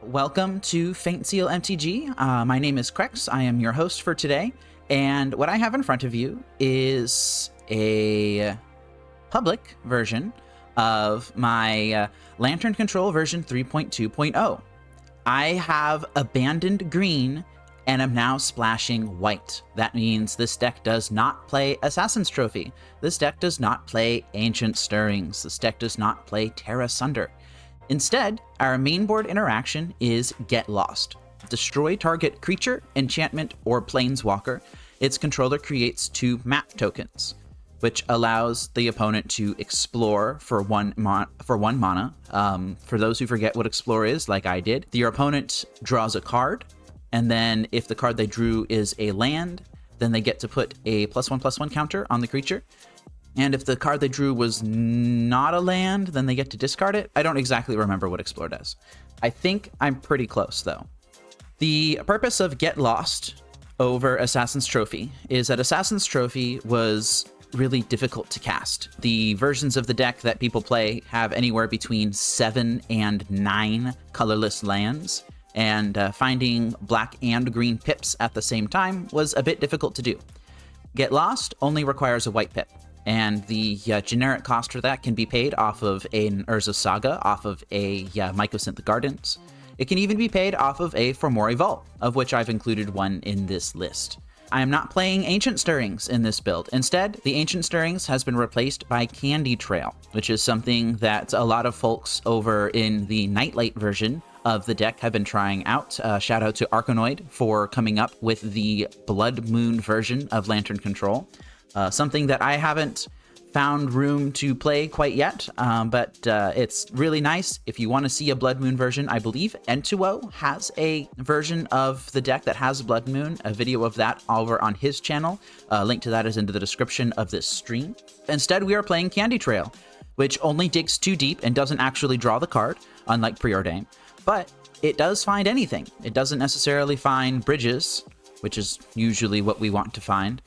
Welcome to Faint Seal MTG. My name is Krex. I am your host for today, and what I have in front of you is a public version of my Lantern Control version 3.2.0. I have abandoned green and am now splashing white. That means this deck does not play Assassin's Trophy. This deck does not play Ancient Stirrings. This deck does not play Terra Sunder. Instead, our main board interaction is Get Lost. Destroy target creature, enchantment, or planeswalker. Its controller creates 2 map tokens, which allows the opponent to explore for one mana. For those who forget what explore is, like I did, your opponent draws a card, and then if the card they drew is a land, then they get to put a +1/+1 counter on the creature. And if the card they drew was not a land, then they get to discard it. I don't exactly remember what Explore does. I think I'm pretty close, though. The purpose of Get Lost over Assassin's Trophy is that Assassin's Trophy was really difficult to cast. The versions of the deck that people play have anywhere between 7 and 9 colorless lands, and finding black and green pips at the same time was a bit difficult to do. Get Lost only requires a white pip, and the generic cost for that can be paid off of an Urza Saga, off of a Mycosynth Gardens. It can even be paid off of a Fomori Vault, of which I've included one in this list. I am not playing Ancient Stirrings in this build. Instead, the Ancient Stirrings has been replaced by Candy Trail, which is something that a lot of folks over in the Nightlight version of the deck have been trying out. Shout out to Arkanoid for coming up with the Blood Moon version of Lantern Control. Something that I haven't found room to play quite yet, but it's really nice. If you want to see a Blood Moon version, I believe MTGO has a version of the deck that has Blood Moon, a video of that over on his channel. Link to that is into the description of this stream. Instead, we are playing Candy Trail, which only digs 2 deep and doesn't actually draw the card, unlike Preordain, but it does find anything. It doesn't necessarily find bridges, which is usually what we want to find,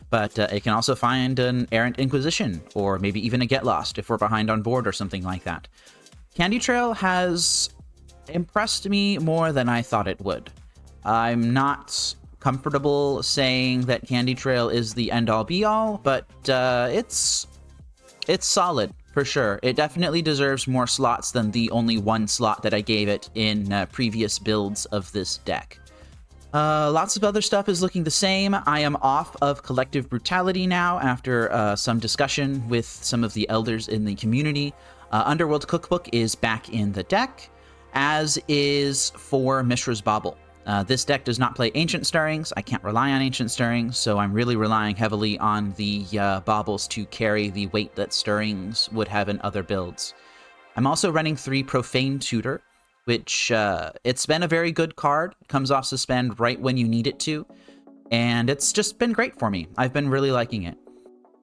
but it can also find an Errant Inquisition, or maybe even a Get Lost if we're behind on board or something like that. Candy Trail has impressed me more than I thought it would. I'm not comfortable saying that Candy Trail is the end-all be-all, but it's solid, for sure. It definitely deserves more slots than the only 1 slot that I gave it in previous builds of this deck. Lots of other stuff is looking the same. I am off of Collective Brutality now after some discussion with some of the elders in the community. Underworld Cookbook is back in the deck, as is for Mishra's Bauble. This deck does not play Ancient Stirrings. I can't rely on Ancient Stirrings, so I'm really relying heavily on the Baubles to carry the weight that Stirrings would have in other builds. I'm also running 3 Profane Tutor, which it's been a very good card. It comes off suspend right when you need it to, and it's just been great for me. I've been really liking it.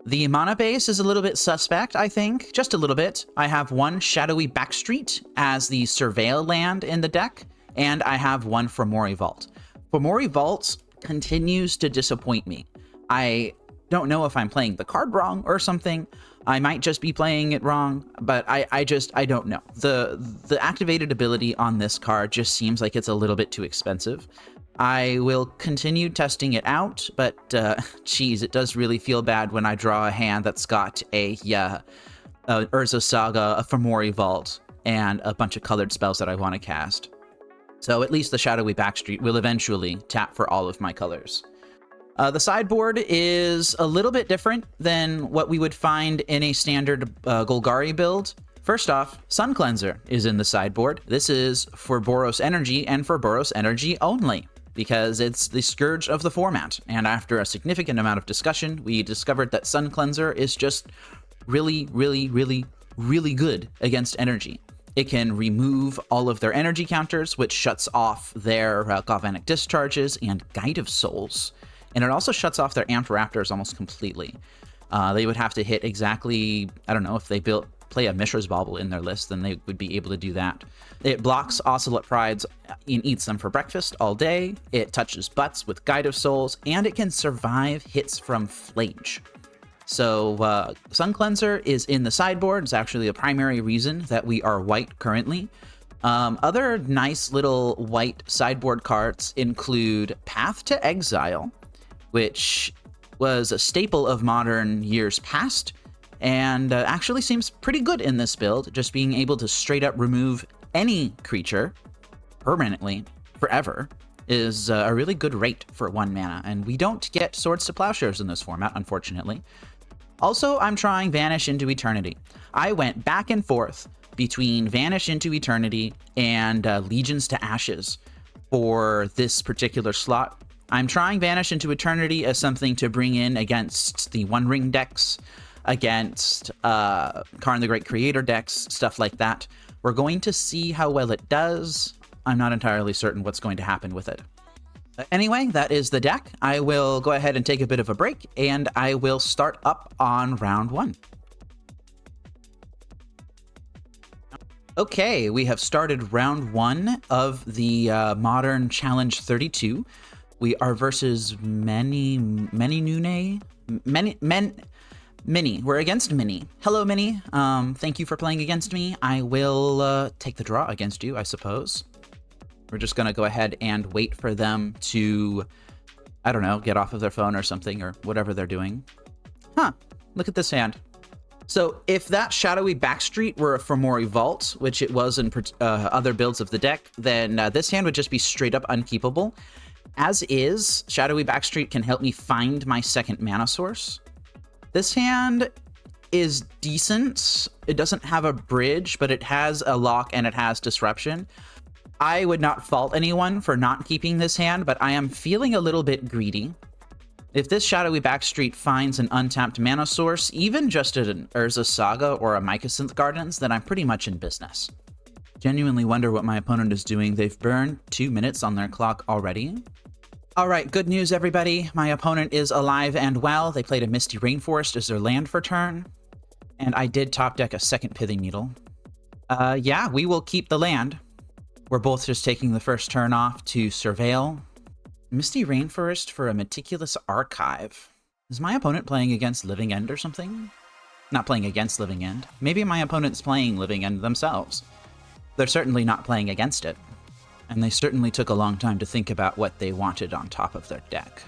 The mana base is a little bit suspect, I think, just a little bit. I have 1 Shadowy Backstreet as the Surveil land in the deck, and I have 1 Fomori Vault. Fomori Vault continues to disappoint me. I don't know if I'm playing the card wrong or something. I might just be playing it wrong, but I don't know. The activated ability on this card just seems like it's a little bit too expensive. I will continue testing it out, but geez, it does really feel bad when I draw a hand that's got a Urza Saga, a Fomori Vault, and a bunch of colored spells that I want to cast. So at least the Shadowy Backstreet will eventually tap for all of my colors. The sideboard is a little bit different than what we would find in a standard Golgari build. First off, Sun Cleanser is in the sideboard. This is for Boros Energy and for Boros Energy only, because it's the scourge of the format. And after a significant amount of discussion, we discovered that Sun Cleanser is just really, really, really, really good against energy. It can remove all of their energy counters, which shuts off their Galvanic Discharges and Guide of Souls. And it also shuts off their Amped Raptors almost completely. They would have to hit exactly, I don't know, if they play a Mishra's Bauble in their list, then they would be able to do that. It blocks Ocelot Prides and eats them for breakfast all day. It touches butts with Guide of Souls, and it can survive hits from Flage. So Sun Cleanser is in the sideboard. It's actually a primary reason that we are white currently. Other nice little white sideboard cards include Path to Exile, which was a staple of Modern years past, and actually seems pretty good in this build, just being able to straight up remove any creature permanently, forever, is a really good rate for 1 mana, and we don't get Swords to Plowshares in this format, unfortunately. Also, I'm trying Vanish into Eternity. I went back and forth between Vanish into Eternity and Legions to Ashes for this particular slot. I'm trying Vanish into Eternity as something to bring in against the One Ring decks, against Karn the Great Creator decks, stuff like that. We're going to see how well it does. I'm not entirely certain what's going to happen with it. Anyway, that is the deck. I will go ahead and take a bit of a break, and I will start up on round 1. Okay, we have started round 1 of the Modern Challenge 32. We are versus Mini. We're against Mini. Hello, Mini. Thank you for playing against me. I will take the draw against you, I suppose. We're just going to go ahead and wait for them to, I don't know, get off of their phone or something, or whatever they're doing. Huh, look at this hand. So if that Shadowy Backstreet were for more Vault, which it was in other builds of the deck, then this hand would just be straight up unkeepable. As is, Shadowy Backstreet can help me find my second mana source. This hand is decent. It doesn't have a bridge, but it has a lock and it has disruption. I would not fault anyone for not keeping this hand, but I am feeling a little bit greedy. If this Shadowy Backstreet finds an untapped mana source, even just an Urza Saga or a Mycosynth Gardens, then I'm pretty much in business. Genuinely wonder what my opponent is doing. They've burned 2 minutes on their clock already. All right, good news, everybody. My opponent is alive and well. They played a Misty Rainforest as their land for turn, and I did top deck a second Pithing Needle. Yeah, we will keep the land. We're both just taking the first turn off to surveil. Misty Rainforest for a Meticulous Archive. Is my opponent playing against Living End or something? Not playing against Living End. Maybe my opponent's playing Living End themselves. They're certainly not playing against it. And they certainly took a long time to think about what they wanted on top of their deck.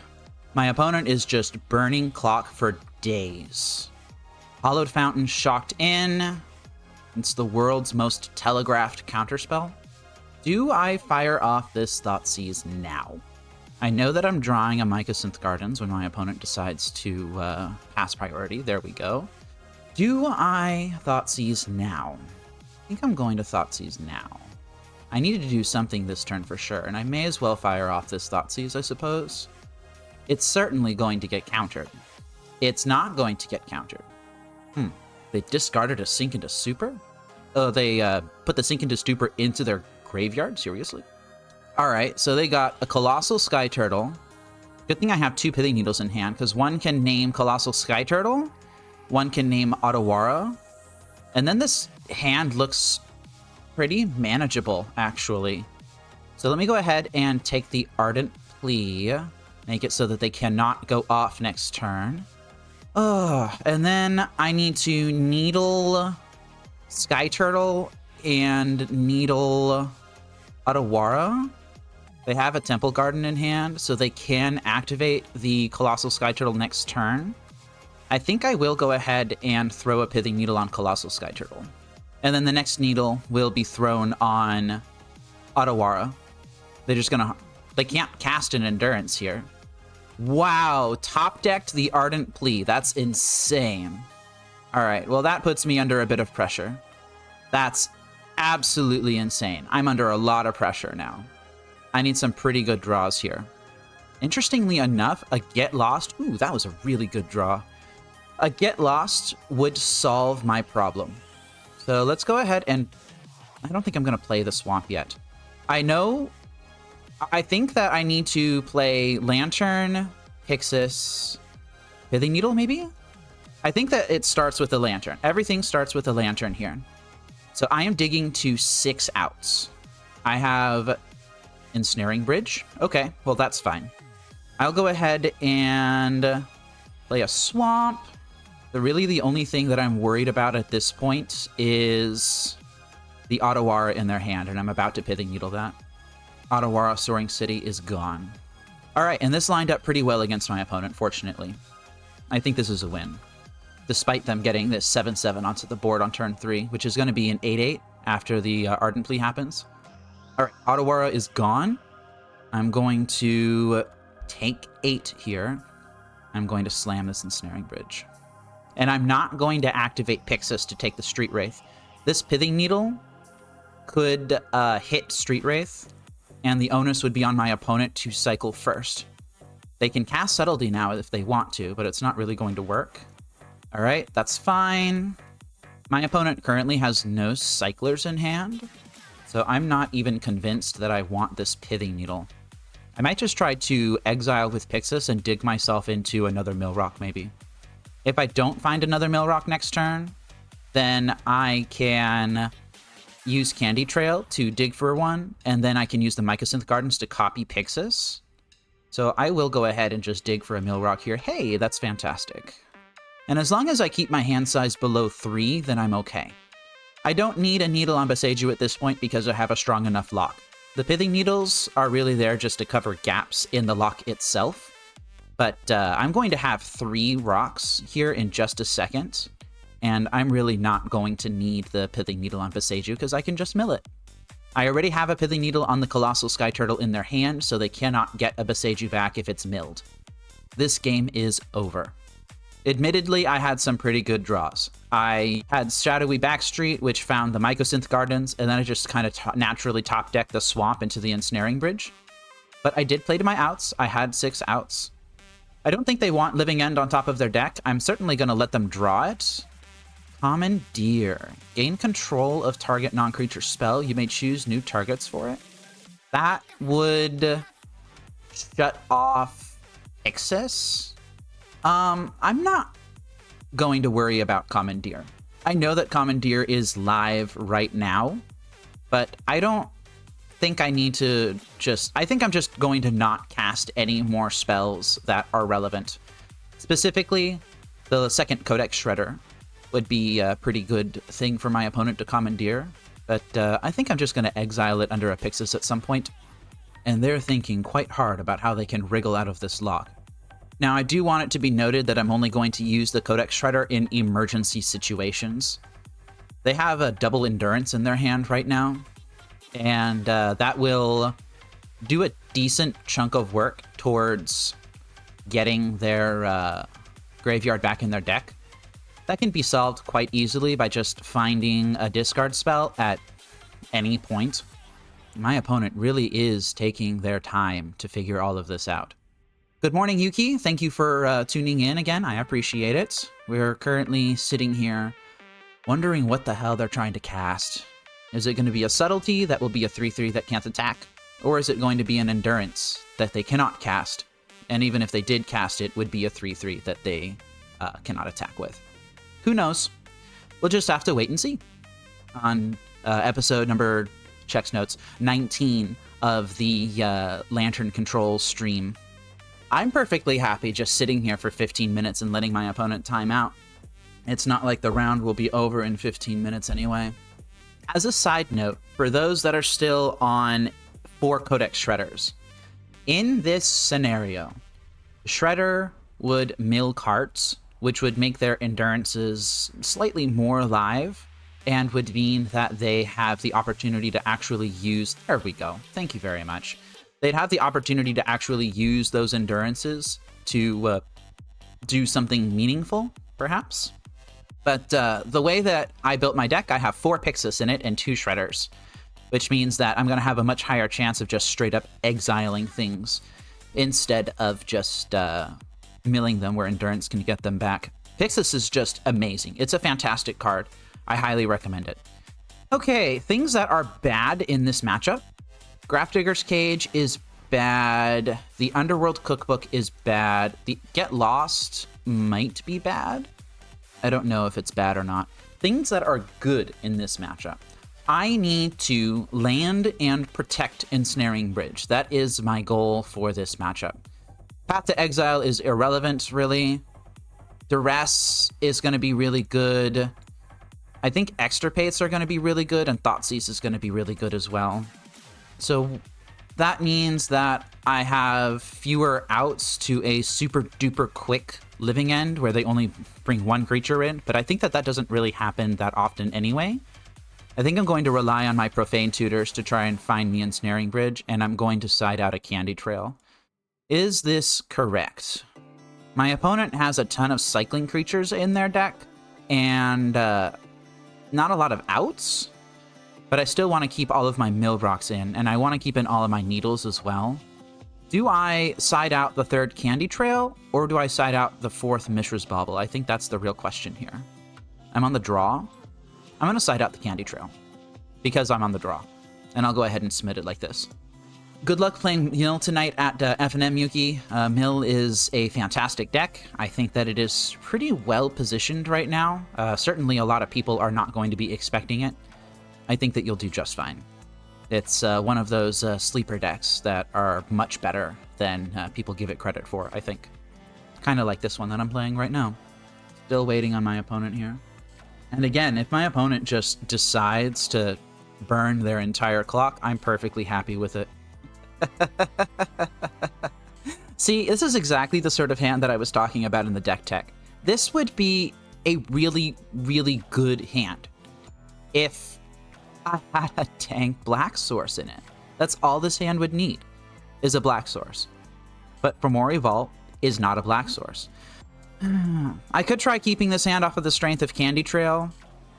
My opponent is just burning clock for days. Hollowed Fountain shocked in. It's the world's most telegraphed counterspell. Do I fire off this Thoughtseize now? I know that I'm drawing a Mycosynth Gardens when my opponent decides to pass priority. There we go. Do I Thoughtseize now? I think I'm going to Thoughtseize now. I needed to do something this turn for sure, and I may as well fire off this Thoughtseize, I suppose. It's certainly going to get countered. It's not going to get countered. They discarded a Sink into Super? Oh, they put the Sink into Stupor into their graveyard? Seriously? Alright, so they got a Colossal Sky Turtle. Good thing I have 2 Pithing Needles in hand, because one can name Colossal Sky Turtle, one can name Otawara, and then this hand looks pretty manageable, actually. So let me go ahead and take the Ardent Plea, make it so that they cannot go off next turn. And then I need to Needle Sky Turtle and Needle Otawara. They have a Temple Garden in hand, so they can activate the Colossal Sky Turtle next turn. I think I will go ahead and throw a Pithing Needle on Colossal Sky Turtle. And then the next Needle will be thrown on Otawara. They can't cast an Endurance here. Wow, top decked the Ardent Plea. That's insane. All right, well, that puts me under a bit of pressure. That's absolutely insane. I'm under a lot of pressure now. I need some pretty good draws here. Interestingly enough, a Get Lost... Ooh, that was a really good draw. A Get Lost would solve my problem. So let's go ahead and... I don't think I'm going to play the Swamp yet. I think that I need to play Lantern, Pixis, Pithing Needle, maybe? I think that it starts with the Lantern. Everything starts with the Lantern here. So I am digging to 6 outs. I have Ensnaring Bridge. Okay, well, that's fine. I'll go ahead and play a Swamp. Really, the only thing that I'm worried about at this point is the Otawara in their hand, and I'm about to Pithing Needle that. Otawara Soaring City is gone. Alright, and this lined up pretty well against my opponent, fortunately. I think this is a win. Despite them getting this 7-7 onto the board on turn 3, which is going to be an 8-8 after the Ardent Plea happens. Alright, Otawara is gone. I'm going to take 8 here. I'm going to slam this Ensnaring Bridge. And I'm not going to activate Pixis to take the Street Wraith. This Pithing Needle could hit Street Wraith, and the onus would be on my opponent to cycle first. They can cast Subtlety now if they want to, but it's not really going to work. Alright, that's fine. My opponent currently has no Cyclers in hand, so I'm not even convinced that I want this Pithing Needle. I might just try to exile with Pixis and dig myself into another Millrock, maybe. If I don't find another Millrock next turn, then I can use Candy Trail to dig for one, and then I can use the Mycosynth Gardens to copy Pixis. So I will go ahead and just dig for a Millrock here. Hey, that's fantastic. And as long as I keep my hand size below 3, then I'm okay. I don't need a Needle on Boseiju at this point because I have a strong enough lock. The Pithing Needles are really there just to cover gaps in the lock itself. But I'm going to have 3 rocks here in just a second. And I'm really not going to need the Pithing Needle on Boseiju because I can just mill it. I already have a Pithing Needle on the Colossal Sky Turtle in their hand, so they cannot get a Boseiju back if it's milled. This game is over. Admittedly, I had some pretty good draws. I had Shadowy Backstreet, which found the Mycosynth Gardens, and then I just kind of naturally top-decked the Swamp into the Ensnaring Bridge. But I did play to my outs. I had 6 outs. I don't think they want Living End on top of their deck. I'm certainly going to let them draw it. Commandeer. Gain control of target non-creature spell. You may choose new targets for it. That would shut off Ixis. I'm not going to worry about Commandeer. I know that Commandeer is live right now, but I don't think I need to just... I think I'm just going to not cast any more spells that are relevant. Specifically, the second Codex Shredder would be a pretty good thing for my opponent to Commandeer, but I think I'm just going to exile it under a Pixis at some point, and they're thinking quite hard about how they can wriggle out of this lock. Now, I do want it to be noted that I'm only going to use the Codex Shredder in emergency situations. They have a double Endurance in their hand right now, and that will do a decent chunk of work towards getting their graveyard back in their deck. That can be solved quite easily by just finding a discard spell at any point. My opponent really is taking their time to figure all of this out. Good morning, Yuki. Thank you for tuning in again. I appreciate it. We're currently sitting here wondering what the hell they're trying to cast. Is it going to be a Subtlety that will be a 3-3 that can't attack? Or is it going to be an Endurance that they cannot cast? And even if they did cast it, would be a 3-3 that they cannot attack with. Who knows? We'll just have to wait and see. On episode number, checks notes, 19 of the Lantern Control stream. I'm perfectly happy just sitting here for 15 minutes and letting my opponent time out. It's not like the round will be over in 15 minutes anyway. As a side note, for those that are still on 4 Codex Shredders, in this scenario, Shredder would mill cards, which would make their endurances slightly more alive, and would mean that they have the opportunity to actually use... There we go. Thank you very much. They'd have the opportunity to actually use those endurances to do something meaningful, perhaps. But the way that I built my deck, I have 4 Pixis in it and 2 Shredders, which means that I'm going to have a much higher chance of just straight up exiling things instead of just milling them where Endurance can get them back. Pixis is just amazing. It's a fantastic card. I highly recommend it. Okay, things that are bad in this matchup. Grafdigger's Cage is bad. The Underworld Cookbook is bad. The Get Lost might be bad. I don't know if it's bad or not. Things that are good in this matchup. I need to land and protect Ensnaring Bridge. That is my goal for this matchup. Path to Exile is irrelevant, really. Duress is going to be really good. I think Extirpates are going to be really good, and Thoughtseize is going to be really good as well. So that means that I have fewer outs to a super duper quick living end where they only bring one creature in, but I think that that doesn't really happen that often anyway. I think I'm going to rely on my Profane Tutors to try and find me Ensnaring Bridge, and I'm going to side out a Candy Trail. Is this correct? My opponent has a ton of cycling creatures in their deck, and not a lot of outs, but I still want to keep all of my Millrocks in, and I want to keep in all of my Needles as well. Do I side out the third Candy Trail, or do I side out the fourth Mishra's Bauble? I think that's the real question here. I'm on the draw. I'm going to side out the Candy Trail, because I'm on the draw, and I'll go ahead and submit it like this. Good luck playing Mill tonight at F&M, Yuki. Mill is a fantastic deck. I think that it is pretty well positioned right now. Certainly a lot of people are not going to be expecting it. I think that you'll do just fine. It's one of those sleeper decks that are much better than people give it credit for, I think. Kind of like this one that I'm playing right now. Still waiting on my opponent here. And again, if my opponent just decides to burn their entire clock, I'm perfectly happy with it. See, this is exactly the sort of hand that I was talking about in the deck tech. This would be a really, really good hand if I had a tank black source in it. That's all this hand would need, is a black source. But Primori Vault is not a black source. I could try keeping this hand off of the strength of Candy Trail,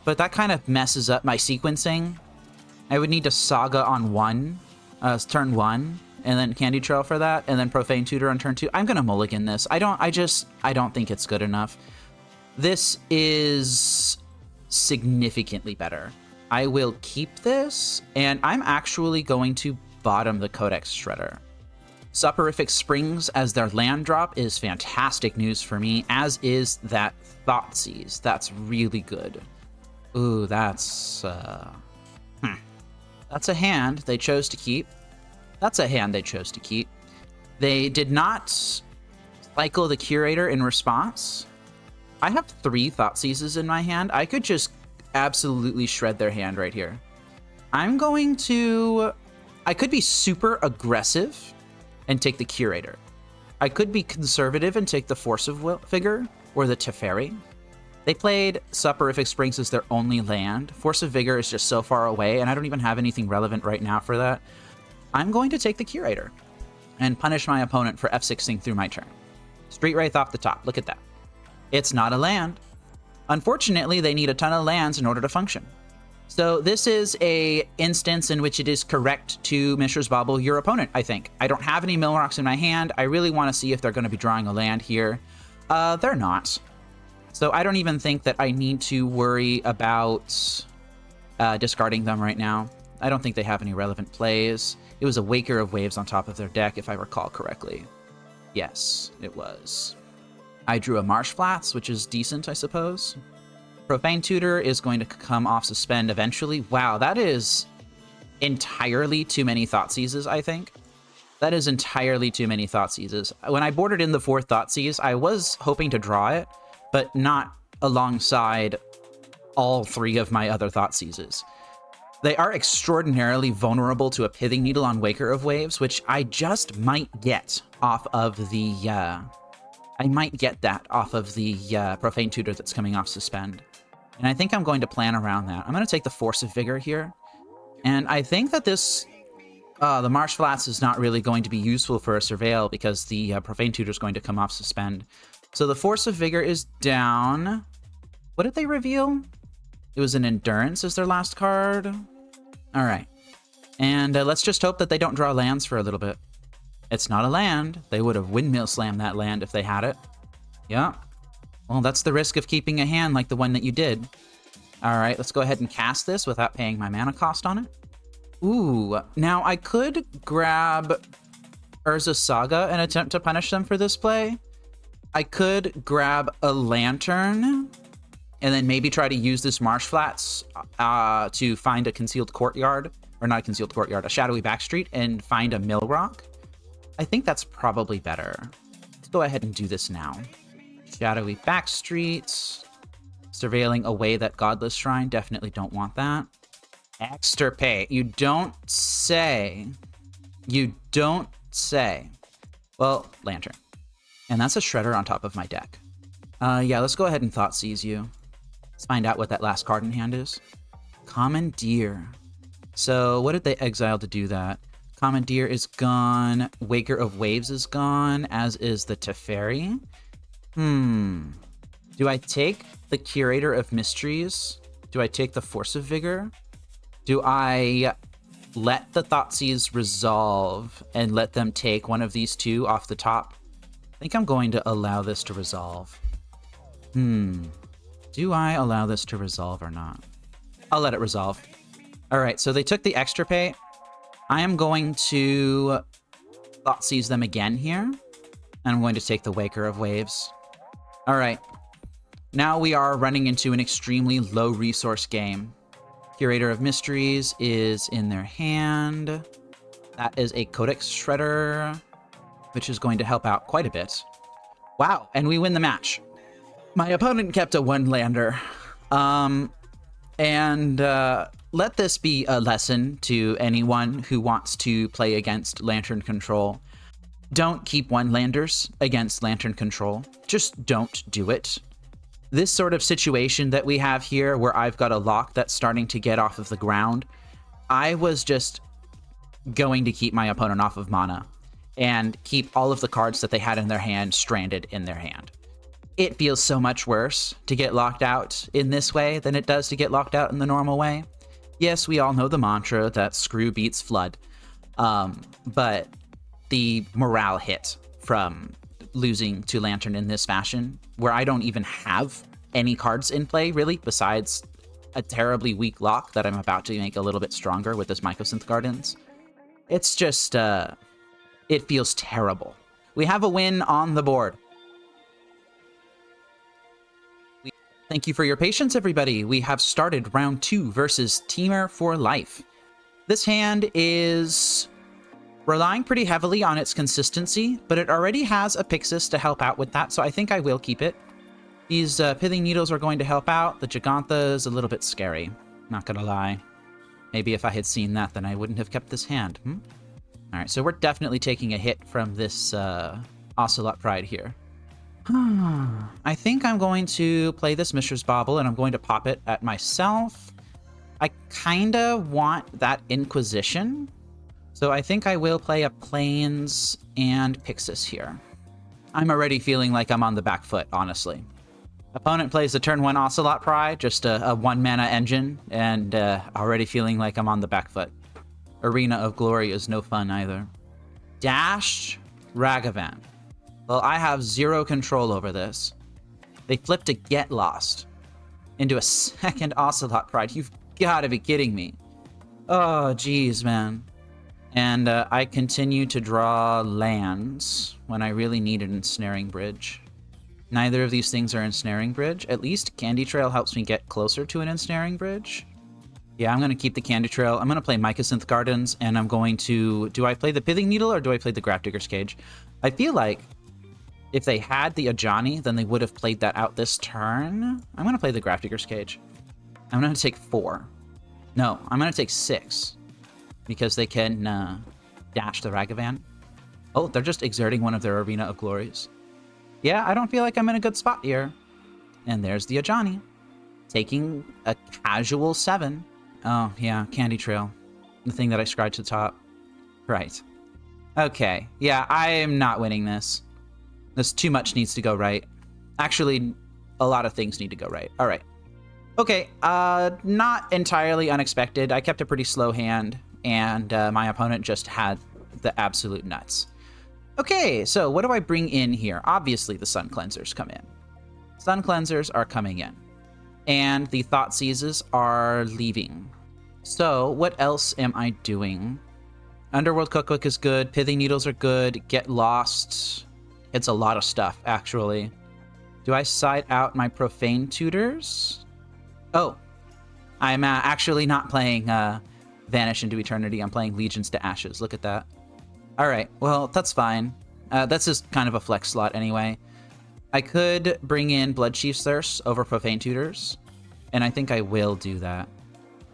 but that kind of messes up my sequencing. I would need to Saga on turn 1, and then Candy Trail for that, and then Profane Tutor on turn 2. I'm gonna mulligan this. I don't think it's good enough. This is significantly better. I will keep this, and I'm actually going to bottom the Codex Shredder. Soporific Springs as their land drop is fantastic news for me, as is that Thoughtseize. That's really good. Ooh, that's a hand they chose to keep. That's a hand they chose to keep. They did not cycle the Curator in response. I have 3 Thoughtseizes in my hand. I could just absolutely shred their hand right here. I could be super aggressive and take the Curator. I could be conservative and take the Force of Will Vigor or the Teferi. They played Soporific Springs as their only land. Force of Vigor is just so far away, and I don't even have anything relevant right now for that. I'm going to take the Curator and punish my opponent for F6ing through my turn. Street Wraith off the top. Look at that. It's not a land. Unfortunately, they need a ton of lands in order to function. So this is a instance in which it is correct to Mishra's Bauble your opponent, I think. I don't have any Millrocks in my hand. I really want to see if they're going to be drawing a land here. They're not. So I don't even think that I need to worry about discarding them right now. I don't think they have any relevant plays. It was a Waker of Waves on top of their deck, if I recall correctly. Yes, it was. I drew a Marsh Flats, which is decent, I suppose. Profane Tutor is going to come off Suspend eventually. Wow, that is entirely too many Thoughtseizes, I think. That is entirely too many Thoughtseizes. When I boarded in the 4th Thoughtseize, I was hoping to draw it, but not alongside all 3 of my other Thoughtseizes. They are extraordinarily vulnerable to a Pithing Needle on Waker of Waves, which I just might get off of the... I might get that off of the Profane Tutor that's coming off Suspend. And I think I'm going to plan around that. I'm going to take the Force of Vigor here. And I think that this... the Marsh Flats is not really going to be useful for a Surveil because the Profane Tutor is going to come off Suspend. So the Force of Vigor is down. What did they reveal? It was an Endurance as their last card. All right. And let's just hope that they don't draw lands for a little bit. It's not a land. They would have Windmill Slammed that land if they had it. Yeah. Well, that's the risk of keeping a hand like the one that you did. All right, let's go ahead and cast this without paying my mana cost on it. Ooh, now I could grab Urza Saga and attempt to punish them for this play. I could grab a Lantern and then maybe try to use this Marsh Flats to find a Concealed Courtyard, or not a Concealed Courtyard, a Shadowy Backstreet, and find a Millrock. I think that's probably better. Let's go ahead and do this now. Shadowy Backstreet, Surveilling away that Godless Shrine. Definitely don't want that. Extirpate. You don't say. You don't say. Well, Lantern. And that's a Shredder on top of my deck. Yeah, let's go ahead and Thoughtseize you. Let's find out what that last card in hand is. Commandeer. So what did they exile to do that? Commandeer is gone. Waker of Waves is gone, as is the Teferi. Do I take the Curator of Mysteries? Do I take the Force of Vigor? Do I let the Thoughtseize resolve and let them take one of these two off the top? I think I'm going to allow this to resolve. Do I allow this to resolve or not? I'll let it resolve. All right, so they took the Extirpate. I am going to Thoughtseize them again here. And I'm going to take the Waker of Waves. All right. Now we are running into an extremely low resource game. Curator of Mysteries is in their hand. That is a Codex Shredder, which is going to help out quite a bit. Wow, and we win the match. My opponent kept a one-lander. Let this be a lesson to anyone who wants to play against Lantern Control. Don't keep one-landers against Lantern Control. Just don't do it. This sort of situation that we have here, where I've got a lock that's starting to get off of the ground, I was just going to keep my opponent off of mana and keep all of the cards that they had in their hand stranded in their hand. It feels so much worse to get locked out in this way than it does to get locked out in the normal way. Yes, we all know the mantra that screw beats flood, but the morale hit from losing to Lantern in this fashion, where I don't even have any cards in play, really, besides a terribly weak lock that I'm about to make a little bit stronger with this Mycosynth Gardens. It's just, it feels terrible. We have a win on the board. Thank you for your patience, everybody. We have started round 2 versus Teamer for Life. This hand is relying pretty heavily on its consistency, but it already has a Pixis to help out with that, so I think I will keep it. These Pithing Needles are going to help out. The Gigantha is a little bit scary, not gonna lie. Maybe if I had seen that, then I wouldn't have kept this hand. All right, so we're definitely taking a hit from this Ocelot Pride here. I think I'm going to play this Mishra's Bauble, and I'm going to pop it at myself. I kinda want that Inquisition, so I think I will play a Plains and Pixis here. I'm already feeling like I'm on the back foot, honestly. Opponent plays the turn 1 Ocelot Pride, just a 1-mana engine, and already feeling like I'm on the back foot. Arena of Glory is no fun either. Dash Ragavan. Well, I have 0 control over this. They flipped a Get Lost into a second Ocelot Pride. You've got to be kidding me. Oh, geez, man. And I continue to draw lands when I really need an Ensnaring Bridge. Neither of these things are Ensnaring Bridge. At least Candy Trail helps me get closer to an Ensnaring Bridge. Yeah, I'm going to keep the Candy Trail. I'm going to play Mycosynth Gardens, and I'm going to... Do I play the Pithing Needle, or do I play the Grafdigger's Cage? I feel like if they had the Ajani, then they would have played that out this turn. I'm going to play the Grafdigger's Cage. I'm going to take 4. No, I'm going to take 6. Because they can dash the Ragavan. Oh, they're just exerting one of their Arena of Glories. Yeah, I don't feel like I'm in a good spot here. And there's the Ajani. Taking a casual 7. Oh, yeah, Candy Trail. The thing that I scribed to the top. Right. Okay, yeah, I am not winning this. This too much needs to go right. Actually, a lot of things need to go right. All right. Okay, not entirely unexpected. I kept a pretty slow hand, and my opponent just had the absolute nuts. Okay, so what do I bring in here? Obviously, the Sun Cleansers come in. Sun Cleansers are coming in. And the Thoughtseizes are leaving. So, what else am I doing? Underworld Cookbook is good. Pithing Needles are good. Get Lost. It's a lot of stuff, actually. Do I side out my Profane Tutors? Oh, I'm actually not playing Vanish into Eternity. I'm playing Legions to Ashes. Look at that. All right, well, that's fine. That's just kind of a flex slot anyway. I could bring in Bloodchief's Thirst over Profane Tutors, and I think I will do that.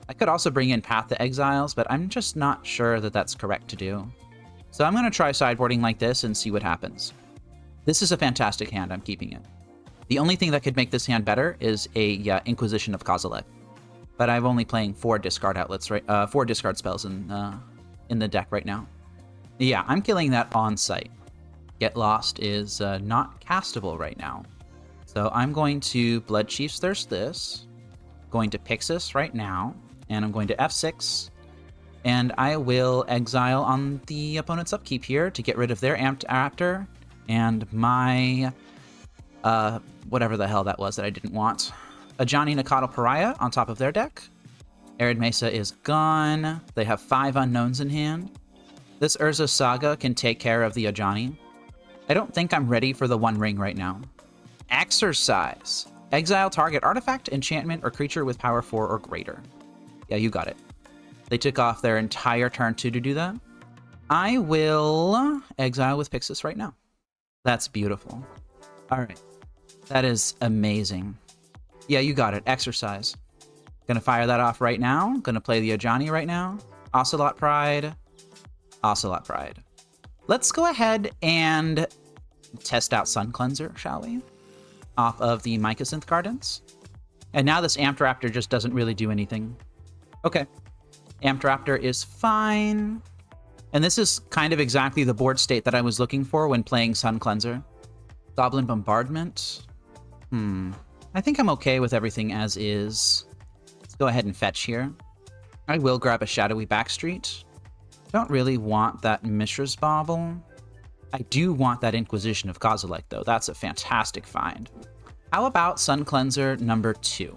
I could also bring in Path to Exiles, but I'm just not sure that that's correct to do. So I'm going to try sideboarding like this and see what happens. This is a fantastic hand. I'm keeping it. The only thing that could make this hand better is a Inquisition of Kozilek. But I'm only playing 4 discard outlets, right? 4 discard spells in the deck right now. Yeah, I'm killing that on site. Get Lost is not castable right now. So I'm going to Bloodchief's Thirst this, going to Pixis right now, and I'm going to F6, and I will exile on the opponent's upkeep here to get rid of their Amped Raptor and my, whatever the hell that was that I didn't want. Ajani Nakata Pariah on top of their deck. Arid Mesa is gone. They have 5 unknowns in hand. This Urza Saga can take care of the Ajani. I don't think I'm ready for the One Ring right now. Exercise. Exile target artifact, enchantment, or creature with power 4 or greater. Yeah, you got it. They took off their entire turn 2 to do that. I will exile with Pixis right now. That's beautiful. All right. That is amazing. Yeah, you got it. Exercise. Gonna fire that off right now. Gonna play the Ajani right now. Ocelot Pride. Ocelot Pride. Let's go ahead and test out Sun Cleanser, shall we? Off of the Mycosynth Gardens. And now this Amped Raptor just doesn't really do anything. Okay. Amped Raptor is fine. And this is kind of exactly the board state that I was looking for when playing Sun Cleanser. Goblin Bombardment. I think I'm okay with everything as is. Let's go ahead and fetch here. I will grab a Shadowy Backstreet. Don't really want that Mishra's Bauble. I do want that Inquisition of Kozilek, though. That's a fantastic find. How about Sun Cleanser number 2?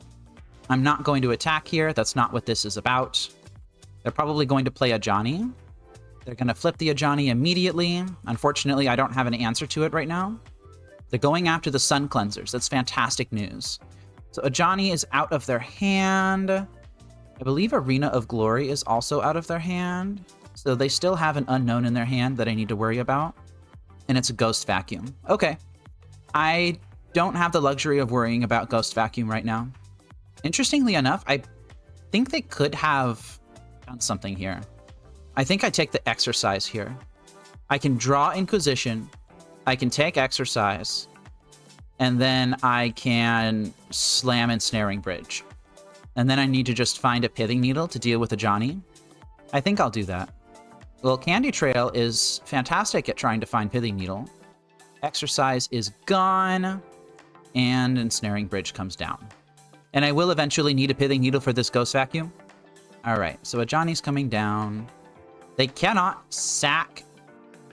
I'm not going to attack here. That's not what this is about. They're probably going to play Ajani. They're going to flip the Ajani immediately. Unfortunately, I don't have an answer to it right now. They're going after the Sun Cleansers. That's fantastic news. So Ajani is out of their hand. I believe Arena of Glory is also out of their hand. So they still have an unknown in their hand that I need to worry about. And it's a Ghost Vacuum. Okay. I don't have the luxury of worrying about Ghost Vacuum right now. Interestingly enough, I think they could have done something here. I think I take the Exercise here. I can draw Inquisition. I can take Exercise. And then I can slam Ensnaring Bridge. And then I need to just find a Pithing Needle to deal with Ajani. I think I'll do that. Well, Candy Trail is fantastic at trying to find Pithing Needle. Exercise is gone. And Ensnaring Bridge comes down. And I will eventually need a Pithing Needle for this Ghost Vacuum. Alright, so Ajani's coming down. They cannot sack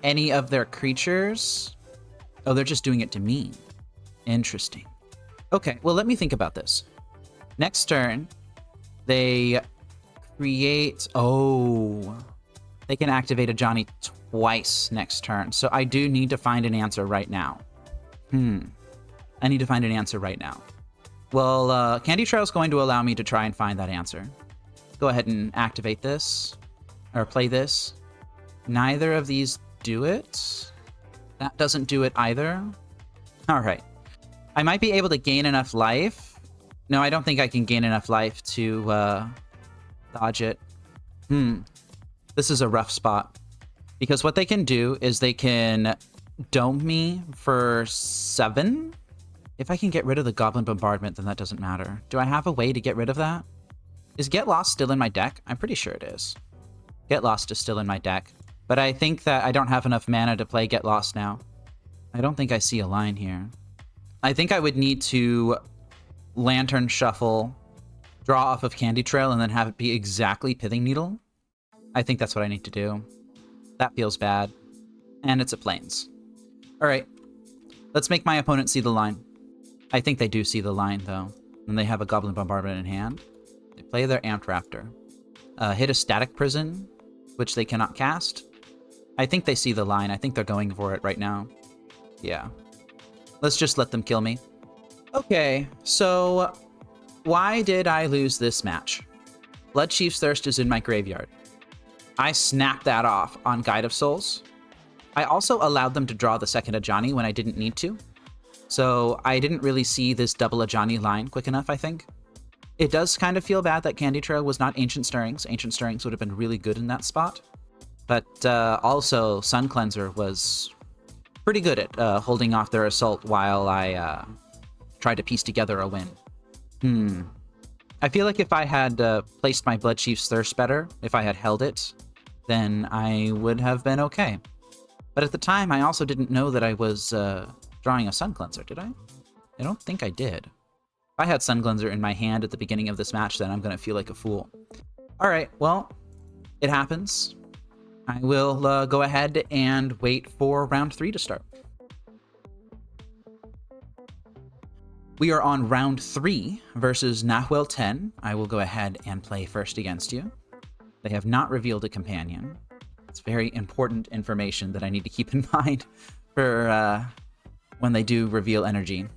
any of their creatures. Oh, they're just doing it to me. Interesting. Okay, well, let me think about this. Next turn, they create... Oh... They can activate Ajani twice next turn. So I do need to find an answer right now. I need to find an answer right now. Well, Candy Trail is going to allow me to try and find that answer. Go ahead and activate this. Or play this. Neither of these do it. That doesn't do it either. Alright. I might be able to gain enough life. No, I don't think I can gain enough life to dodge it. This is a rough spot. Because what they can do is they can dome me for 7. If I can get rid of the Goblin Bombardment, then that doesn't matter. Do I have a way to get rid of that? Is Get Lost still in my deck? I'm pretty sure it is. Get Lost is still in my deck. But I think that I don't have enough mana to play Get Lost now. I don't think I see a line here. I think I would need to Lantern Shuffle, draw off of Candy Trail, and then have it be exactly Pithing Needle. I think that's what I need to do. That feels bad. And it's a Plains. Alright. Let's make my opponent see the line. I think they do see the line, though. And they have a Goblin Bombardment in hand. They play their Amped Raptor. Hit a Static Prison, which they cannot cast. I think they see the line. I think they're going for it right now. Yeah. Let's just let them kill me. Okay, so why did I lose this match? Bloodchief's Thirst is in my graveyard. I snapped that off on Guide of Souls. I also allowed them to draw the second Ajani when I didn't need to. So I didn't really see this double Ajani line quick enough, I think. It does kind of feel bad that Candy Trail was not Ancient Stirrings. Ancient Stirrings would have been really good in that spot. But also, Sun Cleanser was pretty good at holding off their assault while I tried to piece together a win. I feel like if I had placed my Blood Chief's Thirst better, if I had held it, then I would have been okay. But at the time, I also didn't know that I was drawing a Sun Cleanser, did I? I don't think I did. If I had Sun Cleanser in my hand at the beginning of this match, then I'm going to feel like a fool. Alright, well, it happens. I will go ahead and wait for round 3 to start. We are on round 3 versus Nahuel 10. I will go ahead and play first against you. They have not revealed a companion. It's very important information that I need to keep in mind for when they do reveal energy.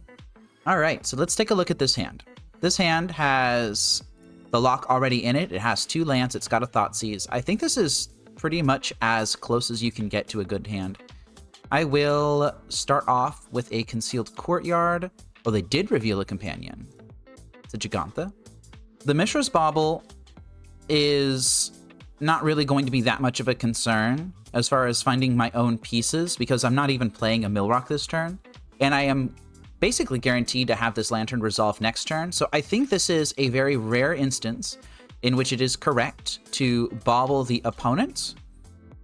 Alright, so let's take a look at this hand. This hand has the lock already in it. It has 2 lands. It's got a Thoughtseize. I think this is pretty much as close as you can get to a good hand. I will start off with a Concealed Courtyard. Oh, they did reveal a companion. It's a Gigantha. The Mishra's Bauble is not really going to be that much of a concern as far as finding my own pieces, because I'm not even playing a Millrock this turn, and I am basically guaranteed to have this Lantern resolve next turn. So I think this is a very rare instance in which it is correct to bauble the opponent,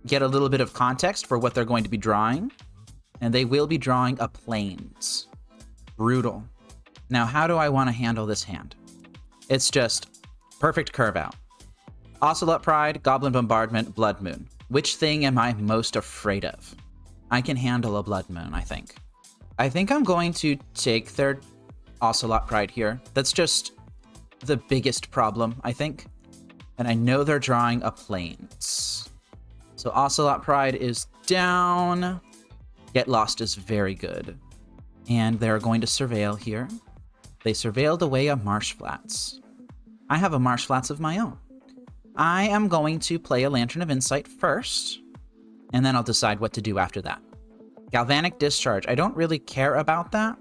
get a little bit of context for what they're going to be drawing, and they will be drawing a Plains. Brutal. Now, how do I want to handle this hand? It's just perfect curve out. Ocelot Pride, Goblin Bombardment, Blood Moon. Which thing am I most afraid of? I can handle a Blood Moon, I think. I think I'm going to take their Ocelot Pride here. That's just the biggest problem, I think. And I know they're drawing a Plains. So Ocelot Pride is down. Get Lost is very good. And they're going to surveil here. They surveilled away a Marsh Flats. I have a Marsh Flats of my own. I am going to play a Lantern of Insight first, and then I'll decide what to do after that. Galvanic Discharge. I don't really care about that.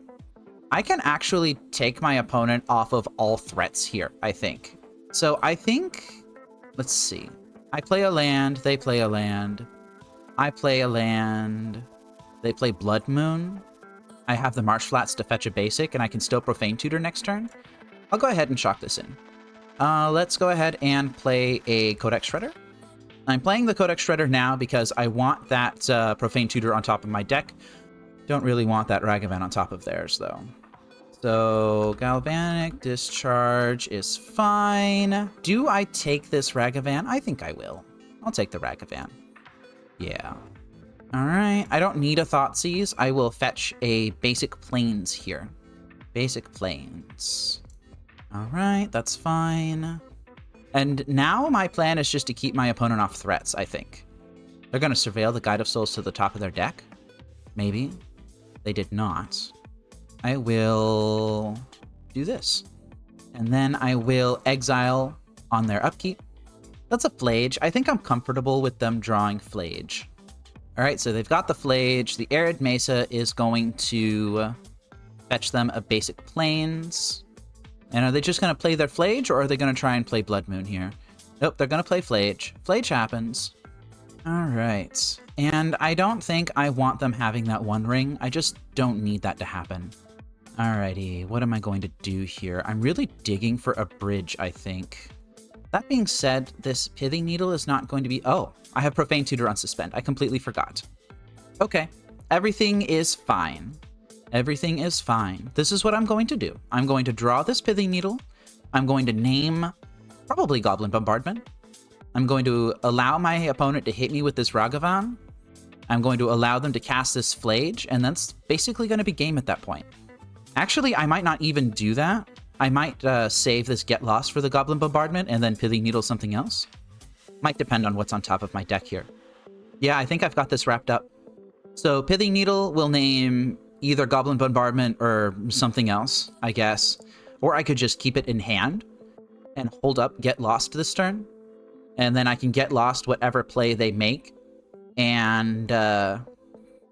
I can actually take my opponent off of all threats here, I think. So I think... Let's see. I play a land, they play a land. I play a land. They play Blood Moon. I have the Marsh Flats to fetch a basic, and I can still Profane Tutor next turn. I'll go ahead and chalk this in. Let's go ahead and play a Codex Shredder. I'm playing the Codex Shredder now because I want that Profane Tutor on top of my deck. Don't really want that Ragavan on top of theirs, though. So, Galvanic Discharge is fine. Do I take this Ragavan? I think I will. I'll take the Ragavan. Yeah. Alright, I don't need a Thoughtseize. I will fetch a basic Plains here. Basic Plains. Alright, that's fine. And now my plan is just to keep my opponent off threats, I think. They're going to surveil the Guide of Souls to the top of their deck. Maybe. They did not. I will do this. And then I will exile on their upkeep. That's a Flage. I think I'm comfortable with them drawing Flage. Alright, so they've got the Flage. The Arid Mesa is going to fetch them a basic Plains. And are they just going to play their Flage, or are they going to try and play Blood Moon here? Nope, they're going to play Flage. Flage happens. Alright. And I don't think I want them having that One Ring. I just don't need that to happen. Alrighty, what am I going to do here? I'm really digging for a bridge, I think. That being said, this Pithing Needle is not going to be... Oh, I have Profane Tutor on Suspend. I completely forgot. Okay, everything is fine. Everything is fine. This is what I'm going to do. I'm going to draw this Pithing Needle. I'm going to name probably Goblin Bombardment. I'm going to allow my opponent to hit me with this Ragavan. I'm going to allow them to cast this Flage, and that's basically going to be game at that point. Actually, I might not even do that. I might save this Get Lost for the Goblin Bombardment and then Pithing Needle something else. Might depend on what's on top of my deck here. Yeah, I think I've got this wrapped up. So Pithing Needle will name either Goblin Bombardment or something else, I guess. Or I could just keep it in hand and hold up Get Lost this turn. And then I can Get Lost whatever play they make. And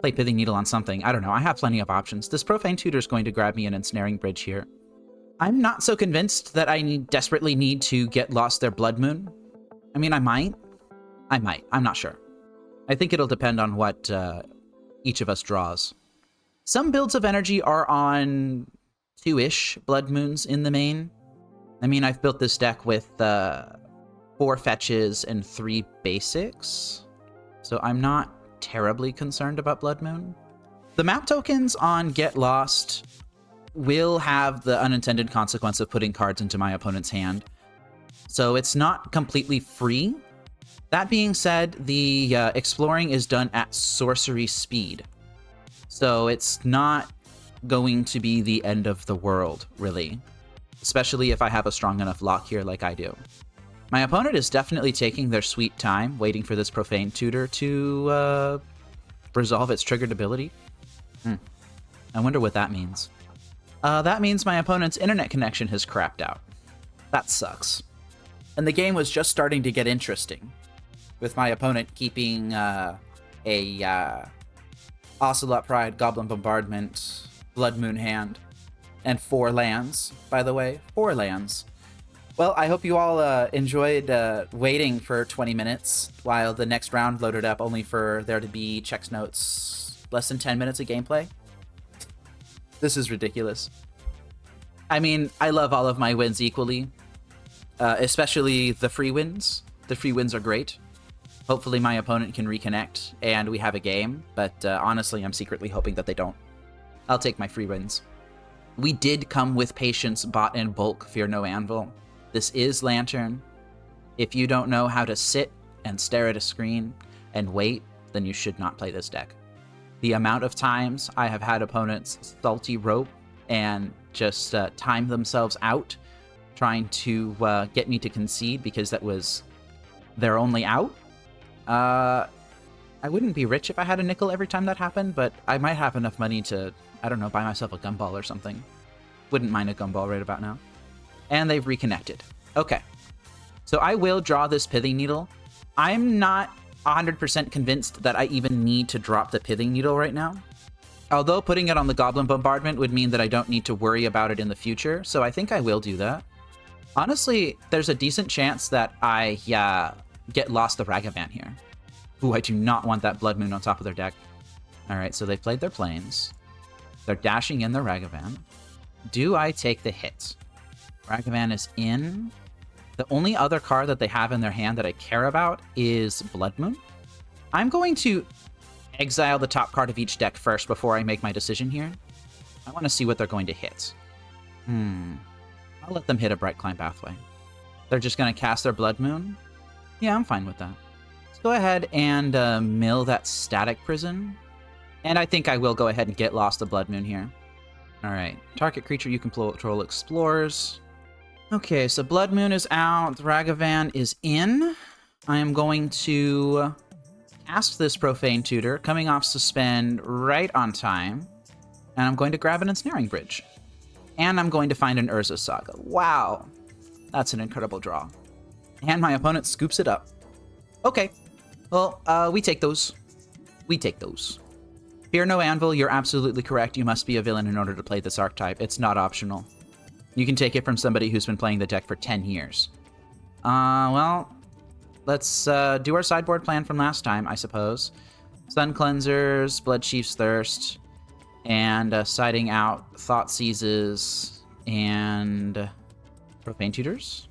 Play Pithing Needle on something. I don't know. I have plenty of options. This Profane Tutor is going to grab me an Ensnaring Bridge here. I'm not so convinced that I desperately need to get Lost their Blood Moon. I mean, I might. I'm not sure. I think it'll depend on what each of us draws. Some builds of energy are on 2-ish Blood Moons in the main. I mean, I've built this deck with 4 fetches and 3 basics, so I'm not terribly concerned about Blood Moon. The map tokens on Get Lost will have the unintended consequence of putting cards into my opponent's hand, so it's not completely free. That being said, the exploring is done at sorcery speed, so it's not going to be the end of the world, really, especially if I have a strong enough lock here like I do. My opponent is definitely taking their sweet time, waiting for this Profane Tutor to resolve its triggered ability. I wonder what that means. That means my opponent's internet connection has crapped out. That sucks. And the game was just starting to get interesting, with my opponent keeping a Ocelot Pride, Goblin Bombardment, Blood Moon hand, and 4 lands, by the way. 4 lands. Well, I hope you all enjoyed waiting for 20 minutes while the next round loaded up, only for there to be checks notes less than 10 minutes of gameplay. This is ridiculous. I mean, I love all of my wins equally, especially the free wins. The free wins are great. Hopefully my opponent can reconnect and we have a game, but honestly, I'm secretly hoping that they don't. I'll take my free wins. We did come with patience, bought in bulk, fear no anvil. This is Lantern. If you don't know how to sit and stare at a screen and wait, then you should not play this deck. The amount of times I have had opponents salty rope and just time themselves out trying to get me to concede because that was their only out. I wouldn't be rich if I had a nickel every time that happened, but I might have enough money to, I don't know, buy myself a gumball or something. Wouldn't mind a gumball right about now. And they've reconnected. Okay. So I will draw this Pithing Needle. I'm not 100% convinced that I even need to drop the Pithing Needle right now. Although putting it on the Goblin Bombardment would mean that I don't need to worry about it in the future, so I think I will do that. Honestly, there's a decent chance that I get Lost the Ragavan here. Ooh, I do not want that Blood Moon on top of their deck. Alright, so they played their Plains. They're dashing in their Ragavan. Do I take the hit? Ragavan is in. The only other card that they have in their hand that I care about is Blood Moon. I'm going to exile the top card of each deck first before I make my decision here. I want to see what they're going to hit. I'll let them hit a Bright Climb Pathway. They're just going to cast their Blood Moon? Yeah, I'm fine with that. Let's go ahead and mill that Static Prison. And I think I will go ahead and get Lost the Blood Moon here. Alright, target creature you control explores. Okay, so Blood Moon is out, Ragavan is in. I am going to cast this Profane Tutor, coming off suspend right on time. And I'm going to grab an Ensnaring Bridge. And I'm going to find an Urza Saga. Wow, that's an incredible draw. And my opponent scoops it up. Okay, well, we take those. We take those. Fear no anvil, you're absolutely correct. You must be a villain in order to play this archetype. It's not optional. You can take it from somebody who's been playing the deck for 10 years. Well, let's do our sideboard plan from last time, I suppose. Sun Cleansers, Blood Chief's Thirst, and siding out Thought Seizes and Profane Tutors.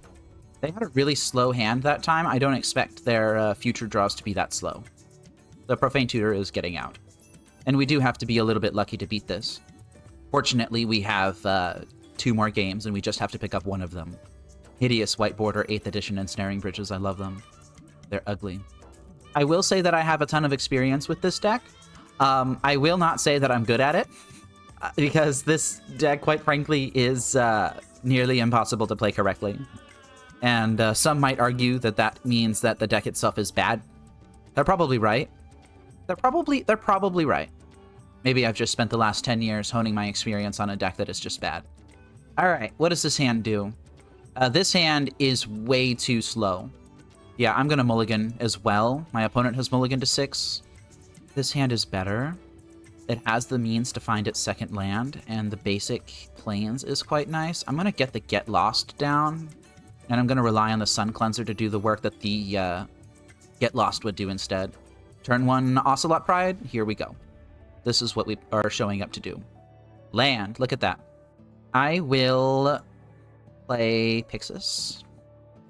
They had a really slow hand that time. I don't expect their future draws to be that slow. The Profane Tutor is getting out. And we do have to be a little bit lucky to beat this. Fortunately, we have 2 more games, and we just have to pick up one of them. Hideous White Border 8th Edition Ensnaring Bridges. I love them. They're ugly. I will say that I have a ton of experience with this deck. I will not say that I'm good at it, because this deck, quite frankly, is nearly impossible to play correctly. And some might argue that that means that the deck itself is bad. They're probably right. They're probably right. Maybe I've just spent the last 10 years honing my experience on a deck that is just bad. Alright, what does this hand do? This hand is way too slow. Yeah, I'm gonna mulligan as well. My opponent has mulliganed to 6. This hand is better. it has the means to find its second land, and the basic plains is quite nice. I'm going to get the Get Lost down, and I'm going to rely on the Sun Cleanser to do the work that the Get Lost would do instead. Turn 1 Ocelot Pride, here we go. This is what we are showing up to do. Land, look at that. I will play Pixis,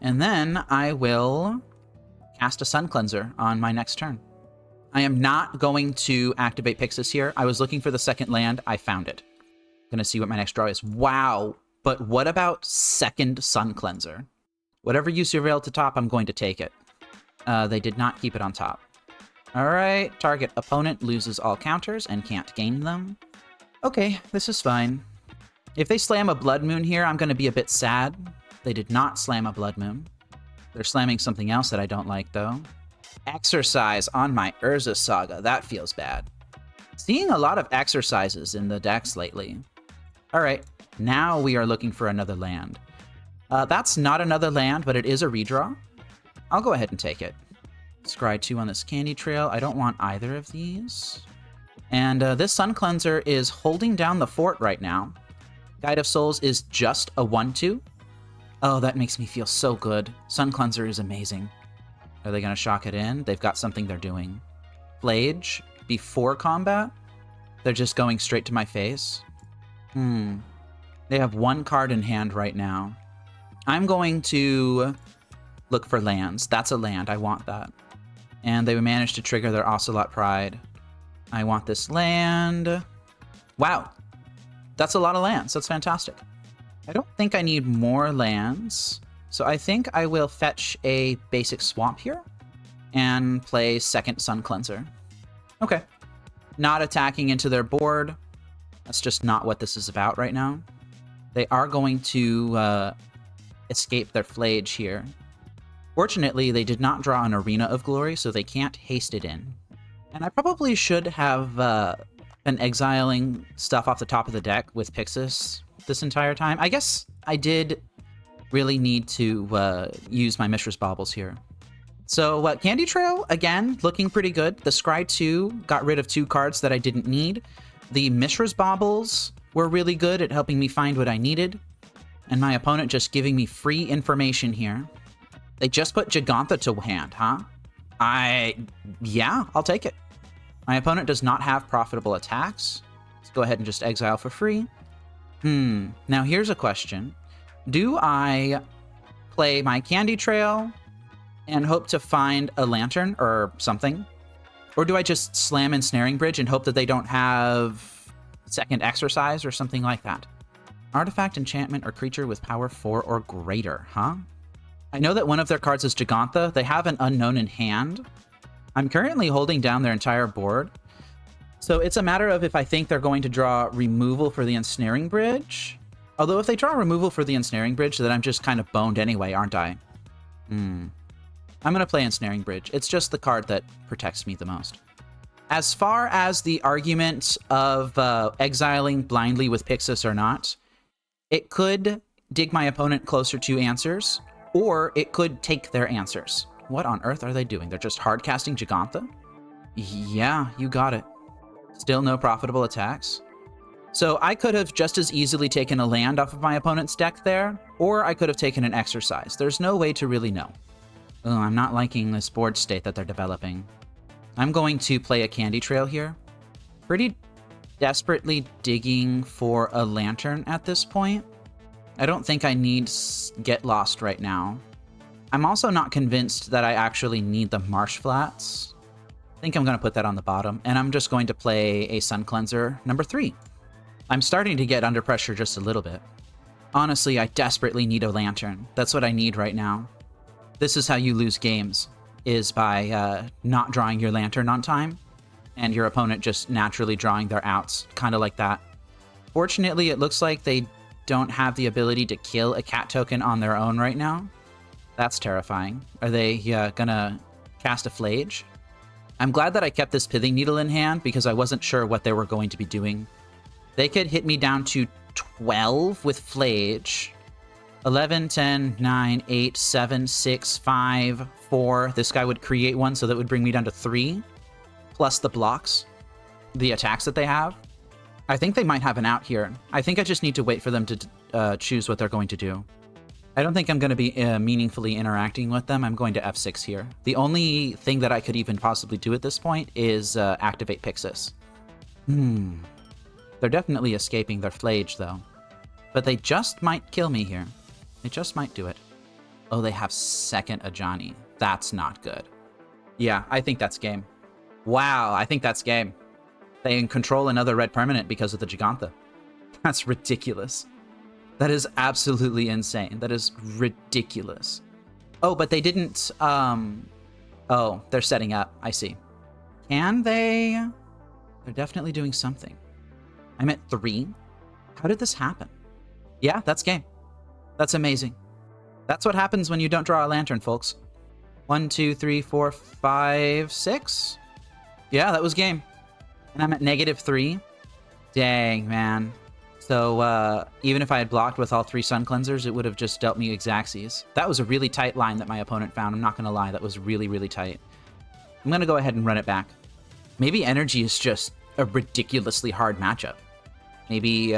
and then I will cast a Sun Cleanser on my next turn. I am not going to activate Pixis here. I was looking for the second land. I found it. Gonna see what my next draw is. Wow, but what about second Sun Cleanser? Whatever you surveil to top, I'm going to take it. They did not keep it on top. All right, target opponent loses all counters and can't gain them. Okay, this is fine. If they slam a Blood Moon here, I'm going to be a bit sad. They did not slam a Blood Moon. They're slamming something else that I don't like, though. Exercise on my Urza Saga. That feels bad. Seeing a lot of exercises in the decks lately. All right, now we are looking for another land. That's not another land, but it is a redraw. I'll go ahead and take it. Scry 2 on this Candy Trail. I don't want either of these. And this Sun Cleanser is holding down the fort right now. Guide of Souls is just a 1/2. Oh, that makes me feel so good. Sun Cleanser is amazing. Are they going to shock it in? They've got something they're doing. Flage before combat? They're just going straight to my face? They have one card in hand right now. I'm going to look for lands. That's a land. I want that. And they managed to trigger their Ocelot Pride. I want this land. Wow. That's a lot of lands. That's fantastic. I don't think I need more lands. So I think I will fetch a basic swamp here and play second Sun Cleanser. Okay. Not attacking into their board. That's just not what this is about right now. They are going to escape their Flage here. Fortunately, they did not draw an Arena of Glory, so they can't haste it in. And I probably should have been exiling stuff off the top of the deck with Pixis this entire time. I guess I did really need to use my Mishra's Baubles here. So Candy Trail, again, looking pretty good. The Scry 2 got rid of 2 cards that I didn't need. The Mishra's Baubles were really good at helping me find what I needed. And my opponent just giving me free information here. They just put Gigantha to hand, huh? Yeah, I'll take it. My opponent does not have profitable attacks. Let's go ahead and just exile for free. Now here's a question. Do I play my Candy Trail and hope to find a Lantern or something? Or do I just slam Ensnaring Bridge and hope that they don't have second Exercise or something like that? Artifact, enchantment, or creature with power 4 or greater, huh? I know that one of their cards is Gigantha. They have an unknown in hand. I'm currently holding down their entire board. So it's a matter of if I think they're going to draw removal for the Ensnaring Bridge. Although if they draw removal for the Ensnaring Bridge, then I'm just kind of boned anyway, aren't I? I'm going to play Ensnaring Bridge. It's just the card that protects me the most. As far as the argument of exiling blindly with Pixis or not, it could dig my opponent closer to answers, or it could take their answers. What on earth are they doing? They're just hard casting Gigantha? Yeah, you got it. Still no profitable attacks. So I could have just as easily taken a land off of my opponent's deck there, or I could have taken an Exercise. There's no way to really know. Oh, I'm not liking this board state that they're developing. I'm going to play a Candy Trail here. Pretty desperately digging for a Lantern at this point. I don't think I need Get Lost right now. I'm also not convinced that I actually need the Marsh Flats. I think I'm going to put that on the bottom, and I'm just going to play a Sun Cleanser number 3. I'm starting to get under pressure just a little bit. Honestly, I desperately need a Lantern. That's what I need right now. This is how you lose games, is by not drawing your Lantern on time, and your opponent just naturally drawing their outs, kind of like that. Fortunately, it looks like they don't have the ability to kill a cat token on their own right now. That's terrifying. Are they gonna cast a Flage? I'm glad that I kept this Pithing Needle in hand because I wasn't sure what they were going to be doing. They could hit me down to 12 with Flage. 11, 10, 9, 8, 7, 6, 5, 4. This guy would create one, so that would bring me down to 3. Plus the blocks. the attacks that they have. I think they might have an out here. I think I just need to wait for them to choose what they're going to do. I don't think I'm going to be meaningfully interacting with them. I'm going to F6 here. The only thing that I could even possibly do at this point is activate Pixis. They're definitely escaping their Flage, though. But they just might kill me here. They just might do it. Oh, they have second Ajani. That's not good. Yeah, I think that's game. Wow, I think that's game. They can control another red permanent because of the Giganta. That's ridiculous. That is absolutely insane. That is ridiculous. Oh, but they didn't... Oh, they're setting up. I see. Can they... They're definitely doing something. I'm at 3. How did this happen? Yeah, that's game. That's amazing. That's what happens when you don't draw a lantern, folks. 1, 2, 3, 4, 5, 6. Yeah, that was game. And I'm at -3. Dang, man. So even if I had blocked with all 3 Sun Cleansers, it would have just dealt me Xaxes. That was a really tight line that my opponent found. I'm not going to lie. That was really, really tight. I'm going to go ahead and run it back. Maybe Energy is just a ridiculously hard matchup. Maybe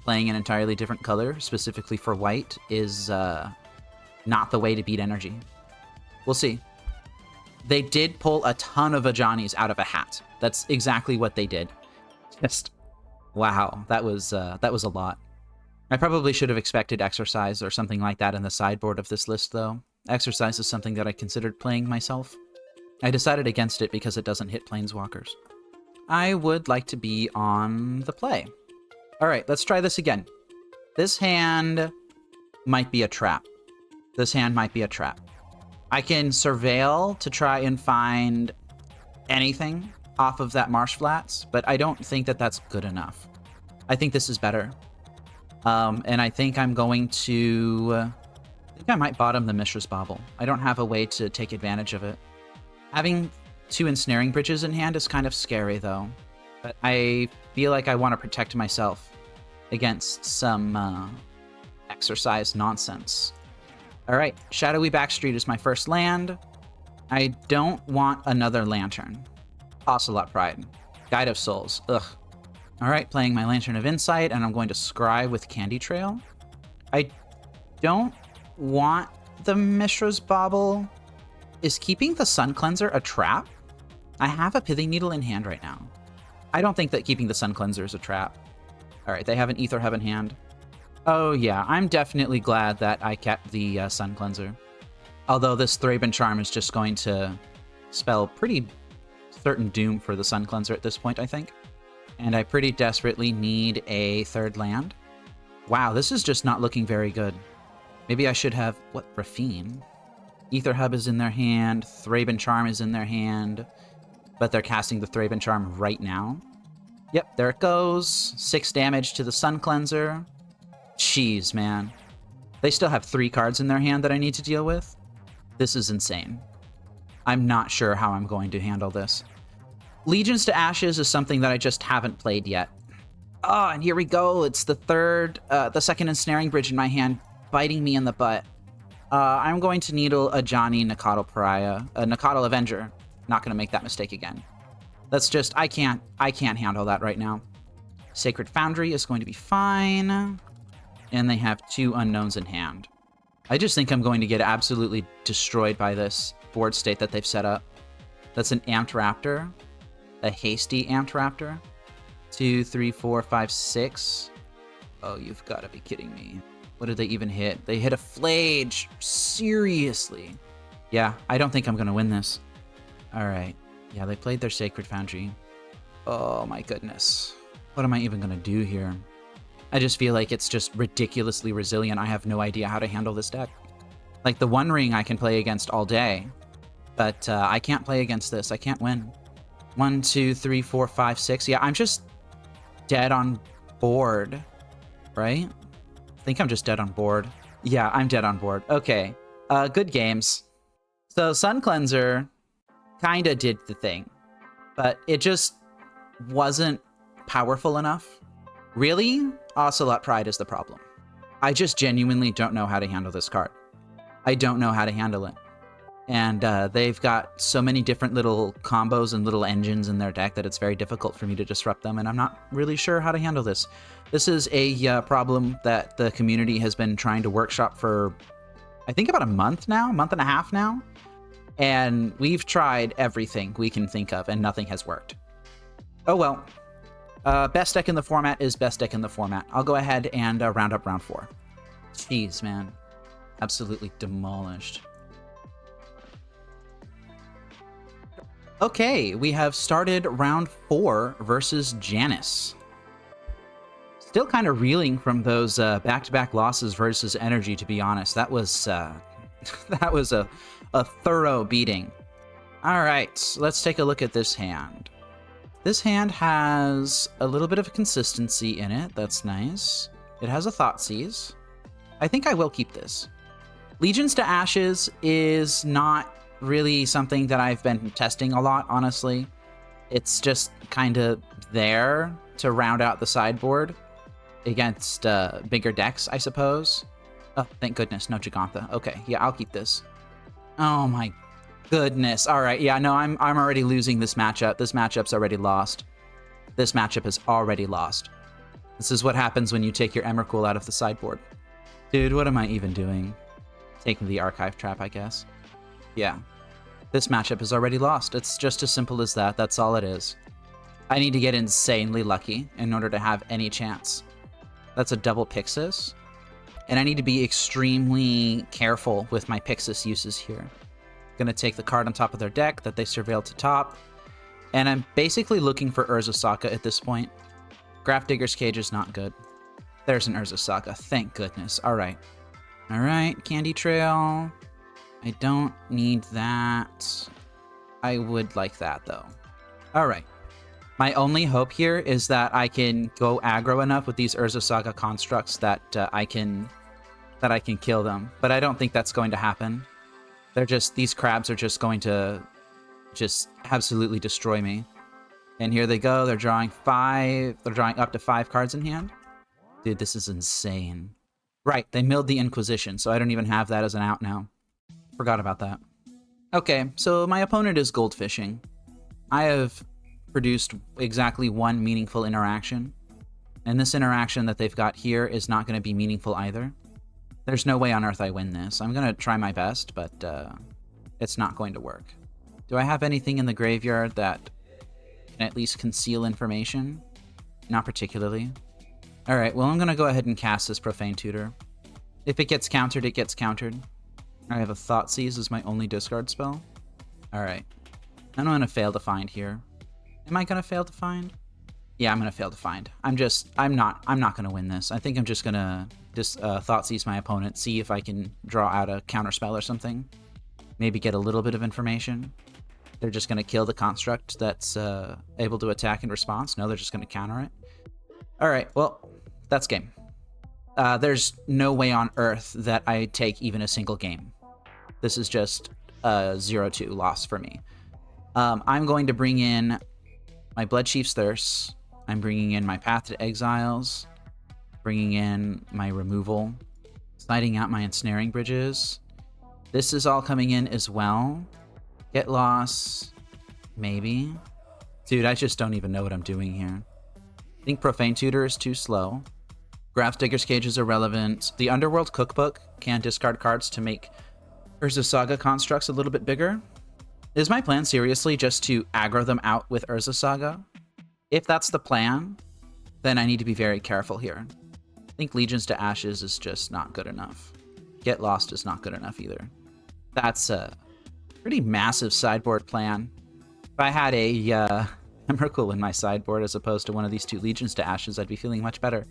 playing an entirely different color, specifically for white, is not the way to beat Energy. We'll see. They did pull a ton of Ajanis out of a hat. That's exactly what they did. Just, wow, that was a lot. I probably should have expected Exercise or something like that in the sideboard of this list, though. Exercise is something that I considered playing myself. I decided against it because it doesn't hit Planeswalkers. I would like to be on the play. All right, let's try this again. This hand might be a trap. This hand might be a trap. I can Surveil to try and find anything off of that Marsh Flats, but I don't think that that's good enough. I think this is better. And I think I'm going to... I think I might bottom the Mishra's Bauble. I don't have a way to take advantage of it. Having 2 Ensnaring Bridges in hand is kind of scary, though. But I feel like I want to protect myself against some Exercise nonsense. Alright, Shadowy Backstreet is my first land. I don't want another Lantern. Ocelot Pride. Guide of Souls. Ugh. Alright, playing my Lantern of Insight, and I'm going to scry with Candy Trail. I don't want the Mishra's Bauble. Is keeping the Sun Cleanser a trap? I have a Pithing Needle in hand right now. I don't think that keeping the Sun Cleanser is a trap. Alright, they have an Aether Hub in hand. Oh yeah, I'm definitely glad that I kept the Sun Cleanser. Although this Thraben Charm is just going to spell pretty certain doom for the Sun Cleanser at this point, I think. And I pretty desperately need a 3rd land. Wow, this is just not looking very good. Maybe I should have... What? Raffine? Aether Hub is in their hand. Thraben Charm is in their hand. But they're casting the Thraben Charm right now. Yep, there it goes. 6 damage to the Sun Cleanser. Jeez, man. They still have 3 cards in their hand that I need to deal with. This is insane. I'm not sure how I'm going to handle this. Legions to Ashes is something that I just haven't played yet. Oh, and here we go. It's the 2nd Ensnaring Bridge in my hand, biting me in the butt. I'm going to needle a Johnny Nakatl Pariah, a Nakatl Avenger. Not going to make that mistake again. That's just, I can't handle that right now. Sacred Foundry is going to be fine. And they have 2 unknowns in hand. I just think I'm going to get absolutely destroyed by this board state that they've set up. That's an Amped Raptor. A hasty Amped Raptor. 2, 3, 4, 5, 6. Oh, you've got to be kidding me. What did they even hit? They hit a Flage. Seriously. Yeah, I don't think I'm going to win this. Alright. Yeah, they played their Sacred Foundry. Oh my goodness. What am I even going to do here? I just feel like it's just ridiculously resilient. I have no idea how to handle this deck. Like, the One Ring I can play against all day, but I can't play against this. I can't win. 1, 2, 3, 4, 5, 6. Yeah, I'm just dead on board, right? I think I'm just dead on board. Yeah, I'm dead on board. Okay, good games. So Sun Cleanser kind of did the thing, but it just wasn't powerful enough. Really? Ocelot Pride is the problem. I just genuinely don't know how to handle this card. I don't know how to handle it. And they've got so many different little combos and little engines in their deck that it's very difficult for me to disrupt them, and I'm not really sure how to handle this. This is a problem that the community has been trying to workshop for, I think, about a month now, month and a half now. And we've tried everything we can think of, and nothing has worked. Oh well. Best deck in the format is best deck in the format. I'll go ahead and round up round 4. Jeez, man. Absolutely demolished. Okay, we have started round 4 versus Janice. Still kind of reeling from those back-to-back losses versus Energy, to be honest. That was that was a thorough beating. All right, let's take a look at this hand. This hand has a little bit of consistency in it. That's nice. It has a Thoughtseize. I think I will keep this. Legions to Ashes is not really something that I've been testing a lot, honestly. It's just kind of there to round out the sideboard against bigger decks, I suppose. Oh, thank goodness, no Gigantha. Okay, yeah, I'll keep this. Oh my goodness. All right, yeah, no, I'm already losing this matchup. This matchup's already lost. This matchup is already lost. This is what happens when you take your Emrakul out of the sideboard. Dude, what am I even doing? Taking the Archive Trap, I guess. Yeah, this matchup is already lost. It's just as simple as that. That's all it is. I need to get insanely lucky in order to have any chance. That's a double Pixis. And I need to be extremely careful with my Pixis uses here. I'm going to take the card on top of their deck that they surveilled to top. And I'm basically looking for Urza Saga at this point. Graph Digger's Cage is not good. There's an Urza Saga. Thank goodness. All right. All right, Candy Trail. I don't need that. I would like that, though. All right. My only hope here is that I can go aggro enough with these Urza Saga constructs that I can kill them. But I don't think that's going to happen. These crabs are just going to just absolutely destroy me. And here they go. They're drawing 5. They're drawing up to 5 cards in hand. Dude, this is insane. Right, they milled the Inquisition, so I don't even have that as an out now. Forgot about that. Okay, so my opponent is goldfishing. I have produced exactly 1 meaningful interaction. And this interaction that they've got here is not going to be meaningful either. There's no way on earth I win this. I'm going to try my best, but it's not going to work. Do I have anything in the graveyard that can at least conceal information? Not particularly. Alright, well, I'm going to go ahead and cast this Profane Tutor. If it gets countered, it gets countered. I have a Thoughtseize as my only discard spell. Alright. I'm going to fail to find here. Am I going to fail to find? Yeah, I'm going to fail to find. I'm not going to win this. I think I'm just going to Thoughtseize my opponent, see if I can draw out a counterspell or something. Maybe get a little bit of information. They're just going to kill the construct that's able to attack in response. No, they're just going to counter it. Alright, well, that's game. There's no way on earth that I take even a single game. This is just a 0-2 loss for me. I'm going to bring in my Bloodchief's Thirst. I'm bringing in my Path to Exiles. Bringing in my removal. Sliding out my Ensnaring Bridges. This is all coming in as well. Get Lost. Maybe. Dude, I just don't even know what I'm doing here. I think Profane Tutor is too slow. Graph Digger's Cage is irrelevant. The Underworld Cookbook can discard cards to make Urza Saga constructs a little bit bigger. Is my plan seriously just to aggro them out with Urza Saga? If that's the plan, then I need to be very careful here. I think Legions to Ashes is just not good enough. Get Lost is not good enough either. That's a pretty massive sideboard plan. If I had a Emrakul in my sideboard as opposed to one of these 2 Legions to Ashes, I'd be feeling much better.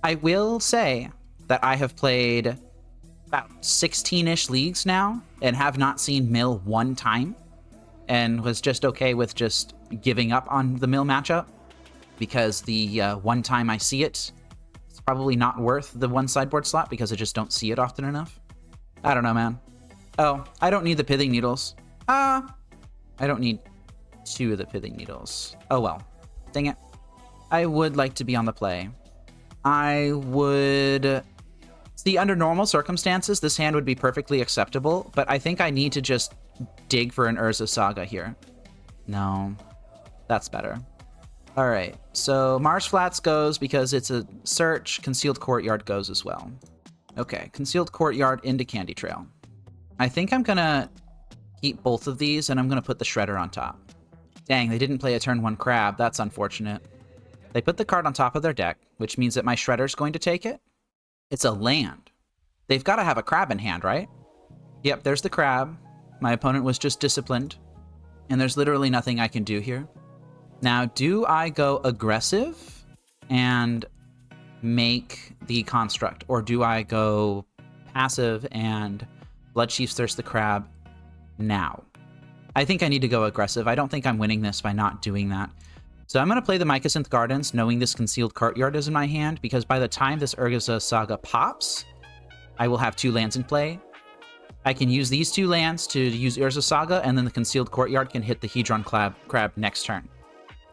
I will say that I have played about 16-ish leagues now and have not seen mill 1 time, and was just okay with just giving up on the mill matchup because the 1 time I see it, it's probably not worth the 1 sideboard slot because I just don't see it often enough. I don't know, man. Oh, I don't need the Pithing Needles. I don't need 2 of the Pithing Needles. Oh well. Dang it. I would like to be on the play. I would... See, under normal circumstances, this hand would be perfectly acceptable, but I think I need to just dig for an Urza Saga here. No, that's better. All right, so Mars Flats goes because it's a search. Concealed Courtyard goes as well. Okay, Concealed Courtyard into Candy Trail. I think I'm gonna keep both of these, and I'm gonna put the Shredder on top. Dang, they didn't play a turn 1 Crab. That's unfortunate. They put the card on top of their deck, which means that my Shredder's going to take it. It's a land. They've got to have a Crab in hand, right? Yep, there's the Crab. My opponent was just disciplined, and there's literally nothing I can do here. Now, do I go aggressive and make the construct, or do I go passive and Bloodchief's Thirst the Crab now? I think I need to go aggressive. I don't think I'm winning this by not doing that. So I'm going to play the Mycosynth Gardens, knowing this Concealed Courtyard is in my hand, because by the time this Urza Saga pops, I will have 2 lands in play. I can use these 2 lands to use Urza Saga, and then the Concealed Courtyard can hit the Hedron Crab next turn.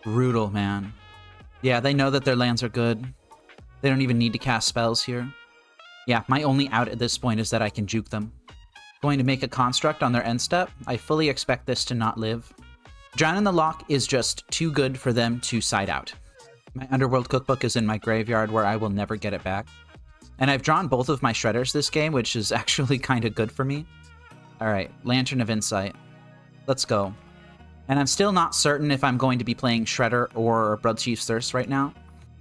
Brutal, man. Yeah, they know that their lands are good. They don't even need to cast spells here. Yeah, my only out at this point is that I can juke them. Going to make a construct on their end step. I fully expect this to not live. Drown in the Loch is just too good for them to side out. My Underworld Cookbook is in my graveyard where I will never get it back. And I've drawn both of my Shredders this game, which is actually kind of good for me. Alright, Lantern of Insight. Let's go. And I'm still not certain if I'm going to be playing Shredder or Bloodchief's Thirst right now.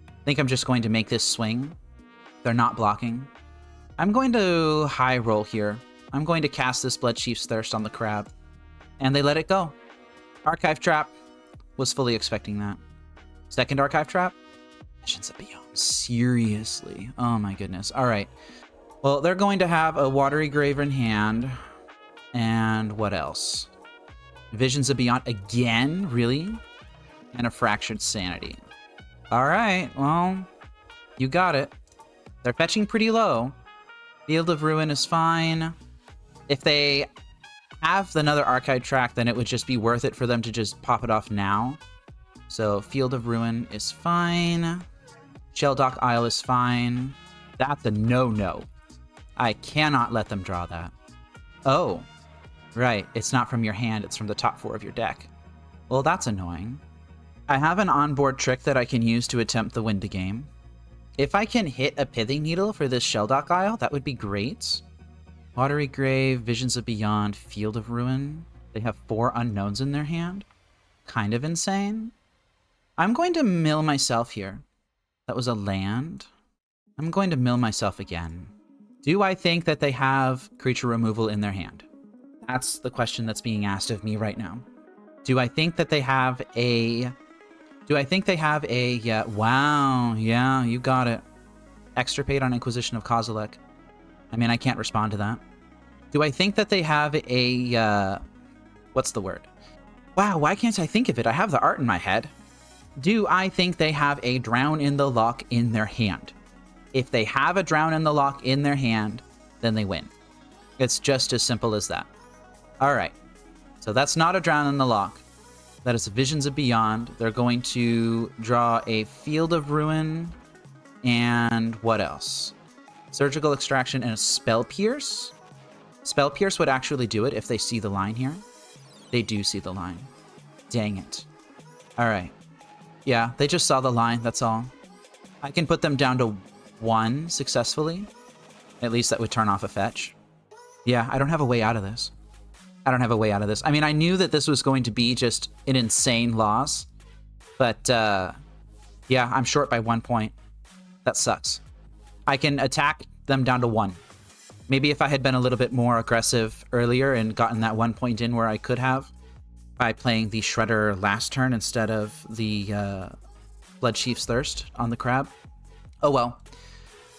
I think I'm just going to make this swing. They're not blocking. I'm going to high roll here. I'm going to cast this Bloodchief's Thirst on the Crab. And they let it go. Archive Trap. Was fully expecting that. Second Archive Trap. Visions of Beyond. Seriously. Oh my goodness. Alright. Well, they're going to have a Watery Grave in hand. And what else? Visions of Beyond again? Really? And a Fractured Sanity. Alright, well, you got it. They're fetching pretty low. Field of Ruin is fine. If they have another Archive track, then it would just be worth it for them to just pop it off now. So Field of Ruin is fine. Shelldock Isle is fine. That's a no-no. I cannot let them draw that. Oh, right. It's not from your hand. It's from the top 4 of your deck. Well, that's annoying. I have an onboard trick that I can use to attempt the win to game. If I can hit a Pithing Needle for this Shelldock Isle, that would be great. Watery Grave, Visions of Beyond, Field of Ruin. They have 4 unknowns in their hand. Kind of insane. I'm going to mill myself here. That was a land. I'm going to mill myself again. Do I think that they have creature removal in their hand? That's the question that's being asked of me right now. Do I think that they have a... wow, yeah, you got it. Extirpate on Inquisition of Kozilek. I mean, I can't respond to that. Do I think that they have a... what's the word? Wow, why can't I think of it? I have the art in my head. Do I think they have a Drown in the Loch in their hand? If they have a Drown in the Loch in their hand, then they win. It's just as simple as that. Alright, so that's not a Drown in the Loch. That is Visions of Beyond. They're going to draw a Field of Ruin, and what else? Surgical Extraction and a Spell Pierce? Spell Pierce would actually do it if they see the line here. They do see the line. Dang it. Alright. Yeah, they just saw the line, that's all. I can put them down to 1 successfully. At least that would turn off a fetch. Yeah, I don't have a way out of this. I don't have a way out of this. I mean, I knew that this was going to be just an insane loss. But, yeah, I'm short by 1 point. That sucks. I can attack them down to 1. Maybe if I had been a little bit more aggressive earlier and gotten that 1 point in where I could have, by playing the Shredder last turn instead of the Bloodchief's Thirst on the Crab. Oh well.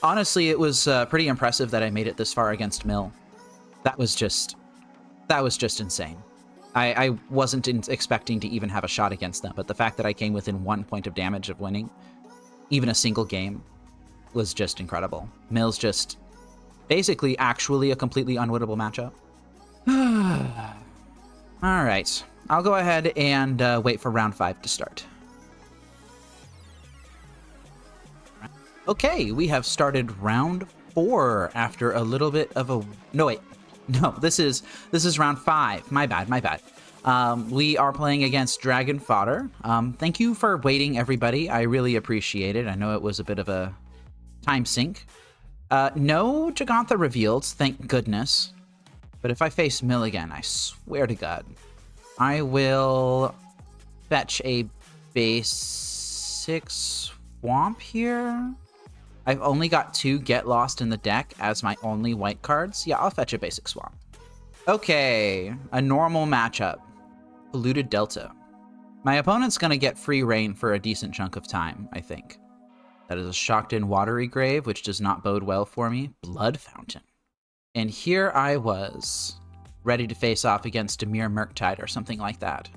Honestly, it was pretty impressive that I made it this far against Mill. That was just insane. I wasn't expecting to even have a shot against them, but the fact that I came within 1 point of damage of winning, even a single game, was just incredible. Mill's just basically actually a completely unwinnable matchup. Alright, I'll go ahead and wait for round 5 to start. Okay, we have started round 4 after a little bit of a... No, wait. No, this is round 5. My bad, my bad. We are playing against Dragon Fodder. Thank you for waiting, everybody. I really appreciate it. I know it was a bit of a time sink. No Jagantha revealed, thank goodness. But if I face Mill again, I swear to God, I will fetch a basic swamp here. I've only got 2 Get Lost in the deck as my only white cards. Yeah, I'll fetch a basic swamp. Okay, a normal matchup. Polluted Delta. My opponent's going to get free reign for a decent chunk of time, I think. That is a Shocked-in Watery Grave, which does not bode well for me. Blood Fountain. And here I was, ready to face off against Dimir Murktide or something like that.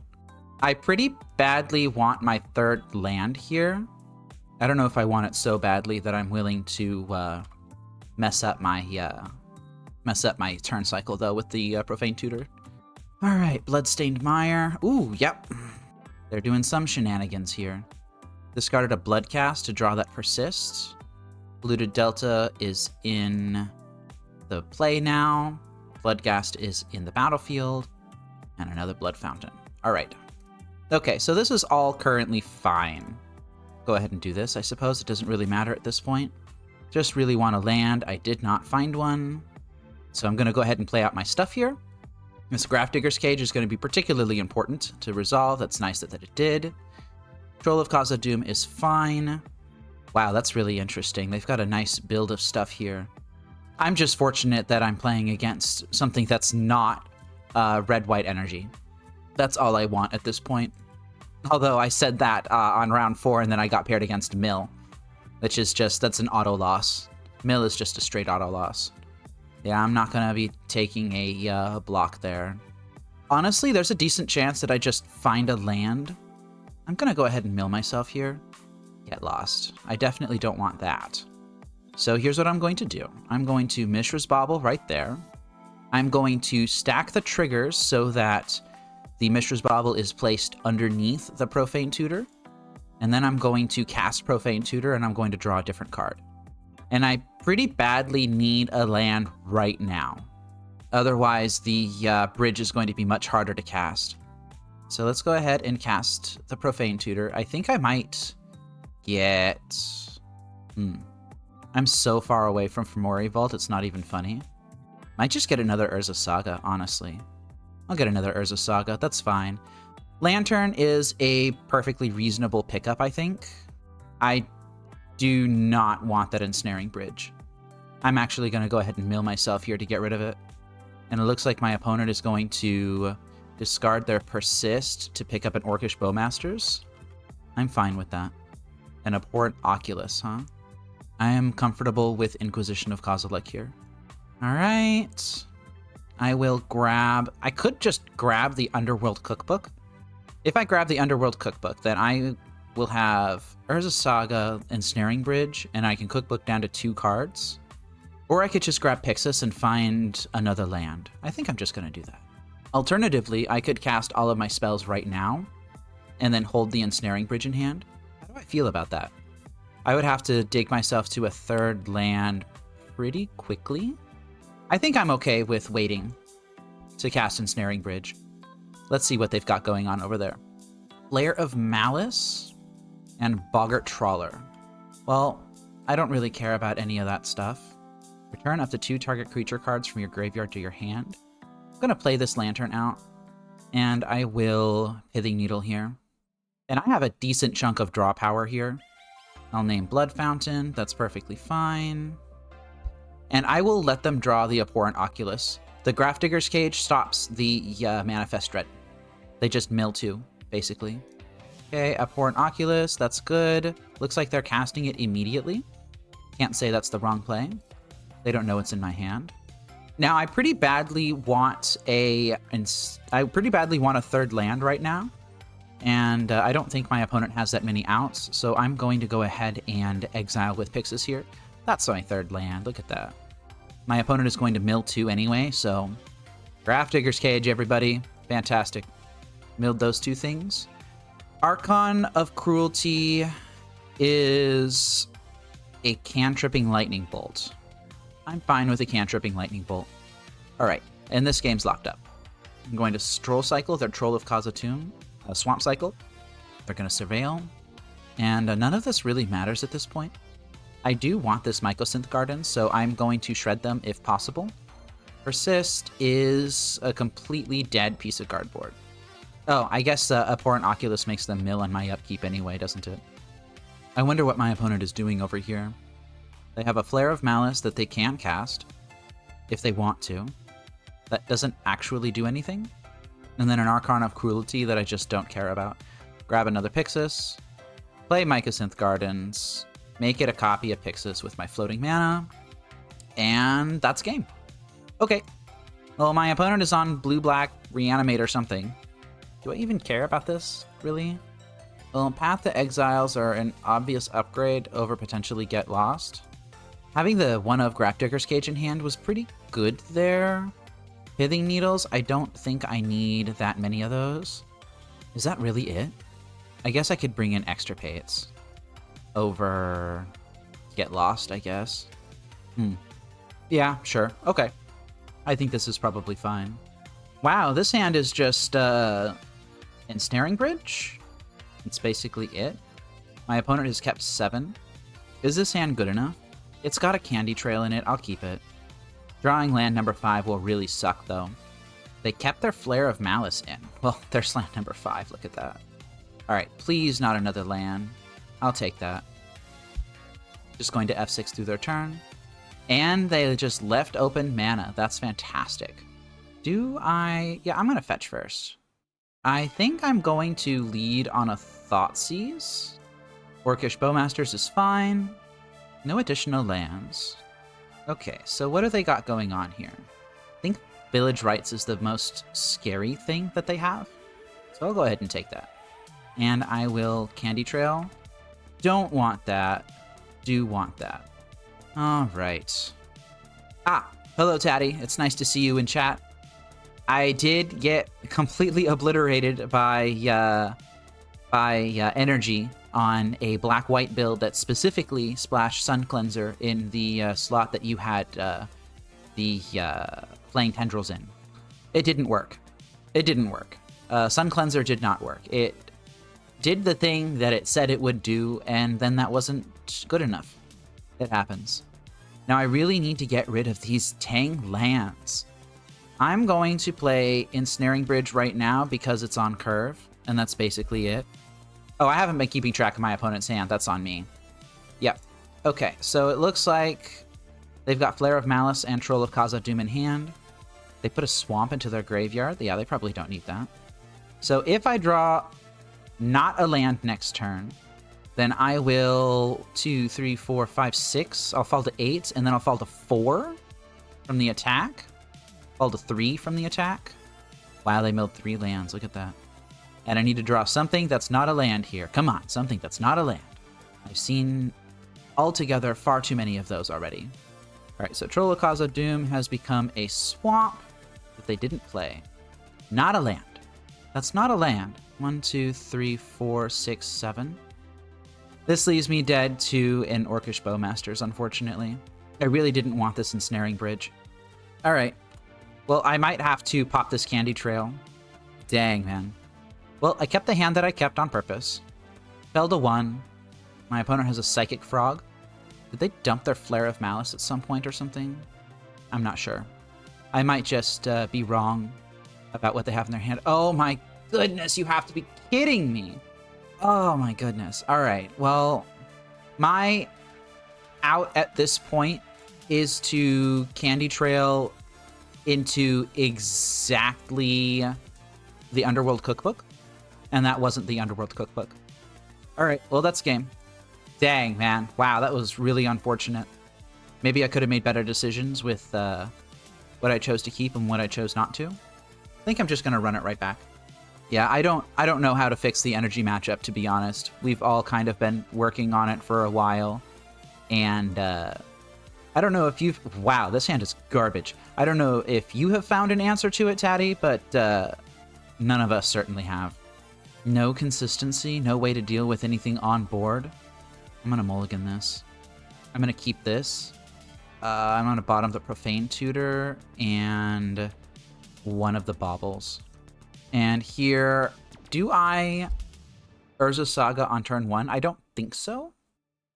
I pretty badly want my 3rd land here. I don't know if I want it so badly that I'm willing to mess up my turn cycle, though, with the Profane Tutor. All right, Bloodstained Mire. Ooh, yep. They're doing some shenanigans here. Discarded a Bloodcast to draw that Persist. Polluted Delta is in the play now. Bloodcast is in the battlefield. And another Blood Fountain. All right. Okay, so this is all currently fine. Go ahead and do this, I suppose. It doesn't really matter at this point. Just really want to land. I did not find one. So I'm going to go ahead and play out my stuff here. This Grafdigger's Cage is going to be particularly important to resolve. That's nice that it did. Troll of Khazad-dûm is fine. Wow, that's really interesting. They've got a nice build of stuff here. I'm just fortunate that I'm playing against something that's not red-white energy. That's all I want at this point. Although I said that on round 4 and then I got paired against Mill, which is just, that's an auto loss. Mill is just a straight auto loss. Yeah, I'm not going to be taking a block there. Honestly, there's a decent chance that I just find a land. I'm going to go ahead and mill myself here. Get lost. I definitely don't want that. So here's what I'm going to do. I'm going to Mishra's Bauble right there. I'm going to stack the triggers so that the Mishra's Bauble is placed underneath the Profane Tutor. And then I'm going to cast Profane Tutor and I'm going to draw a different card. And I pretty badly need a land right now. Otherwise, the bridge is going to be much harder to cast. So let's go ahead and cast the Profane Tutor. I think I might get... I'm so far away from Fomori Vault, it's not even funny. Might just get another Urza Saga, honestly. I'll get another Urza Saga, that's fine. Lantern is a perfectly reasonable pickup, I think. I do not want that Ensnaring Bridge. I'm actually going to go ahead and mill myself here to get rid of it. And it looks like my opponent is going to discard their Persist to pick up an Orcish Bowmasters. I'm fine with that. An Abhorrent Oculus, huh? I am comfortable with Inquisition of Kozilek here. Alright. I will grab... I could just grab the Underworld Cookbook. If I grab the Underworld Cookbook, then I will have Urza Saga, Ensnaring Bridge, and I can Cookbook down to 2 cards. Or I could just grab Pixis and find another land. I think I'm just going to do that. Alternatively, I could cast all of my spells right now, and then hold the Ensnaring Bridge in hand. How do I feel about that? I would have to dig myself to a 3rd land pretty quickly. I think I'm okay with waiting to cast Ensnaring Bridge. Let's see what they've got going on over there. Lair of Malice and Boggart Trawler. Well, I don't really care about any of that stuff. Return up to 2 target creature cards from your graveyard to your hand. I'm going to play this Lantern out, and I will Pithing Needle here. And I have a decent chunk of draw power here. I'll name Blood Fountain. That's perfectly fine. And I will let them draw the Abhorrent Oculus. The Grafdigger's Cage stops the Manifest Dread. They just mill 2, basically. Okay, Abhorrent Oculus, that's good. Looks like they're casting it immediately. Can't say that's the wrong play. They don't know it's in my hand. Now, I pretty badly want a 3rd land right now. And I don't think my opponent has that many outs, so I'm going to go ahead and exile with Pixis here. That's my 3rd land, look at that. My opponent is going to mill 2 anyway, so... Grafdigger's Cage, everybody. Fantastic. Milled those 2 things. Archon of Cruelty is a cantripping Lightning Bolt. I'm fine with a cantripping Lightning Bolt. Alright, And this game's locked up. I'm going to Troll Cycle their Troll of Khazad-dûm, Swamp Cycle. They're going to Surveil. And none of this really matters at this point. I do want this Mycosynth Garden, so I'm going to shred them if possible. Persist is a completely dead piece of cardboard. Oh, I guess Abhorrent Oculus makes them mill on my upkeep anyway, doesn't it? I wonder what my opponent is doing over here. They have a Flare of Malice that they can cast, if they want to. That doesn't actually do anything. And then an Archon of Cruelty that I just don't care about. Grab another Pixis, play Mycosynth Gardens, make it a copy of Pixis with my floating mana, and that's game. Okay. Well, my opponent is on blue-black Reanimate or something. Do I even care about this, really? Well, Path to Exiles are an obvious upgrade over potentially Get Lost. Having the one of Grafdigger's Cage in hand was pretty good there. Pithing Needles, I don't think I need that many of those. Is that really it? I guess I could bring in Extirpates over Get Lost, I guess. Yeah, sure. Okay. I think this is probably fine. Wow, this hand is just Ensnaring Bridge? That's basically it. My opponent has kept 7. Is this hand good enough? It's got a Candy Trail in it. I'll keep it. Drawing land number 5 will really suck, though. They kept their Flare of Malice in. Well, there's land number 5. Look at that. Alright, please not another land. I'll take that. Just going to F6 through their turn. And they just left open mana. That's fantastic. Yeah, I'm going to fetch first. I think I'm going to lead on a Thoughtseize. Orcish Bowmasters is fine. No additional lands. Okay, so what do they got going on here? I think Village Rites is the most scary thing that they have. So I'll go ahead and take that. And I will Candy Trail. Don't want that. Do want that. All right. Hello, Tatty. It's nice to see you in chat. I did get completely obliterated by energy on a black-white build that specifically splashed Sun Cleanser in the slot that you had the Flaying Tendrils in. It didn't work. It didn't work. Sun Cleanser did not work. It did the thing that it said it would do, and then that wasn't good enough. It happens. Now I really need to get rid of these Tang lands. I'm going to play Ensnaring Bridge right now because it's on curve, and that's basically it. Oh, I haven't been keeping track of my opponent's hand. That's on me. Yep. Okay, so it looks like they've got Flare of Malice and Troll of Khazad-dûm in hand. They put a Swamp into their graveyard. Yeah, they probably don't need that. So if I draw not a land next turn, then I will 2, 3, 4, 5, 6. I'll fall to 8, and then I'll fall to 4 from the attack. Fall to 3 from the attack. Wow, they milled 3 lands. Look at that. And I need to draw something that's not a land here. Come on, something that's not a land. I've seen altogether far too many of those already. All right, so Troll of Khazad-dûm has become a swamp that they didn't play. Not a land. That's not a land. 1, 2, 3, 4, 6, 7. This leaves me dead to an Orcish Bowmasters, unfortunately. I really didn't want this Ensnaring Bridge. All right. Well, I might have to pop this Candy Trail. Dang, man. Well, I kept the hand that I kept on purpose. Fell to 1. My opponent has a Psychic Frog. Did they dump their Flare of Malice at some point or something? I'm not sure. I might just be wrong about what they have in their hand. Oh my goodness, you have to be kidding me. Oh my goodness. All right, well, my out at this point is to Candy Trail into exactly the Underworld Cookbook. And that wasn't the Underworld Cookbook. All right, well, that's game. Dang, man. Wow, that was really unfortunate. Maybe I could have made better decisions with what I chose to keep and what I chose not to. I think I'm just going to run it right back. Yeah, I don't know how to fix the energy matchup, to be honest. We've all kind of been working on it for a while. And I don't know if you've... Wow, this hand is garbage. I don't know if you have found an answer to it, Tatty, but none of us certainly have. No consistency, no way to deal with anything on board. I'm going to mulligan this. I'm going to keep this. I'm going to bottom the Profane Tutor, and one of the baubles. And here, do I Urza Saga on turn 1? I don't think so.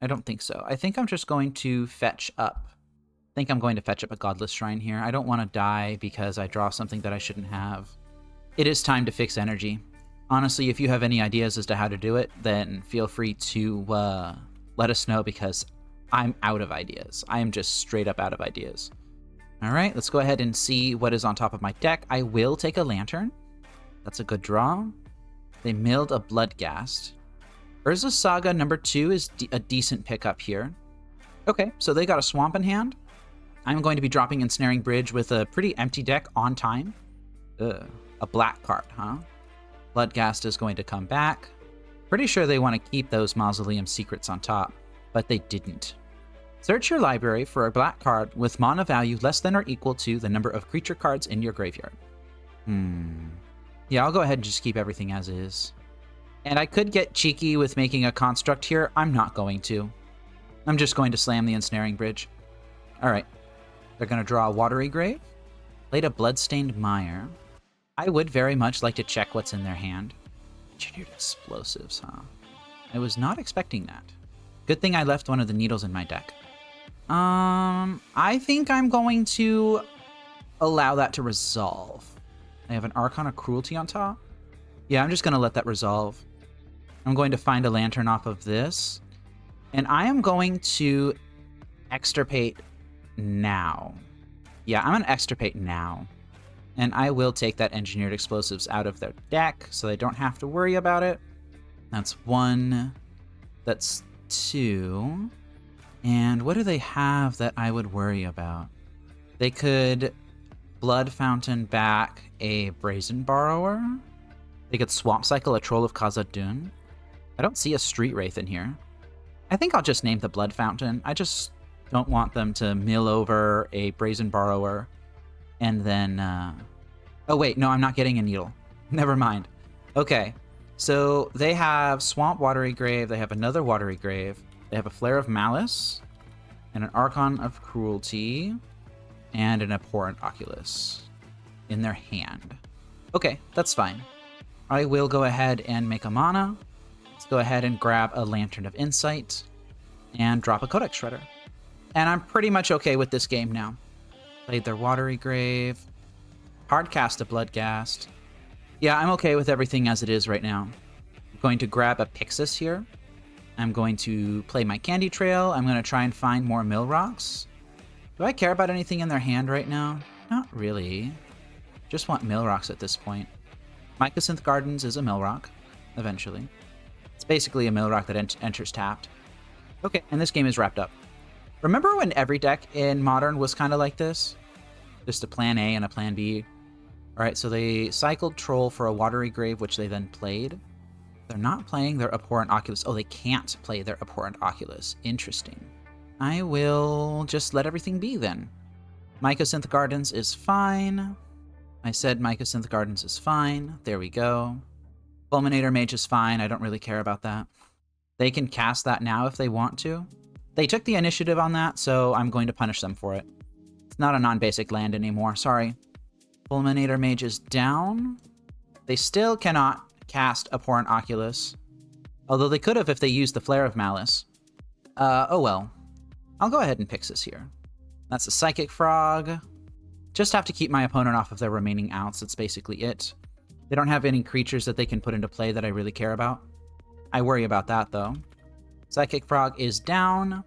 I don't think so. I think I'm just going to fetch up. I think I'm going to fetch up a Godless Shrine here. I don't want to die because I draw something that I shouldn't have. It is time to fix energy. Honestly, if you have any ideas as to how to do it, then feel free to let us know, because I'm out of ideas. I am just straight up out of ideas. All right, let's go ahead and see what is on top of my deck. I will take a Lantern. That's a good draw. They milled a Bloodghast. Urza Saga number 2 is a decent pickup here. Okay, so they got a Swamp in hand. I'm going to be dropping Ensnaring Bridge with a pretty empty deck on time. Ugh, a black card, huh? Bloodghast is going to come back. Pretty sure they want to keep those Mausoleum Secrets on top, but they didn't. Search your library for a black card with mana value less than or equal to the number of creature cards in your graveyard. Yeah, I'll go ahead and just keep everything as is. And I could get cheeky with making a construct here. I'm not going to. I'm just going to slam the Ensnaring Bridge. Alright. They're going to draw a Watery Grave. Played a Bloodstained Mire. I would very much like to check what's in their hand. Engineered Explosives, huh? I was not expecting that. Good thing I left one of the needles in my deck. I think I'm going to allow that to resolve. I have an Archon of Cruelty on top. Yeah, I'm just going to let that resolve. I'm going to find a Lantern off of this. And I am going to extirpate now. Yeah, I'm going to extirpate now. And I will take that Engineered Explosives out of their deck so they don't have to worry about it. That's 1. That's 2. And what do they have that I would worry about? They could Blood Fountain back a Brazen Borrower. They could Swamp Cycle a Troll of Khazad-dûn. I don't see a Street Wraith in here. I think I'll just name the Blood Fountain. I just don't want them to mill over a Brazen Borrower. And then, oh wait, no, I'm not getting a needle. Never mind. Okay, so they have Swamp Watery Grave, they have another Watery Grave, they have a Flare of Malice, and an Archon of Cruelty, and an Abhorrent Oculus in their hand. Okay, that's fine. I will go ahead and make a mana. Let's go ahead and grab a Lantern of Insight, and drop a Codex Shredder. And I'm pretty much okay with this game now. Played their Watery Grave. Hardcast a Bloodghast. Yeah, I'm okay with everything as it is right now. I'm going to grab a Pixis here. I'm going to play my Candy Trail. I'm going to try and find more Mill Rocks. Do I care about anything in their hand right now? Not really. Just want Mill Rocks at this point. Mycosynth Gardens is a Mill Rock, eventually. It's basically a Mill Rock that enters tapped. Okay, and this game is wrapped up. Remember when every deck in Modern was kind of like this? Just a plan A and a plan B. Alright, so they cycled Troll for a Watery Grave, which they then played. They're not playing their Abhorrent Oculus. Oh, they can't play their Abhorrent Oculus. Interesting. I will just let everything be then. Mycosynth Gardens is fine. I said Mycosynth Gardens is fine. There we go. Fulminator Mage is fine. I don't really care about that. They can cast that now if they want to. They took the initiative on that, so I'm going to punish them for it. It's not a non-basic land anymore. Sorry. Fulminator Mage is down. They still cannot cast Abhorrent Oculus. Although they could have if they used the Flare of Malice. Oh well. I'll go ahead and Pixis here. That's a Psychic Frog. Just have to keep my opponent off of their remaining outs. That's basically it. They don't have any creatures that they can put into play that I really care about. I worry about that, though. Psychic Frog is down.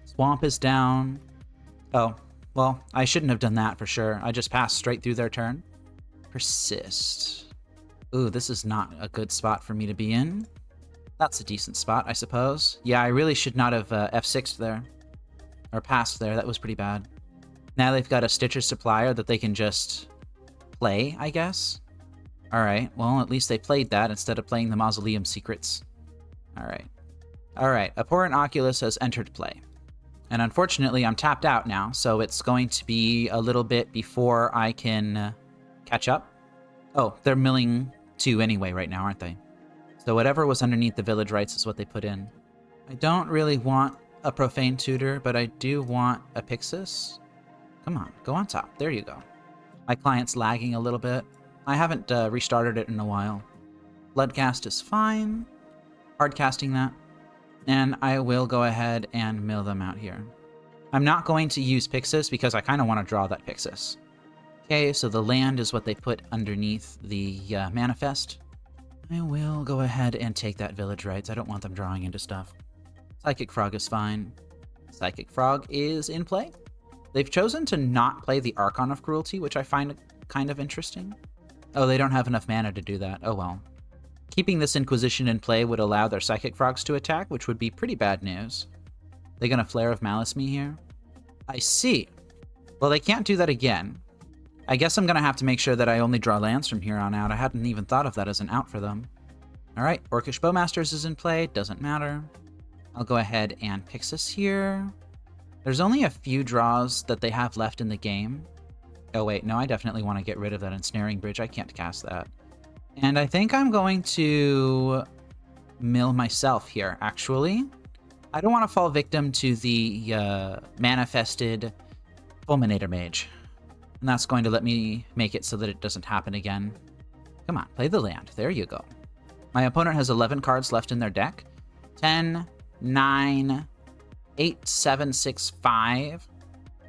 Swamp is down. Oh, well, I shouldn't have done that for sure. I just passed straight through their turn. Persist. Ooh, this is not a good spot for me to be in. That's a decent spot, I suppose. Yeah, I really should not have F6'd there. Or passed there. That was pretty bad. Now they've got a Stitcher Supplier that they can just play, I guess. Alright, well, at least they played that instead of playing the Mausoleum Secrets. Alright. Alright, Abhorrent Oculus has entered play. And unfortunately, I'm tapped out now, so it's going to be a little bit before I can catch up. Oh, they're milling 2 anyway right now, aren't they? So whatever was underneath the Village Rites is what they put in. I don't really want a Profane Tutor, but I do want a Pixis. Come on, go on top. There you go. My client's lagging a little bit. I haven't restarted it in a while. Bloodcast is fine. Hard casting that. And I will go ahead and mill them out here. I'm not going to use Pixis because I kind of want to draw that Pixis. Okay, so the land is what they put underneath the manifest. I will go ahead and take that village rights. I don't want them drawing into stuff. Psychic Frog is fine. Psychic Frog is in play. They've chosen to not play the Archon of Cruelty, which I find kind of interesting. Oh, they don't have enough mana to do that. Oh well. Keeping this Inquisition in play would allow their Psychic Frogs to attack, which would be pretty bad news. They gonna Flare of Malice me here? I see. Well, they can't do that again. I guess I'm gonna have to make sure that I only draw lands from here on out. I hadn't even thought of that as an out for them. Alright, Orcish Bowmasters is in play. Doesn't matter. I'll go ahead and Pixis here. There's only a few draws that they have left in the game. Oh wait, no, I definitely want to get rid of that Ensnaring Bridge. I can't cast that. And I think I'm going to mill myself here, actually. I don't want to fall victim to the manifested Fulminator Mage. And that's going to let me make it so that it doesn't happen again. Come on, play the land. There you go. My opponent has 11 cards left in their deck. 10, 9, 8, 7, 6, 5,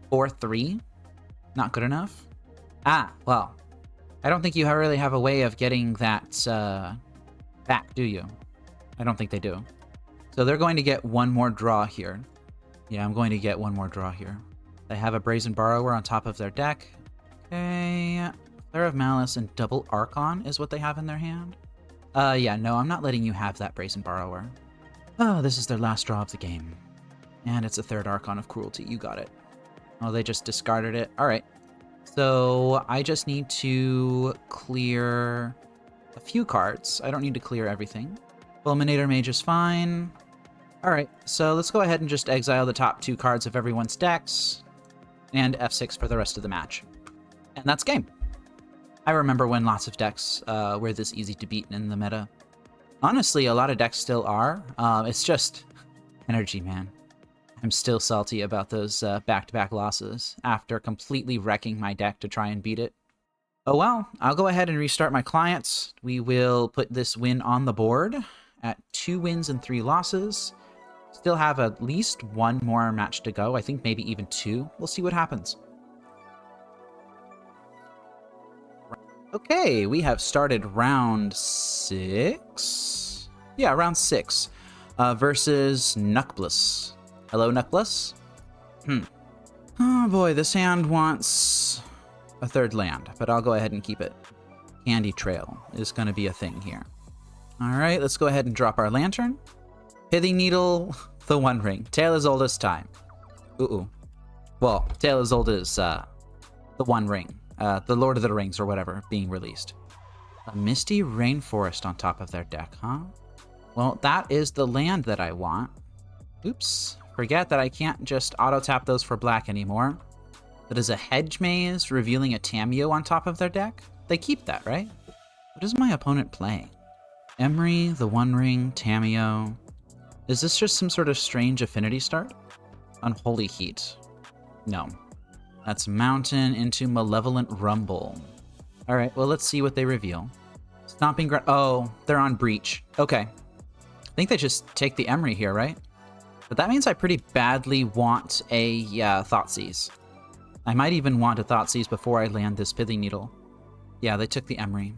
4, 3. Not good enough. Ah, well. I don't think you really have a way of getting that back, do you? I don't think they do. So they're going to get one more draw here. Yeah, I'm going to get one more draw here. They have a Brazen Borrower on top of their deck. Okay. Flare of Malice and Double Archon is what they have in their hand. Yeah, no, I'm not letting you have that Brazen Borrower. Oh, this is their last draw of the game. And it's a third Archon of Cruelty. You got it. Oh, they just discarded it. All right. So I just need to clear a few cards. I don't need to clear everything. Fulminator Mage is fine. All right, so let's go ahead and just exile the top 2 cards of everyone's decks and F6 for the rest of the match. And that's game. I remember when lots of decks were this easy to beat in the meta. Honestly, a lot of decks still are. It's just energy, man. I'm still salty about those back-to-back losses after completely wrecking my deck to try and beat it. Oh well, I'll go ahead and restart my clients. We will put this win on the board at 2 wins and 3 losses. Still have at least 1 more match to go. I think maybe even 2. We'll see what happens. Okay, we have started round 6. Yeah, round 6 versus Nuckbliss. Hello, Nuckbliss. Oh boy, this hand wants a 3rd land, but I'll go ahead and keep it. Candy Trail is going to be a thing here. All right, let's go ahead and drop our Lantern. Pithing Needle, the One Ring. Tale as old as time. Ooh. Well, Tale as old as the One Ring. The Lord of the Rings or whatever being released. A Misty Rainforest on top of their deck, huh? Well, that is the land that I want. Oops. Forget that I can't just auto-tap those for black anymore. That is a Hedge Maze revealing a Tamiyo on top of their deck. They keep that, right? What is my opponent playing? Emery, the One Ring, Tamiyo. Is this just some sort of strange affinity start? Unholy Heat. No. That's Mountain into Malevolent Rumble. Alright, well let's see what they reveal. Stomping Ground. Oh, they're on Breach. Okay. I think they just take the Emery here, right? But that means I pretty badly want a Thoughtseize. I might even want a Thoughtseize before I land this Pithing Needle. Yeah, they took the Emery.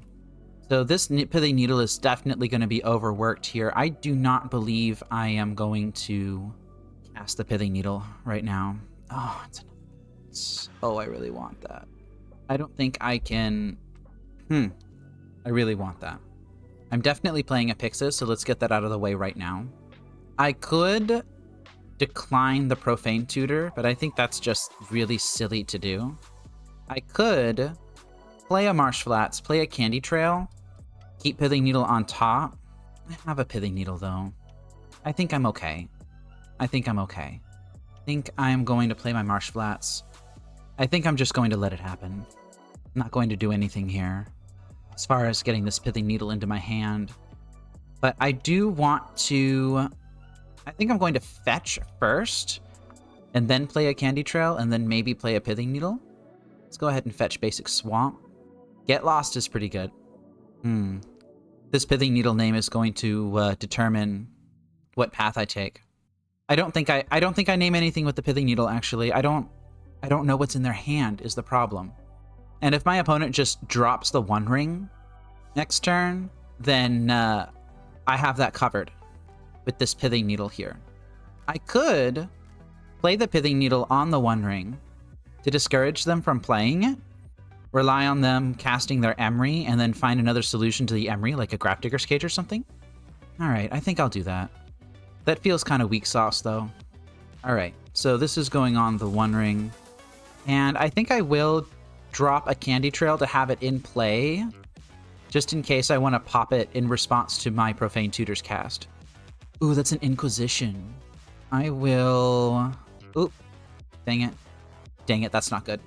So this Pithing Needle is definitely going to be overworked here. I do not believe I am going to cast the Pithing Needle right now. Oh, oh, I really want that. I don't think I can... I really want that. I'm definitely playing a Pixis, so let's get that out of the way right now. I could decline the Profane Tutor, but I think that's just really silly to do. I could play a Marsh Flats, play a Candy Trail, keep Pithing Needle on top. I have a Pithing Needle, though. I think I'm okay. I think I'm going to play my Marsh Flats. I think I'm just going to let it happen. I'm not going to do anything here as far as getting this Pithing Needle into my hand. But I do want to... I think I'm going to fetch first, and then play a Candy Trail, and then maybe play a Pithing Needle. Let's go ahead and fetch basic swamp. Get Lost is pretty good. This Pithing Needle name is going to determine what path I take. I don't think I name anything with the Pithing Needle, actually. I don't know what's in their hand is the problem. And if my opponent just drops the One Ring next turn, then I have that covered with this Pithing Needle here. I could play the Pithing Needle on the One Ring to discourage them from playing it, rely on them casting their Emery, and then find another solution to the Emery, like a Grafdigger's Cage or something. Alright, I think I'll do that. That feels kind of weak sauce, though. Alright, so this is going on the One Ring. And I think I will drop a Candy Trail to have it in play, just in case I want to pop it in response to my Profane Tutor's cast. Ooh, that's an Inquisition. I will... Oop. Dang it. Dang it, that's not good.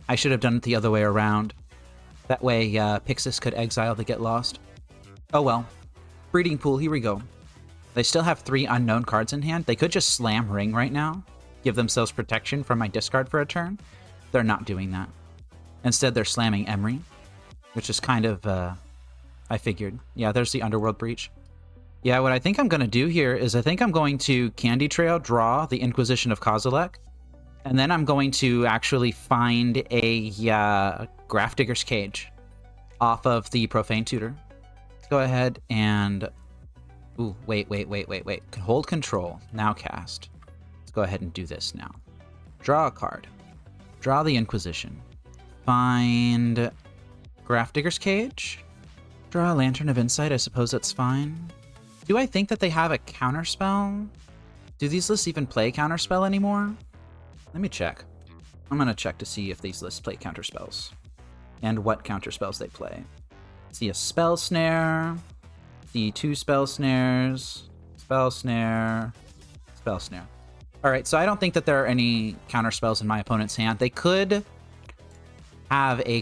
I should have done it the other way around. That way, Pixis could exile the Get Lost. Oh well. Breeding Pool, here we go. They still have 3 unknown cards in hand. They could just slam Ring right now, give themselves protection from my discard for a turn. They're not doing that. Instead, they're slamming Emery, which is kind of, I figured. Yeah, there's the Underworld Breach. Yeah, what I think I'm going to do here is I think I'm going to Candy Trail, draw the Inquisition of Kozilek, and then I'm going to actually find a Grafdigger's Cage off of the Profane Tutor. Let's go ahead and... Ooh, wait. Hold Control. Now cast. Let's go ahead and do this now. Draw a card. Draw the Inquisition. Find Grafdigger's Cage. Draw a Lantern of Insight. I suppose that's fine. Do I think that they have a counterspell? Do these lists even play counterspell anymore? Let me check. I'm going to check to see if these lists play counterspells. And what counterspells they play. See a Spell Snare. See 2 Spell Snares. Spell Snare. Spell Snare. Alright, so I don't think that there are any counterspells in my opponent's hand. They could have a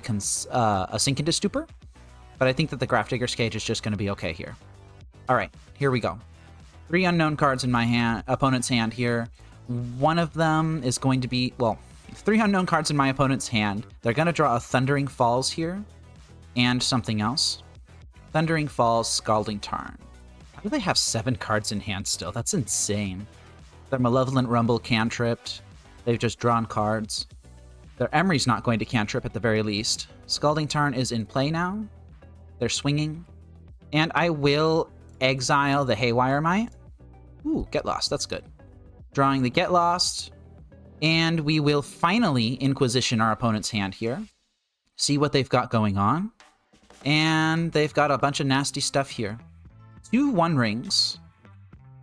Sink into Stupor, but I think that the Grafdigger's Cage is just going to be okay here. Alright, here we go. 3 unknown cards in my opponent's hand here. One of them is going to be, well, 3 unknown cards in my opponent's hand. They're going to draw a Thundering Falls here, and something else. Thundering Falls, Scalding Tarn. How do they have 7 cards in hand still? That's insane. Their Malevolent Rumble cantripped. They've just drawn cards. Their Emery's not going to cantrip at the very least. Scalding Tarn is in play now. They're swinging. And I will exile the Haywire Might. Ooh, Get Lost. That's good. Drawing the Get Lost. And we will finally Inquisition our opponent's hand here. See what they've got going on. And they've got a bunch of nasty stuff here. 2 One Rings.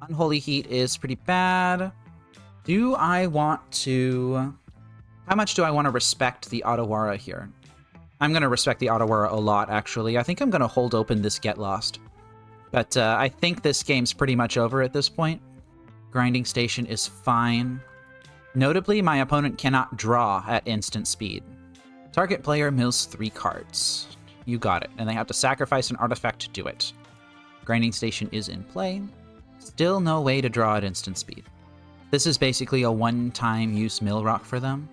Unholy Heat is pretty bad. Do I want to... How much do I want to respect the Otawara here? I'm going to respect the Otawara a lot, actually. I think I'm going to hold open this Get Lost. But I think this game's pretty much over at this point. Grinding Station is fine. Notably, my opponent cannot draw at instant speed. Target player mills 3 cards. You got it. And they have to sacrifice an artifact to do it. Grinding Station is in play. Still no way to draw at instant speed. This is basically a one-time use mill rock for them.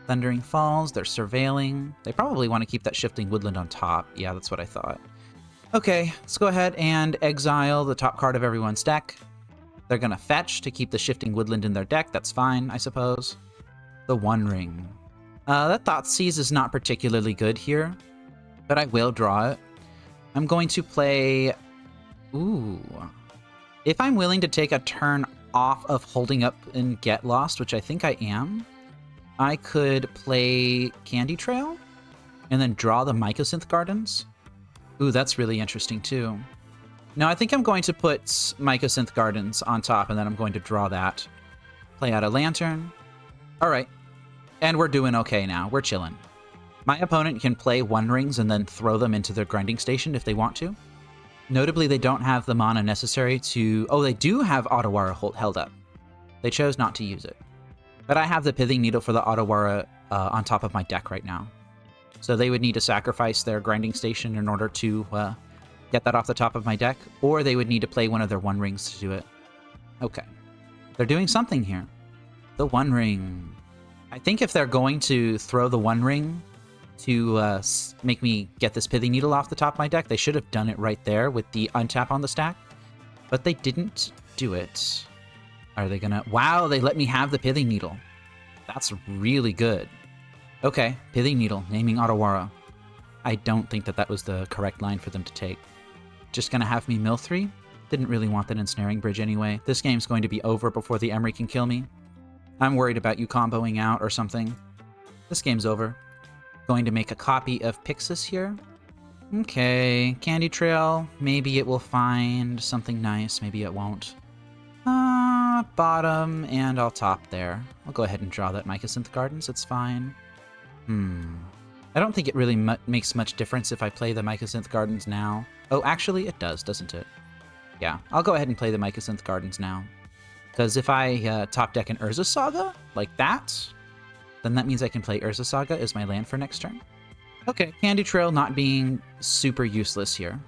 Thundering Falls, they're surveilling. They probably want to keep that Shifting Woodland on top. Yeah, that's what I thought. Okay, let's go ahead and exile the top card of everyone's deck. They're going to fetch to keep the Shifting Woodland in their deck. That's fine, I suppose. The One Ring. That Thoughtseize is not particularly good here, but I will draw it. I'm going to play... Ooh. If I'm willing to take a turn off of holding up and Get Lost, which I think I am, I could play Candy Trail and then draw the Mycosynth Gardens. Ooh, that's really interesting too. No, I think I'm going to put Mycosynth Gardens on top, and then I'm going to draw that. Play out a Lantern. All right. And we're doing okay now. We're chilling. My opponent can play One Rings and then throw them into their Grinding Station if they want to. Notably, they don't have the mana necessary to... Oh, they do have Otawara held up. They chose not to use it. But I have the Pithing Needle for the Otawara on top of my deck right now. So they would need to sacrifice their Grinding Station in order to get that off the top of my deck, or they would need to play one of their One Rings to do it. Okay. They're doing something here. The One Ring. I think if they're going to throw the One Ring to make me get this Pithing Needle off the top of my deck, they should have done it right there with the untap on the stack. But they didn't do it. Are they gonna... Wow, they let me have the Pithing Needle. That's really good. Okay, Pithing Needle, naming Otawara. I don't think that that was the correct line for them to take. Just gonna have me mill 3? Didn't really want that Ensnaring Bridge anyway. This game's going to be over before the Emery can kill me. I'm worried about you comboing out or something. This game's over. Going to make a copy of Pixis here. Okay, Candy Trail. Maybe it will find something nice. Maybe it won't. Bottom, and I'll top there. I'll go ahead and draw that Mycosynth Gardens. It's fine. I don't think it really makes much difference if I play the Mycosynth Gardens now. Oh, actually, it does, doesn't it? Yeah, I'll go ahead and play the Mycosynth Gardens now. Because if I top deck an Urza Saga, like that, then that means I can play Urza Saga as my land for next turn. Okay, Candy Trail not being super useless here.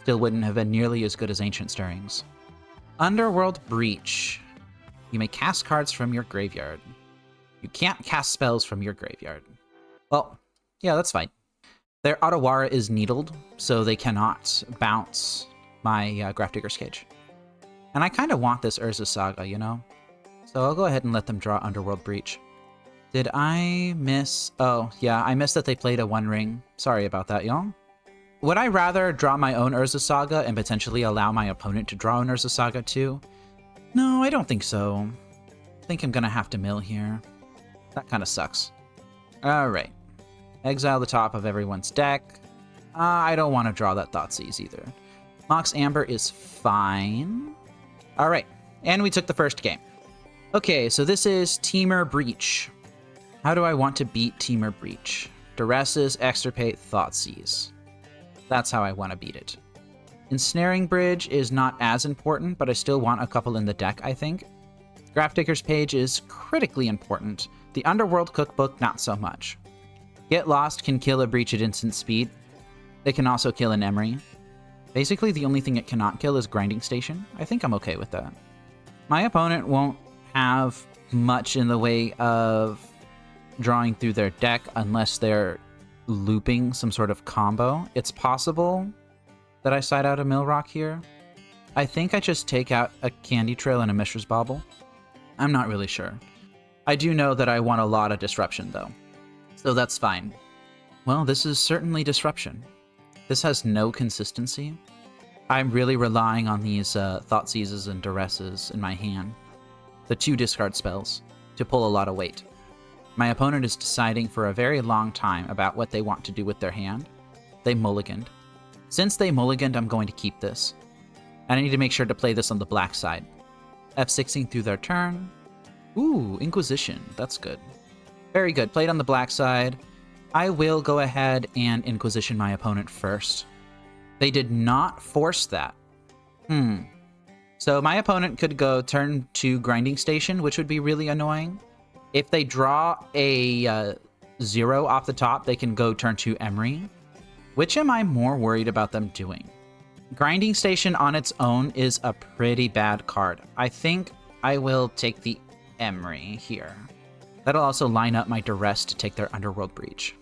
Still wouldn't have been nearly as good as Ancient Stirrings. Underworld Breach. You may cast cards from your graveyard. You can't cast spells from your graveyard. Well, yeah, that's fine. Their Otawara is needled, so they cannot bounce my Grafdigger's Cage. And I kind of want this Urza Saga, you know? So I'll go ahead and let them draw Underworld Breach. Did I miss... Oh, yeah, I missed that they played a One Ring. Sorry about that, y'all. Would I rather draw my own Urza Saga and potentially allow my opponent to draw an Urza Saga too? No, I don't think so. I think I'm gonna have to mill here. That kind of sucks. Alright. Exile the top of everyone's deck. I don't want to draw that Thoughtseize either. Mox Amber is fine. Alright, and we took the first game. Okay, so this is Temur Breach. How do I want to beat Temur Breach? Duresses, Extirpate, Thoughtseize. That's how I want to beat it. Ensnaring Bridge is not as important, but I still want a couple in the deck, I think. Grafdigger's Page is critically important. The Underworld Cookbook, not so much. Get Lost can kill a Breach at instant speed. They can also kill an Emery. Basically, the only thing it cannot kill is Grinding Station. I think I'm okay with that. My opponent won't have much in the way of drawing through their deck unless they're looping some sort of combo. It's possible that I side out a Millrock here. I think I just take out a Candy Trail and a Mishra's Bauble. I'm not really sure. I do know that I want a lot of disruption, though. So that's fine. Well, this is certainly disruption. This has no consistency. I'm really relying on these Thoughtseizes and Duresses in my hand. The 2 discard spells, to pull a lot of weight. My opponent is deciding for a very long time about what they want to do with their hand. They mulliganed. Since they mulliganed, I'm going to keep this. And I need to make sure to play this on the black side. F6ing through their turn. Ooh, Inquisition. That's good. Very good. Played on the black side. I will go ahead and Inquisition my opponent first. They did not force that. So my opponent could go turn 2 Grinding Station, which would be really annoying. If they draw a 0 off the top, they can go turn 2 Emery. Which am I more worried about them doing? Grinding Station on its own is a pretty bad card. I think I will take the Emery here. That'll also line up my Duress to take their Underworld Breach.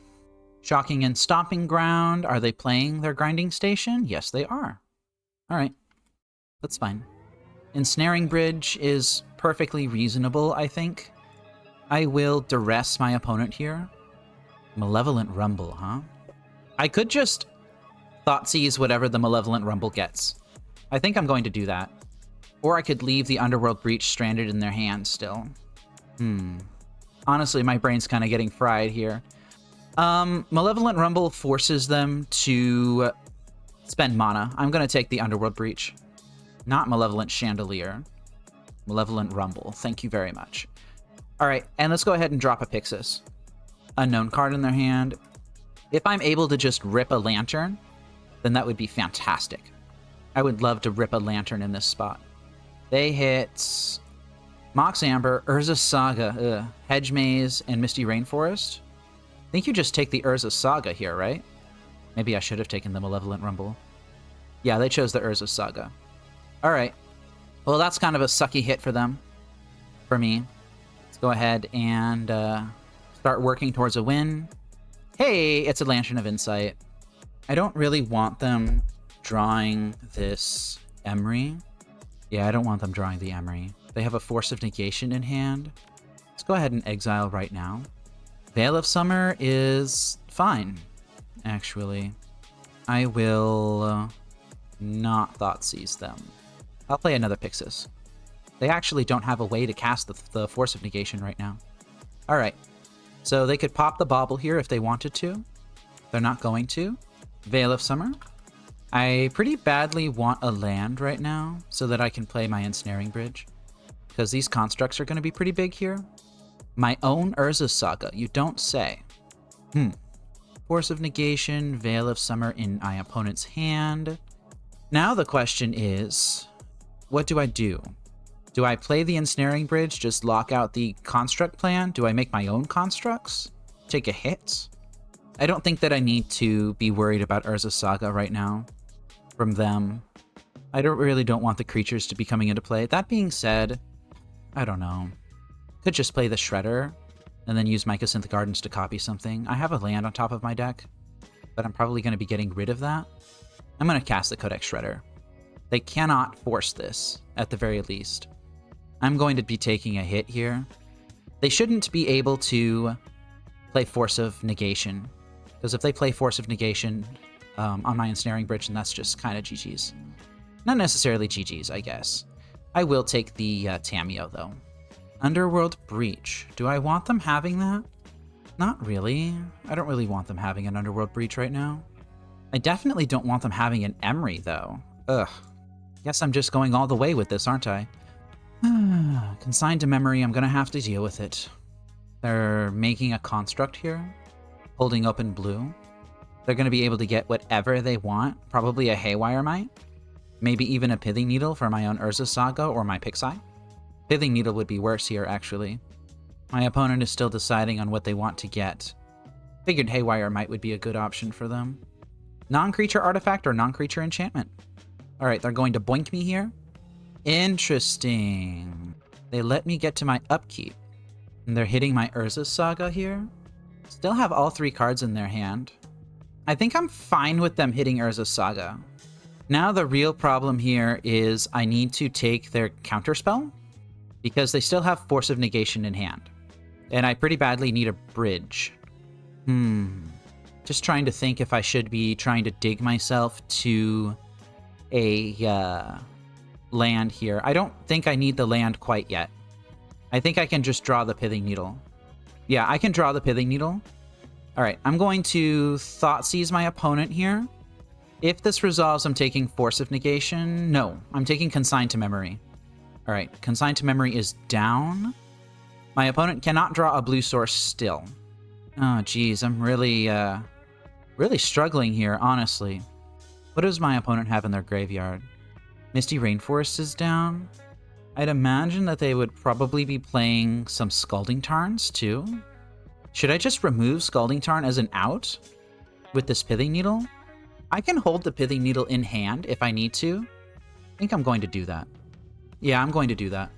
Shocking and Stomping Ground. Are they playing their Grinding Station? Yes, they are. Alright. That's fine. Ensnaring Bridge is perfectly reasonable, I think. I will Duress my opponent here. Malevolent Rumble, huh? I could just Thoughtseize whatever the Malevolent Rumble gets. I think I'm going to do that. Or I could leave the Underworld Breach stranded in their hands still. Honestly, my brain's kind of getting fried here. Malevolent Rumble forces them to spend mana. I'm going to take the Underworld Breach. Not Malevolent Chandelier. Malevolent Rumble. Thank you very much. Alright, and let's go ahead and drop a Pixis. Unknown card in their hand. If I'm able to just rip a Lantern, then that would be fantastic. I would love to rip a Lantern in this spot. They hit Mox Amber, Urza Saga, Hedge Maze, and Misty Rainforest. I think you just take the Urza Saga here, right? Maybe I should have taken the Malevolent Rumble. Yeah, they chose the Urza Saga. Alright. Well, that's kind of a sucky hit for them. For me. It's Let's go ahead and start working towards a win. Hey, it's a Lantern of Insight. I don't really want them drawing this Emery. Yeah, I don't want them drawing the Emery. They have a Force of Negation in hand. Let's go ahead and exile right now. Veil of Summer is fine, actually. I will not Thoughtseize them. I'll play another Pixis. They actually don't have a way to cast the Force of Negation right now. Alright, so they could pop the Bauble here if they wanted to. They're not going to. Veil of Summer. I pretty badly want a land right now so that I can play my Ensnaring Bridge, because these constructs are going to be pretty big here. My own Urza's Saga, you don't say. Force of Negation, Veil of Summer in my opponent's hand. Now the question is, what do I do? Do I play the Ensnaring Bridge, just lock out the construct plan? Do I make my own constructs? Take a hit? I don't think that I need to be worried about Urza's Saga right now from them. I really don't want the creatures to be coming into play. That being said, I don't know. Could just play the Shredder and then use Mycosynth Gardens to copy something. I have a land on top of my deck, but I'm probably going to be getting rid of that. I'm going to cast the Codex Shredder. They cannot force this, at the very least. I'm going to be taking a hit here. They shouldn't be able to play Force of Negation, because if they play Force of Negation on my Ensnaring Bridge, then that's just kind of GG's. Not necessarily GG's, I guess. I will take the Tamiyo, though. Underworld Breach. Do I want them having that? Not really. I don't really want them having an Underworld Breach right now. I definitely don't want them having an Emery, though. Ugh. Guess I'm just going all the way with this, aren't I? Consigned to Memory, I'm gonna have to deal with it. They're making a construct here, holding open blue. They're gonna be able to get whatever they want, probably a Haywire Mite, maybe even a Pithing Needle for my own Urza's Saga or my Pixie. Pithing Needle would be worse here, actually. My opponent is still deciding on what they want to get. Figured Haywire Mite would be a good option for them. Non-creature artifact or non-creature enchantment. Alright, they're going to boink me here. Interesting. They let me get to my upkeep. And they're hitting my Urza's Saga here. Still have all 3 cards in their hand. I think I'm fine with them hitting Urza's Saga. Now the real problem here is I need to take their counterspell, because they still have Force of Negation in hand. And I pretty badly need a bridge. Just trying to think if I should be trying to dig myself to a land here. I don't think I need the land quite yet. I think I can just draw the Pithing Needle. Yeah, I can draw the Pithing Needle. Alright, I'm going to Thoughtseize my opponent here. If this resolves, I'm taking Force of Negation. No, I'm taking Consigned to Memory. Alright, Consigned to Memory is down. My opponent cannot draw a blue source still. Oh, geez, I'm really struggling here, honestly. What does my opponent have in their graveyard? Misty Rainforest is down. I'd imagine that they would probably be playing some Scalding Tarns, too. Should I just remove Scalding Tarn as an out with this Pithing Needle? I can hold the Pithing Needle in hand if I need to. I think I'm going to do that. Yeah, I'm going to do that.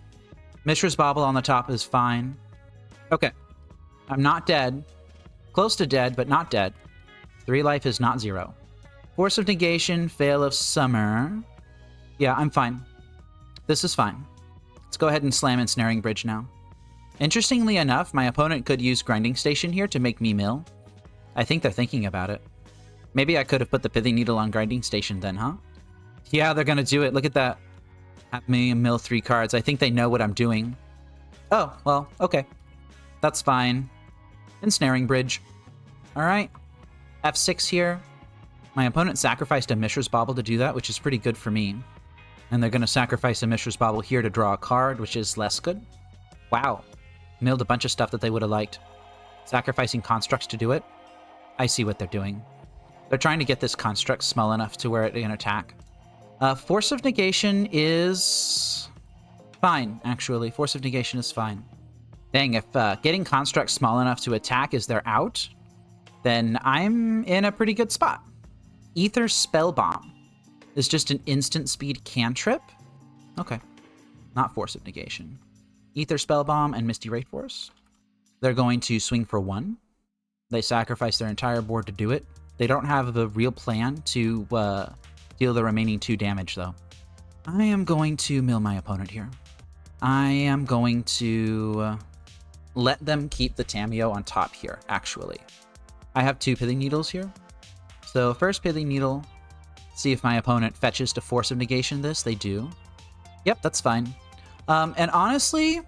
Mishra's Bauble on the top is fine. Okay. I'm not dead. Close to dead, but not dead. 3 life is not 0. Force of Negation, Veil of Summer. Yeah, I'm fine. This is fine. Let's go ahead and slam Ensnaring Bridge now. Interestingly enough, my opponent could use Grinding Station here to make me mill. I think they're thinking about it. Maybe I could have put the Pithing Needle on Grinding Station then, huh? Yeah, they're gonna do it. Look at that. Have me mill 3 cards. I think they know what I'm doing. Oh, well, okay. That's fine. Ensnaring Bridge. Alright. F6 here. My opponent sacrificed a Mishra's Bauble to do that, which is pretty good for me. And they're going to sacrifice a Mishra's Bauble here to draw a card, which is less good. Wow. Milled a bunch of stuff that they would have liked. Sacrificing constructs to do it. I see what they're doing. They're trying to get this construct small enough to where it can attack. Force of Negation is fine, actually. Force of Negation is fine. Dang, if getting constructs small enough to attack is their out, then I'm in a pretty good spot. Ether Spell Bomb is just an instant speed cantrip? Okay. Not Force of Negation. Ether Spellbomb and Misty Rainforest. They're going to swing for 1. They sacrifice their entire board to do it. They don't have a real plan to deal the remaining 2 damage, though. I am going to mill my opponent here. I am going to let them keep the Tamiyo on top here, actually. I have 2 Pithing Needles here. So first Pithing Needle, see if my opponent fetches to force of negation this. They do. Yep, that's fine. And honestly,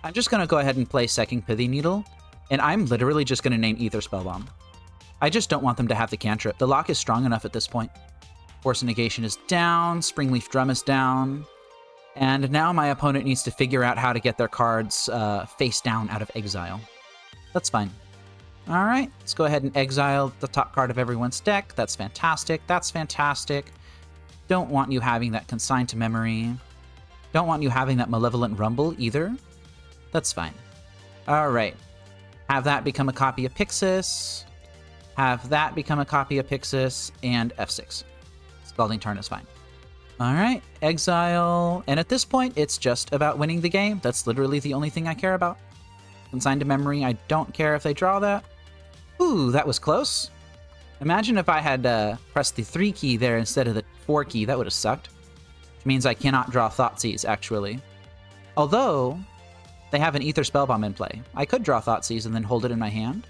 I'm just going to go ahead and play second Pithing Needle, and I'm literally just going to name Ether Spellbomb. I just don't want them to have the cantrip. The lock is strong enough at this point. Force of negation is down, Springleaf Drum is down, and now my opponent needs to figure out how to get their cards face down out of exile. That's fine. All right, let's go ahead and exile the top card of everyone's deck. That's fantastic. That's fantastic. Don't want you having that Consigned to Memory. Don't want you having that Malevolent Rumble either. That's fine. All right. Have that become a copy of Pixis. Have that become a copy of Pixis, and F6. Scalding Tarn is fine. All right, exile. And at this point, it's just about winning the game. That's literally the only thing I care about. Consigned to Memory, I don't care if they draw that. Ooh, that was close. Imagine if I had pressed the 3 key there instead of the 4 key. That would have sucked. Which means I cannot draw Thoughtseize, actually. Although, they have an Ether Spellbomb in play. I could draw Thoughtseize and then hold it in my hand.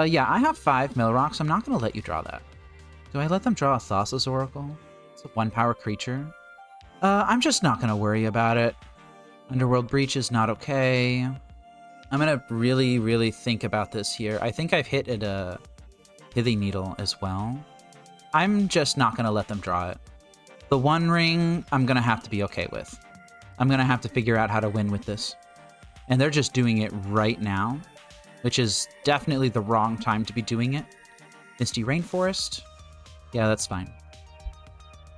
Yeah, I have 5 Millrocks. I'm not going to let you draw that. Do I let them draw a Thassa's Oracle? It's a 1-power creature. I'm just not going to worry about it. Underworld Breach is not okay. I'm going to really, really think about this here. I think I've hit at a Pithing Needle as well. I'm just not going to let them draw it. The One Ring, I'm going to have to be okay with. I'm going to have to figure out how to win with this. And they're just doing it right now, which is definitely the wrong time to be doing it. Misty Rainforest. Yeah, that's fine.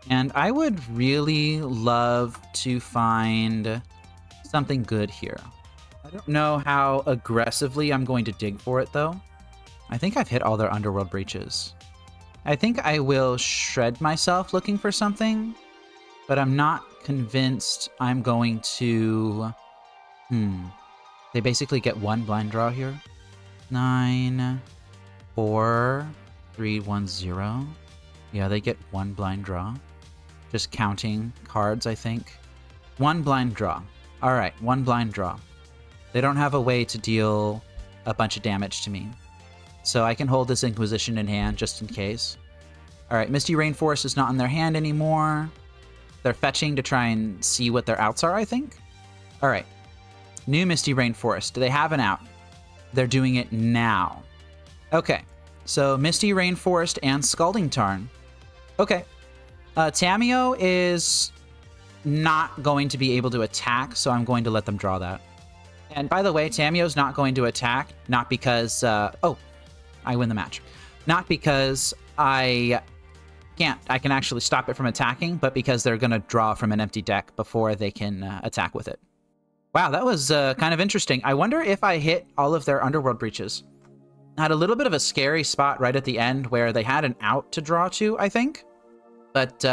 And I would really love to find something good here. I don't know how aggressively I'm going to dig for it, though. I think I've hit all their Underworld Breaches. I think I will shred myself looking for something, but I'm not convinced I'm going to... They basically get 1 blind draw here. 9, 4, 3, 1, 0. Yeah, they get 1 blind draw. Just counting cards, I think. 1 blind draw. All right, 1 blind draw. They don't have a way to deal a bunch of damage to me. So I can hold this Inquisition in hand just in case. All right, Misty Rainforest is not in their hand anymore. They're fetching to try and see what their outs are, I think. All right, new Misty Rainforest. Do they have an out? They're doing it now. Okay, so Misty Rainforest and Scalding Tarn. Okay, Tamiyo is not going to be able to attack, so I'm going to let them draw that. And by the way, Tamiyo's not going to attack, not because... oh, I win the match. Not because I can't. I can actually stop it from attacking, but because they're going to draw from an empty deck before they can attack with it. Wow, that was kind of interesting. I wonder if I hit all of their Underworld Breaches. I had a little bit of a scary spot right at the end where they had an out to draw to, I think. But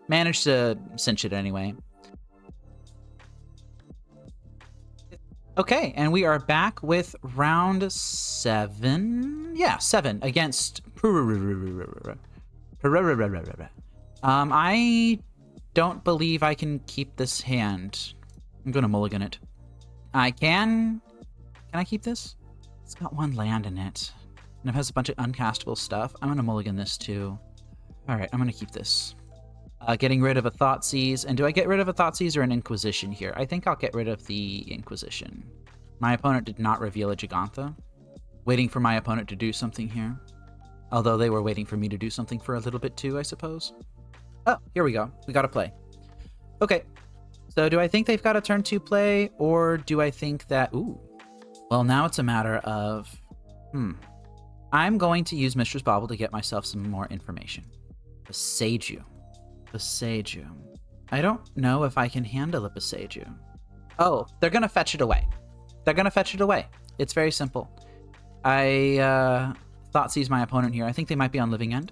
managed to cinch it anyway. Okay, and we are back with round 7. Yeah, 7 against... I don't believe I can keep this hand. I'm going to mulligan it. I can... Can I keep this? It's got 1 land in it. And it has a bunch of uncastable stuff. I'm going to mulligan this too. All right, I'm going to keep this. Getting rid of a Thoughtseize. And do I get rid of a Thoughtseize or an Inquisition here? I think I'll get rid of the Inquisition. My opponent did not reveal a Gigantha. Waiting for my opponent to do something here. Although they were waiting for me to do something for a little bit too, I suppose. Oh, here we go. We got to play. Okay. So do I think they've got a turn 2 play? Or do I think that... Ooh. Well, now it's a matter of... I'm going to use Mistress Bauble to get myself some more information. Beseiju. Beseiju. I don't know if I can handle a Beseiju. Oh, they're going to fetch it away. They're going to fetch it away. It's very simple. I Thoughtseize my opponent here. I think they might be on Living End.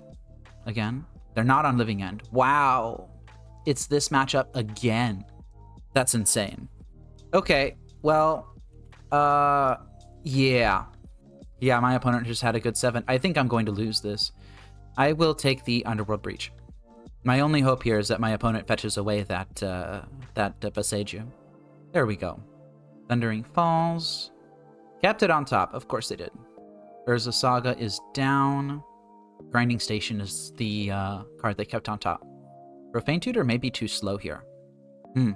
Again. They're not on Living End. Wow. It's this matchup again. That's insane. Okay, well, yeah. Yeah, my opponent just had a good 7. I think I'm going to lose this. I will take the Underworld Breach. My only hope here is that my opponent fetches away that Boseiju. There we go. Thundering Falls. Kept it on top. Of course they did. Urza Saga is down. Grinding Station is the card they kept on top. Profane Tutor may be too slow here. I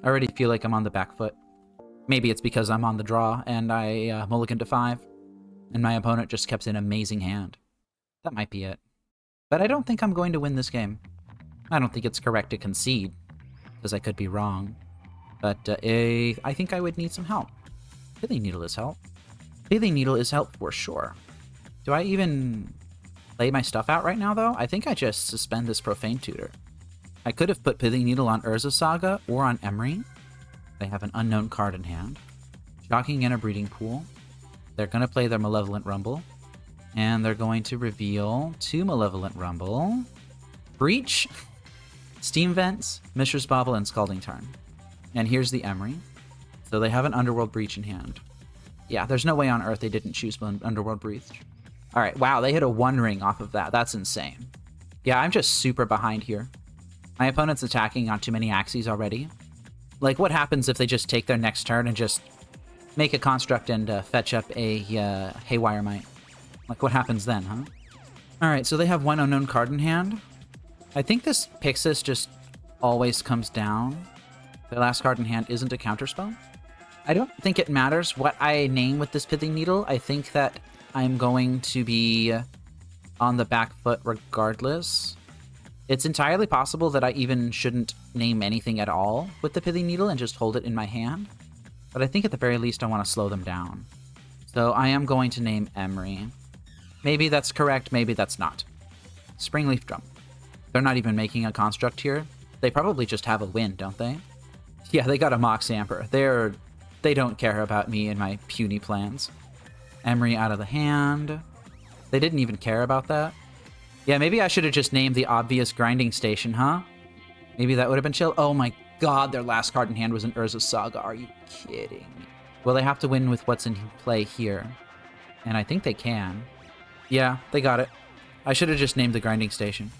already feel like I'm on the back foot. Maybe it's because I'm on the draw and I mulligan to 5. And my opponent just kept an amazing hand. That might be it. But I don't think I'm going to win this game. I don't think it's correct to concede, because I could be wrong. But I think I would need some help. Pithing Needle is help. Pithing Needle is help for sure. Do I even lay my stuff out right now, though? I think I just suspend this Profane Tutor. I could have put Pithing Needle on Urza Saga or on Emery. They have an unknown card in hand. Shocking in a Breeding Pool. They're going to play their Malevolent Rumble. And they're going to reveal 2 Malevolent Rumble. Breach, Steam Vents, Mishra's Bauble, and Scalding Tarn. And here's the Emery. So they have an Underworld Breach in hand. Yeah, there's no way on earth they didn't choose Underworld Breach. Alright, wow, they hit a 1 ring off of that. That's insane. Yeah, I'm just super behind here. My opponent's attacking on too many axes already. Like, what happens if they just take their next turn and just make a construct and fetch up a Haywire Might? Like, what happens then, huh? Alright, so they have 1 unknown card in hand. I think this Pixis just always comes down. The last card in hand isn't a counterspell. I don't think it matters what I name with this Pithing Needle. I think that I'm going to be on the back foot regardless. It's entirely possible that I even shouldn't name anything at all with the Pithing Needle and just hold it in my hand. But I think at the very least I want to slow them down. So I am going to name Emery. Maybe that's correct, maybe that's not. Springleaf Drum. They're not even making a construct here. They probably just have a win, don't they? Yeah, they got a Mox Amber. They don't care about me and my puny plans. Emery out of the hand. They didn't even care about that. Yeah, maybe I should have just named the obvious Grinding Station, huh? Maybe that would have been chill. Oh my god, their last card in hand was an Urza Saga. Are you kidding me? Well, they have to win with what's in play here. And I think they can. Yeah, they got it. I should have just named the Grinding Station.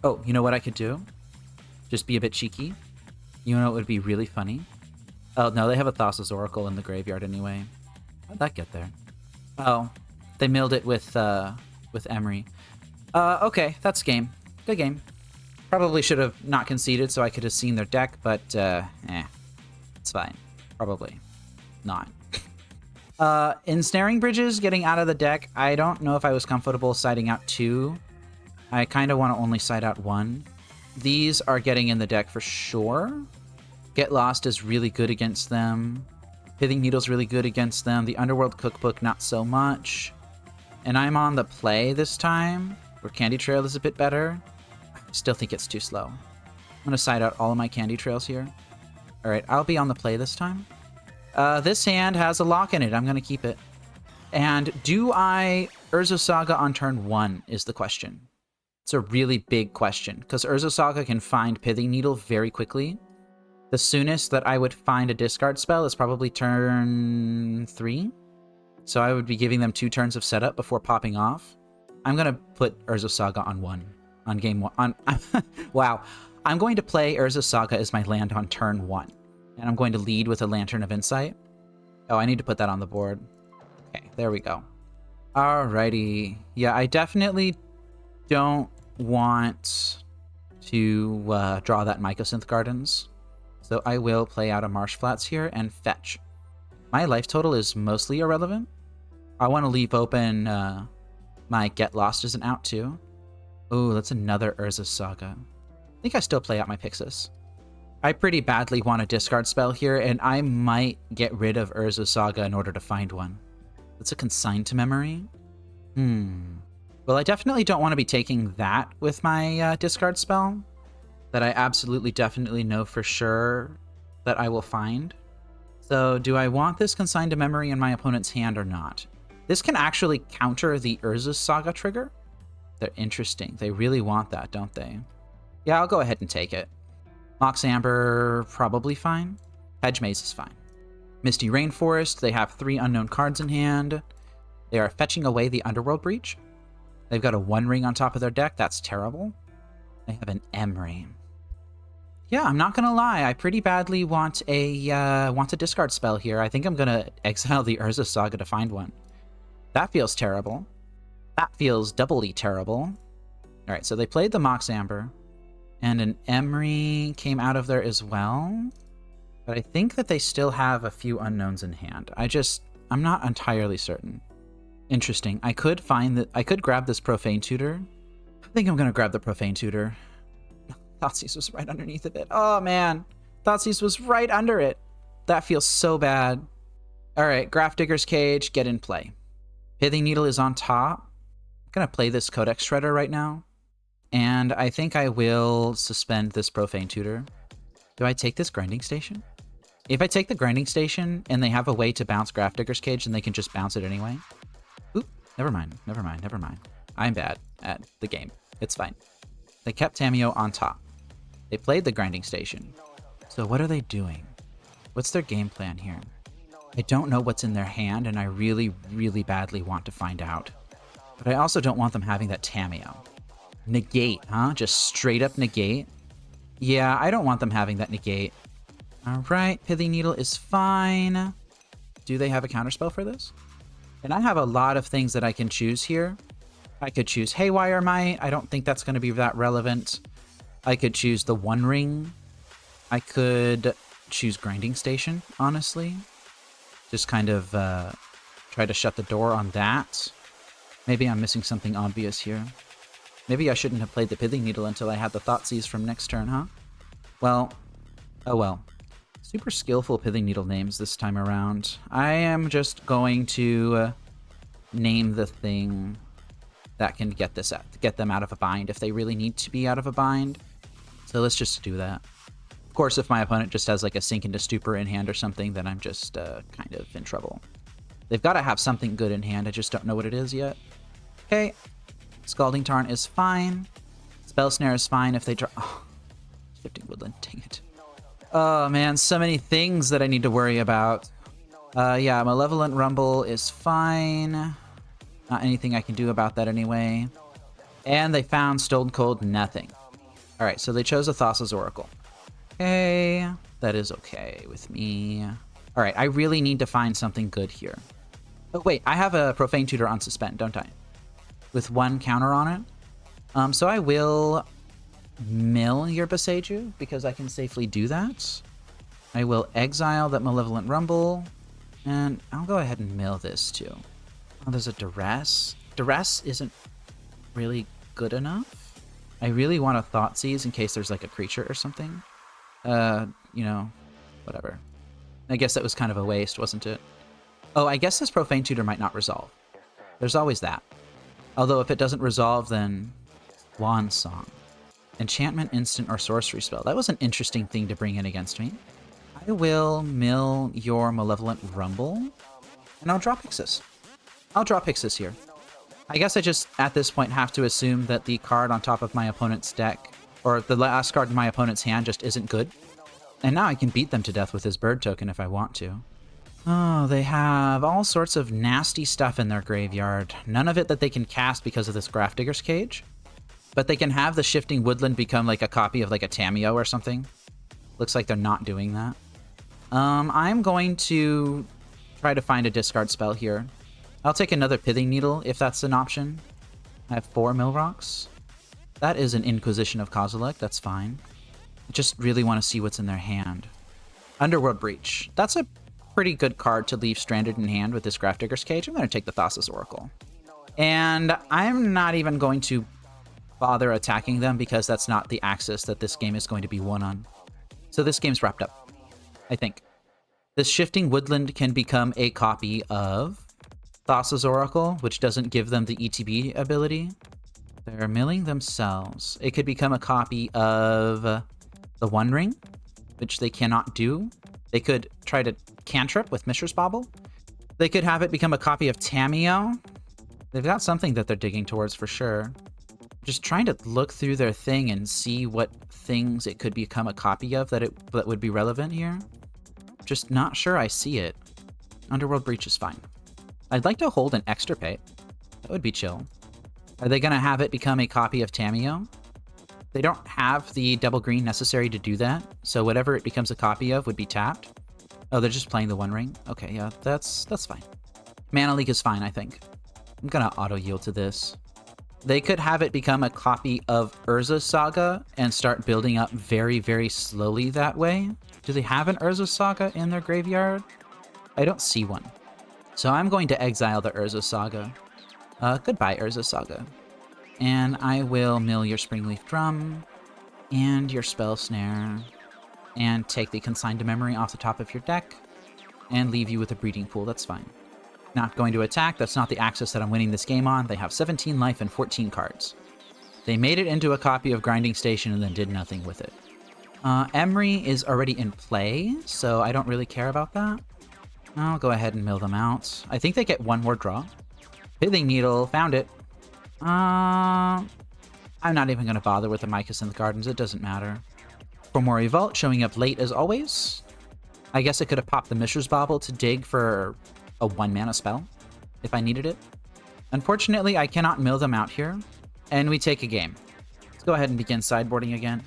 Oh, you know what I could do? Just be a bit cheeky. You know what would be really funny? Oh, no, they have a Thassa's Oracle in the graveyard anyway. How'd that get there? Oh, they milled it with Emery. Okay, that's game. Good game. Probably should have not conceded so I could have seen their deck, but, it's fine. Probably not. Ensnaring Bridges getting out of the deck. I don't know if I was comfortable siding out 2. I kind of want to only side out 1. These are getting in the deck for sure. Get Lost is really good against them. Pithing Needle's really good against them. The Underworld Cookbook, not so much. And I'm on the play this time, where Candy Trail is a bit better. I still think it's too slow. I'm going to side out all of my Candy Trails here. Alright, I'll be on the play this time. This hand has a lock in it. I'm going to keep it. And do I Urza Saga on turn 1 is the question. It's a really big question, because Urza Saga can find Pithing Needle very quickly. The soonest that I would find a discard spell is probably turn 3. So I would be giving them 2 turns of setup before popping off. I'm going to put Urza Saga on 1. On game 1. Wow. I'm going to play Urza Saga as my land on turn 1. And I'm going to lead with a Lantern of Insight. Oh, I need to put that on the board. Okay, there we go. Alrighty. Yeah, I definitely don't want to draw that Mycosynth Gardens. So I will play out a Marsh Flats here and fetch. My life total is mostly irrelevant. I want to leave open my Get Lost as an out too. Oh, that's another Urza Saga. I think I still play out my Pixis. I pretty badly want a discard spell here, and I might get rid of Urza Saga in order to find one. That's a Consign to Memory? Well, I definitely don't want to be taking that with my discard spell. That I absolutely definitely know for sure that I will find. So do I want this Consign to Memory in my opponent's hand or not? This can actually counter the Urza Saga trigger. They're interesting. They really want that, don't they? Yeah, I'll go ahead and take it. Mox Amber, probably fine. Hedge Maze is fine. Misty Rainforest, they have 3 unknown cards in hand. They are fetching away the Underworld Breach. They've got a 1 ring on top of their deck. That's terrible. They have an M-Ring. Yeah, I'm not gonna lie. I pretty badly want a discard spell here. I think I'm gonna exile the Urza Saga to find one. That feels terrible. That feels doubly terrible. All right, so they played the Mox Amber, and an Emery came out of there as well. But I think that they still have a few unknowns in hand. I'm not entirely certain. Interesting. I could grab this Profane Tutor. I think I'm gonna grab the Profane Tutor. Thoughtseize was right underneath of it. Oh man, Thoughtseize was right under it. That feels so bad. All right, Grafdigger's Cage, get in play. Pithing Needle is on top. I'm gonna play this Codex Shredder right now, and I think I will suspend this Profane Tutor. Do I take this Grinding Station? If I take the Grinding Station and they have a way to bounce Grafdigger's Cage, then they can just bounce it anyway. Oop, never mind. I'm bad at the game. It's fine. They kept Tamiyo on top. They played the Grinding Station. So what are they doing? What's their game plan here? I don't know what's in their hand, and I really, really badly want to find out. But I also don't want them having that Tamiyo. Negate, huh? Just straight up negate? Yeah, I don't want them having that negate. Alright, Pithing Needle is fine. Do they have a counterspell for this? And I have a lot of things that I can choose here. I could choose Haywire Might. I don't think that's going to be that relevant. I could choose the One Ring. I could choose Grinding Station, honestly. Just kind of try to shut the door on that. Maybe I'm missing something obvious here. Maybe I shouldn't have played the Pithing Needle until I had the Thoughtseize from next turn, huh? Well, oh well. Super skillful Pithing Needle names this time around. I am just going to name the thing that can get them out of a bind if they really need to be out of a bind. So let's just do that. Of course, if my opponent just has like a Sink into Stupor in hand or something, then I'm just kind of in trouble. They've got to have something good in hand. I just don't know what it is yet. Okay. Scalding Tarn is fine. Spell Snare is fine if they draw... Oh, Shifting Woodland, dang it. Oh man, so many things that I need to worry about. Yeah, Malevolent Rumble is fine. Not anything I can do about that anyway. And they found Stone Cold nothing. Alright, so they chose a Thassa's Oracle. Okay, that is okay with me. Alright, I really need to find something good here. Oh wait, I have a Profane Tutor on Suspend, don't I? With 1 counter on it. So I will mill your Boseiju, because I can safely do that. I will exile that Malevolent Rumble, and I'll go ahead and mill this too. Oh, there's a Duress. Duress isn't really good enough. I really want a Thoughtseize in case there's like a creature or something. You know, whatever. I guess that was kind of a waste, wasn't it? Oh, I guess this Profane Tutor might not resolve. There's always that. Although if it doesn't resolve, then Swan Song. Enchantment, instant, or sorcery spell. That was an interesting thing to bring in against me. I will mill your Malevolent Rumble, and I'll draw Pixis. I'll draw Pixis here. I guess I just, at this point, have to assume that the card on top of my opponent's deck, or the last card in my opponent's hand, just isn't good. And now I can beat them to death with his bird token if I want to. Oh, they have all sorts of nasty stuff in their graveyard. None of it that they can cast because of this Grafdigger's Cage. But they can have the Shifting Woodland become like a copy of like a Tamiyo or something. Looks like they're not doing that. I'm going to try to find a discard spell here. I'll take another Pithing Needle if that's an option. I have 4 Mill Rocks. That is an Inquisition of Kozilek. That's fine. I just really want to see what's in their hand. Underworld Breach. That's a pretty good card to leave stranded in hand with this Grafdigger's Cage. I'm going to take the Thassa's Oracle. And I'm not even going to bother attacking them because that's not the axis that this game is going to be won on. So this game's wrapped up, I think. This Shifting Woodland can become a copy of Thassa's Oracle, which doesn't give them the ETB ability. They're milling themselves. It could become a copy of the One Ring, which they cannot do. They could try to cantrip with Mishra's Bauble. They could have it become a copy of Tamiyo. They've got something that they're digging towards for sure. Just trying to look through their thing and see what things it could become a copy of that would be relevant here. Just not sure I see it. Underworld Breach is fine. I'd like to hold an Extirpate. That would be chill. Are they going to have it become a copy of Tamiyo? They don't have the double green necessary to do that, so whatever it becomes a copy of would be tapped. Oh, they're just playing the One Ring? Okay, yeah, that's fine. Mana Leak is fine, I think. I'm going to auto-yield to this. They could have it become a copy of Urza's Saga and start building up very, very slowly that way. Do they have an Urza's Saga in their graveyard? I don't see one. So I'm going to exile the Urza's Saga. Goodbye, Urza's Saga. And I will mill your Springleaf Drum and your Spell Snare and take the Consigned to Memory off the top of your deck and leave you with a Breeding Pool. That's fine. Not going to attack. That's not the axis that I'm winning this game on. They have 17 life and 14 cards. They made it into a copy of Grinding Station and then did nothing with it. Emery is already in play, so I don't really care about that. I'll go ahead and mill them out. I think they get one more draw. Pithing Needle, found it. I'm not even going to bother with the Mycosynth Gardens. It doesn't matter. Fomori Vault showing up late as always. I guess I could have popped the Mishra's Bauble to dig for a 1-mana spell if I needed it. Unfortunately, I cannot mill them out here, and we take a game. Let's go ahead and begin sideboarding again.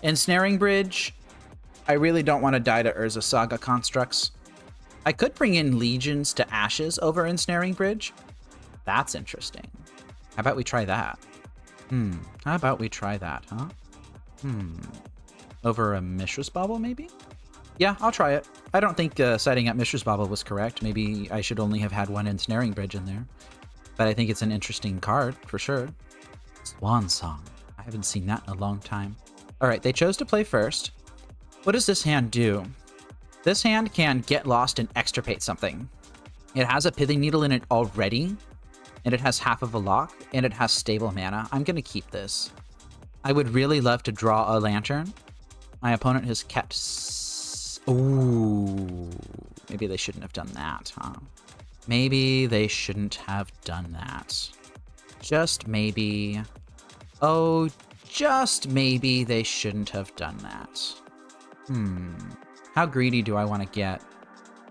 Ensnaring Bridge, I really don't want to die to Urza Saga constructs. I could bring in Legions to Ashes over Ensnaring Bridge. That's interesting. How about we try that? How about we try that, huh? Over a Mishra's Bauble, maybe? Yeah, I'll try it. I don't think setting up Mishra's Bauble was correct. Maybe I should only have had one Ensnaring Bridge in there. But I think it's an interesting card, for sure. Swan Song. I haven't seen that in a long time. Alright, they chose to play first. What does this hand do? This hand can get lost and extirpate something. It has a Pithing Needle in it already, and it has half of a lock, and it has stable mana. I'm going to keep this. I would really love to draw a Lantern. My opponent has kept... Ooh, maybe they shouldn't have done that, huh? Maybe they shouldn't have done that. Just maybe. Oh, just maybe they shouldn't have done that. How greedy do I want to get?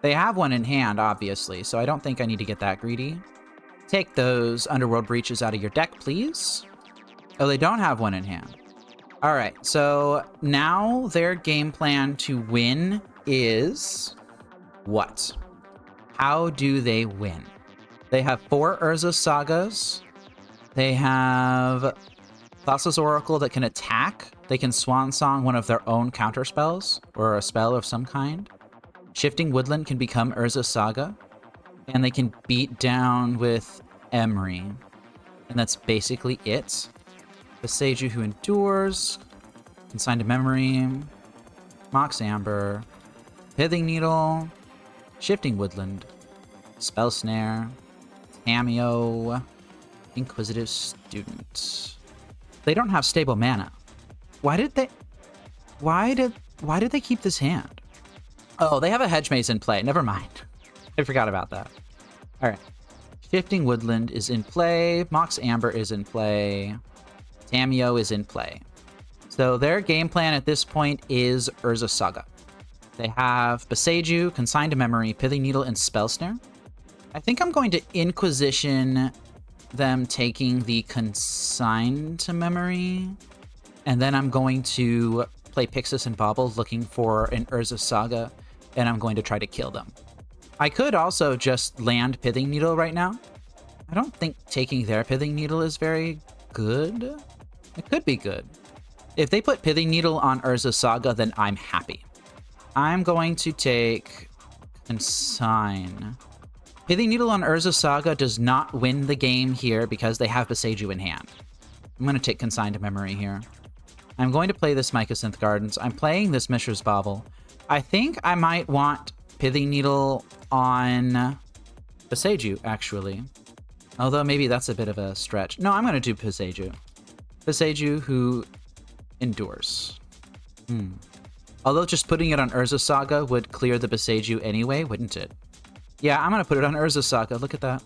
They have one in hand, obviously, so I don't think I need to get that greedy. Take those Underworld Breaches out of your deck, please. Oh, they don't have one in hand. All right, so now their game plan to win is what? How do they win? They have 4 Urza Sagas. They have Thassa's Oracle that can attack. They can Swan Song one of their own counter spells, or a spell of some kind. Shifting Woodland can become Urza Saga. And they can beat down with Emery. And that's basically it. Beseiju Who Endures, Consigned to Memory, Mox Amber, Pithing Needle, Shifting Woodland, Spell Snare, Tamiyo, Inquisitive Student. They don't have stable mana. Why did they keep this hand? Oh, they have a Hedge Maze in play. Never mind. I forgot about that. All right. Shifting Woodland is in play. Mox Amber is in play. Tamiyo is in play. So their game plan at this point is Urza Saga. They have Beseiju, Consigned to Memory, Pithing Needle, and Spell Snare. I think I'm going to Inquisition them taking the Consigned to Memory, and then I'm going to play Pixis and Bauble looking for an Urza Saga, and I'm going to try to kill them. I could also just land Pithing Needle right now. I don't think taking their Pithing Needle is very good. It could be good. If they put Pithing Needle on Urza Saga, then I'm happy. I'm going to take Consign. Pithing Needle on Urza Saga does not win the game here because they have Beseiju in hand. I'm going to take Consign to Memory here. I'm going to play this Mycosynth Gardens. I'm playing this Mishra's Bauble. I think I might want Pithing Needle on Beseiju, actually. Although maybe that's a bit of a stretch. No, I'm going to do Beseiju. Beseiju Who Endures. Although just putting it on Urza Saga would clear the Beseiju anyway, wouldn't it? Yeah, I'm going to put it on Urza Saga. Look at that.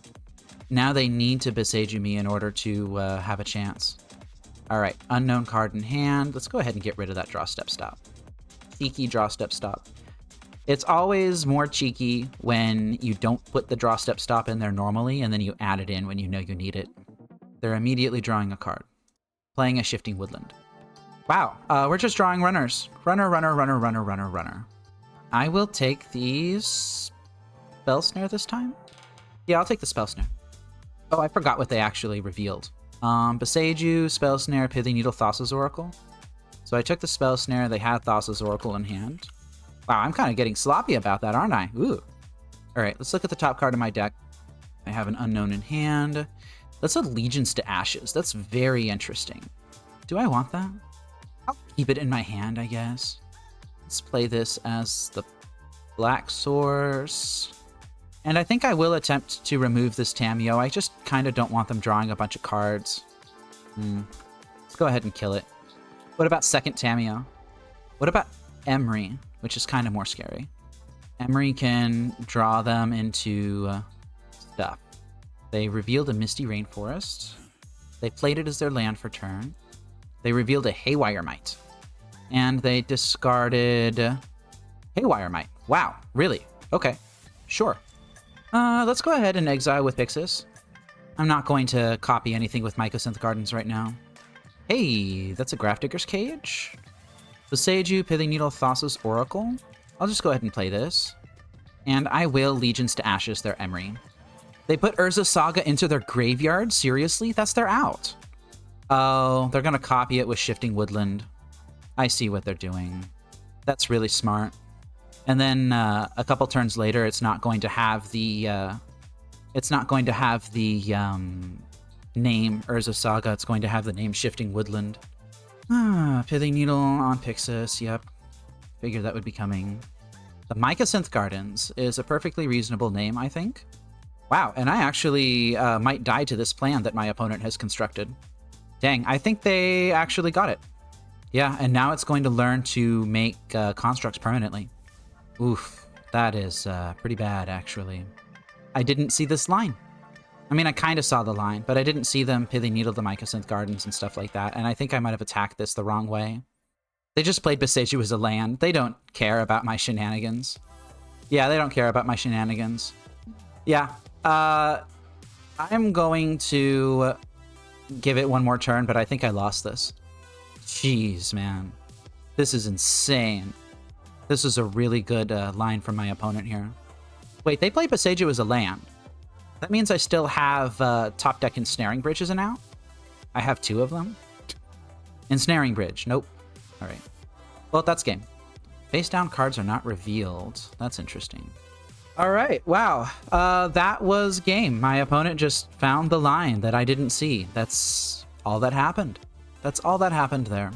Now they need to Beseiju me in order to have a chance. All right, unknown card in hand. Let's go ahead and get rid of that draw step stop. Cheeky draw step stop. It's always more cheeky when you don't put the draw step stop in there normally, and then you add it in when you know you need it. They're immediately drawing a card. Playing a Shifting Woodland. Wow, we're just drawing runners. Runner, runner, runner, runner, runner, runner. I will take the Spell Snare this time? Yeah, I'll take the Spell Snare. Oh, I forgot what they actually revealed. Boseiju, Spell Snare, Pithing Needle, Thassa's Oracle. So I took the Spell Snare, they had Thassa's Oracle in hand. Wow, I'm kind of getting sloppy about that, aren't I? Ooh. Alright, let's look at the top card of my deck. I have an Unknown in hand. That's Allegiance to Ashes. That's very interesting. Do I want that? I'll keep it in my hand, I guess. Let's play this as the Black Source. And I think I will attempt to remove this Tamiyo. I just kind of don't want them drawing a bunch of cards. Let's go ahead and kill it. What about second Tamiyo? What about Emery, which is kind of more scary? Emery can draw them into stuff. They revealed a Misty Rainforest. They played it as their land for turn. They revealed a Haywire Might. And they discarded Haywire Might. Wow, really? Okay, sure. Let's go ahead and exile with Pixis. I'm not going to copy anything with Mycosynth Gardens right now. Hey, that's a Grafdigger's Cage. Boseiju, Pithing Needle, Thassa's Oracle. I'll just go ahead and play this. And I will Legions to Ashes their Emery. They put Urza Saga into their graveyard? Seriously? That's their out. Oh, they're gonna copy it with Shifting Woodland. I see what they're doing. That's really smart. And then a couple turns later, it's not going to have the name Urza Saga. It's going to have the name Shifting Woodland. Pithing Needle on Pixis. Yep, figured that would be coming. The Mycosynth Gardens is a perfectly reasonable name, I think. Wow, and I actually might die to this plan that my opponent has constructed. Dang, I think they actually got it. Yeah, and now it's going to learn to make constructs permanently. Oof, that is pretty bad, actually. I didn't see this line. I mean, I kind of saw the line, but I didn't see them Pithing Needle the Mycosynth Gardens and stuff like that, and I think I might have attacked this the wrong way. They just played Boseiju as a land. They don't care about my shenanigans. Yeah, they don't care about my shenanigans. Yeah, I'm going to give it one more turn, but I think I lost this. Jeez, man. This is insane. This is a really good line from my opponent here. Wait, they play Boseiju as a land. That means I still have Top Deck Ensnaring Bridge as an out? I have two of them? Ensnaring Bridge, nope. Alright. Well, that's game. Face down cards are not revealed. That's interesting. Alright, wow. That was game. My opponent just found the line that I didn't see. That's all that happened. That's all that happened there.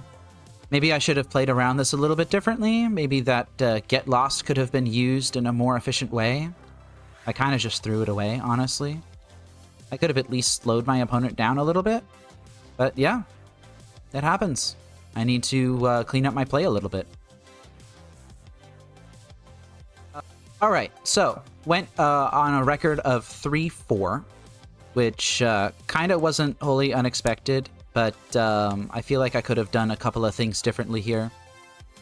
Maybe I should have played around this a little bit differently. Maybe that Get Lost could have been used in a more efficient way. I kind of just threw it away, honestly. I could have at least slowed my opponent down a little bit. But yeah, it happens. I need to clean up my play a little bit. Alright, so went on a record of 3-4, which kind of wasn't wholly unexpected, but I feel like I could have done a couple of things differently here.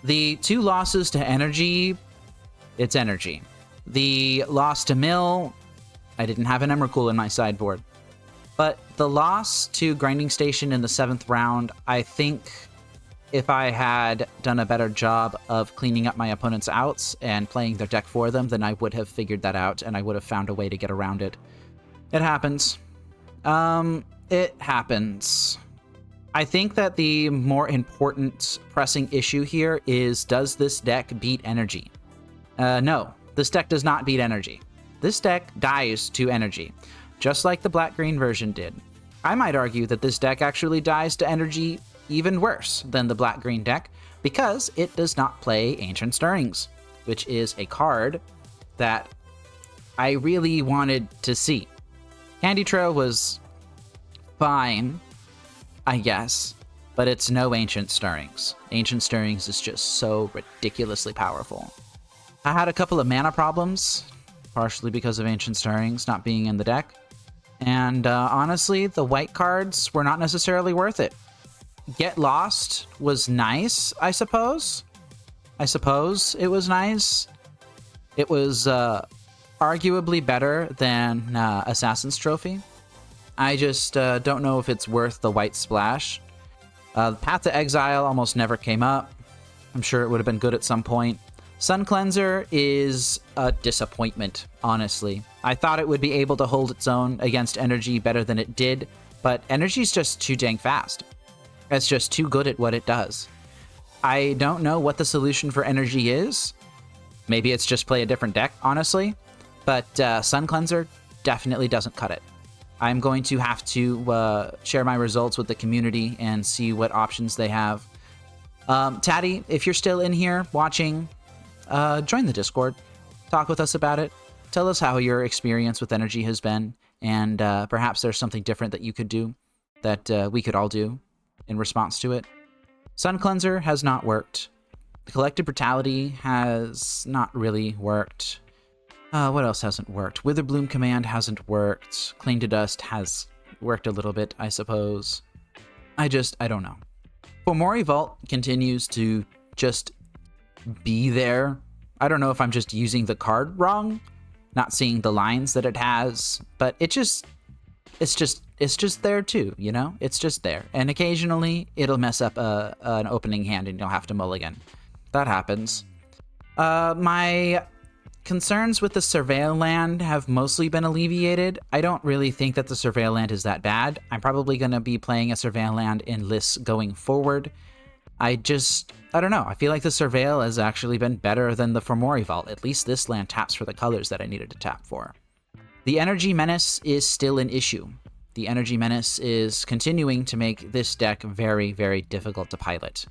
The two losses to Energy, it's Energy. The loss to Mill, I didn't have an Emrakul in my sideboard. But the loss to Grinding Station in the 7th round, I think if I had done a better job of cleaning up my opponent's outs and playing their deck for them, then I would have figured that out and I would have found a way to get around it. It happens. It happens. I think that the more important pressing issue here is, does this deck beat Energy? No. This deck does not beat Energy. This deck dies to Energy, just like the black-green version did. I might argue that this deck actually dies to Energy even worse than the black-green deck, because it does not play Ancient Stirrings, which is a card that I really wanted to see. Candy Trail was fine, I guess, but it's no Ancient Stirrings. Ancient Stirrings is just so ridiculously powerful. I had a couple of mana problems, partially because of Ancient Stirrings not being in the deck. And honestly, the white cards were not necessarily worth it. Get Lost was nice, I suppose. I suppose it was nice. It was arguably better than Assassin's Trophy. I just don't know if it's worth the white splash. Path to Exile almost never came up. I'm sure it would have been good at some point. Sun Cleanser is a disappointment, honestly. I thought it would be able to hold its own against Energy better than it did, but Energy's just too dang fast. It's just too good at what it does. I don't know what the solution for Energy is. Maybe it's just play a different deck, honestly. But Sun Cleanser definitely doesn't cut it. I'm going to have to share my results with the community and see what options they have. Taddy, if you're still in here watching, join the Discord. Talk with us about it. Tell us how your experience with Energy has been, and perhaps there's something different that you could do, that we could all do in response to it. Sun Cleanser has not worked. The Collective Brutality has not really worked. What else hasn't worked? Witherbloom Command hasn't worked. Cling to Dust has worked a little bit, I suppose. I don't know. Fomori Vault continues to just be there. I don't know if I'm just using the card wrong, not seeing the lines that it has, but it's just there too, you know? It's just there. And occasionally it'll mess up an opening hand and you'll have to mulligan. That happens. My concerns with the Surveil land have mostly been alleviated. I don't really think that the Surveil land is that bad. I'm probably going to be playing a Surveil land in lists going forward. I don't know. I feel like the Surveil has actually been better than the Fomori Vault. At least this land taps for the colors that I needed to tap for. The Energy Menace is still an issue. The Energy Menace is continuing to make this deck very, very difficult to pilot.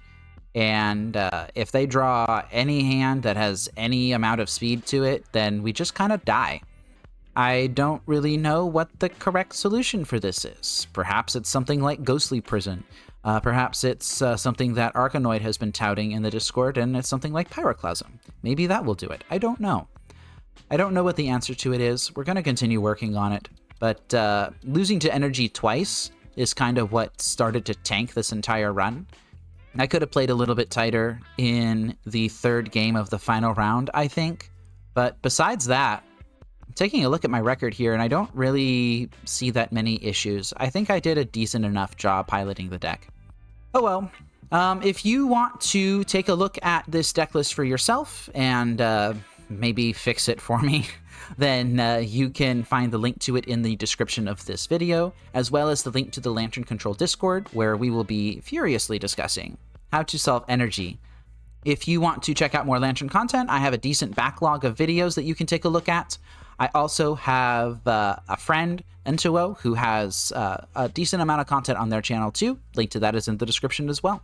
And if they draw any hand that has any amount of speed to it, then we just kind of die. I don't really know what the correct solution for this is. Perhaps it's something like Ghostly Prison. Perhaps it's something that Arkanoid has been touting in the Discord, and it's something like Pyroclasm. Maybe that will do it. I don't know. I don't know what the answer to it is. We're going to continue working on it. But losing to Energy twice is kind of what started to tank this entire run. I could have played a little bit tighter in the third game of the final round, I think. But besides that, I'm taking a look at my record here, and I don't really see that many issues. I think I did a decent enough job piloting the deck. Oh well. If you want to take a look at this deck list for yourself and maybe fix it for me, then you can find the link to it in the description of this video, as well as the link to the Lantern Control Discord, where we will be furiously discussing how to solve Energy. If you want to check out more Lantern content, I have a decent backlog of videos that you can take a look at. I also have a friend, MTGO, who has a decent amount of content on their channel too. Link to that is in the description as well.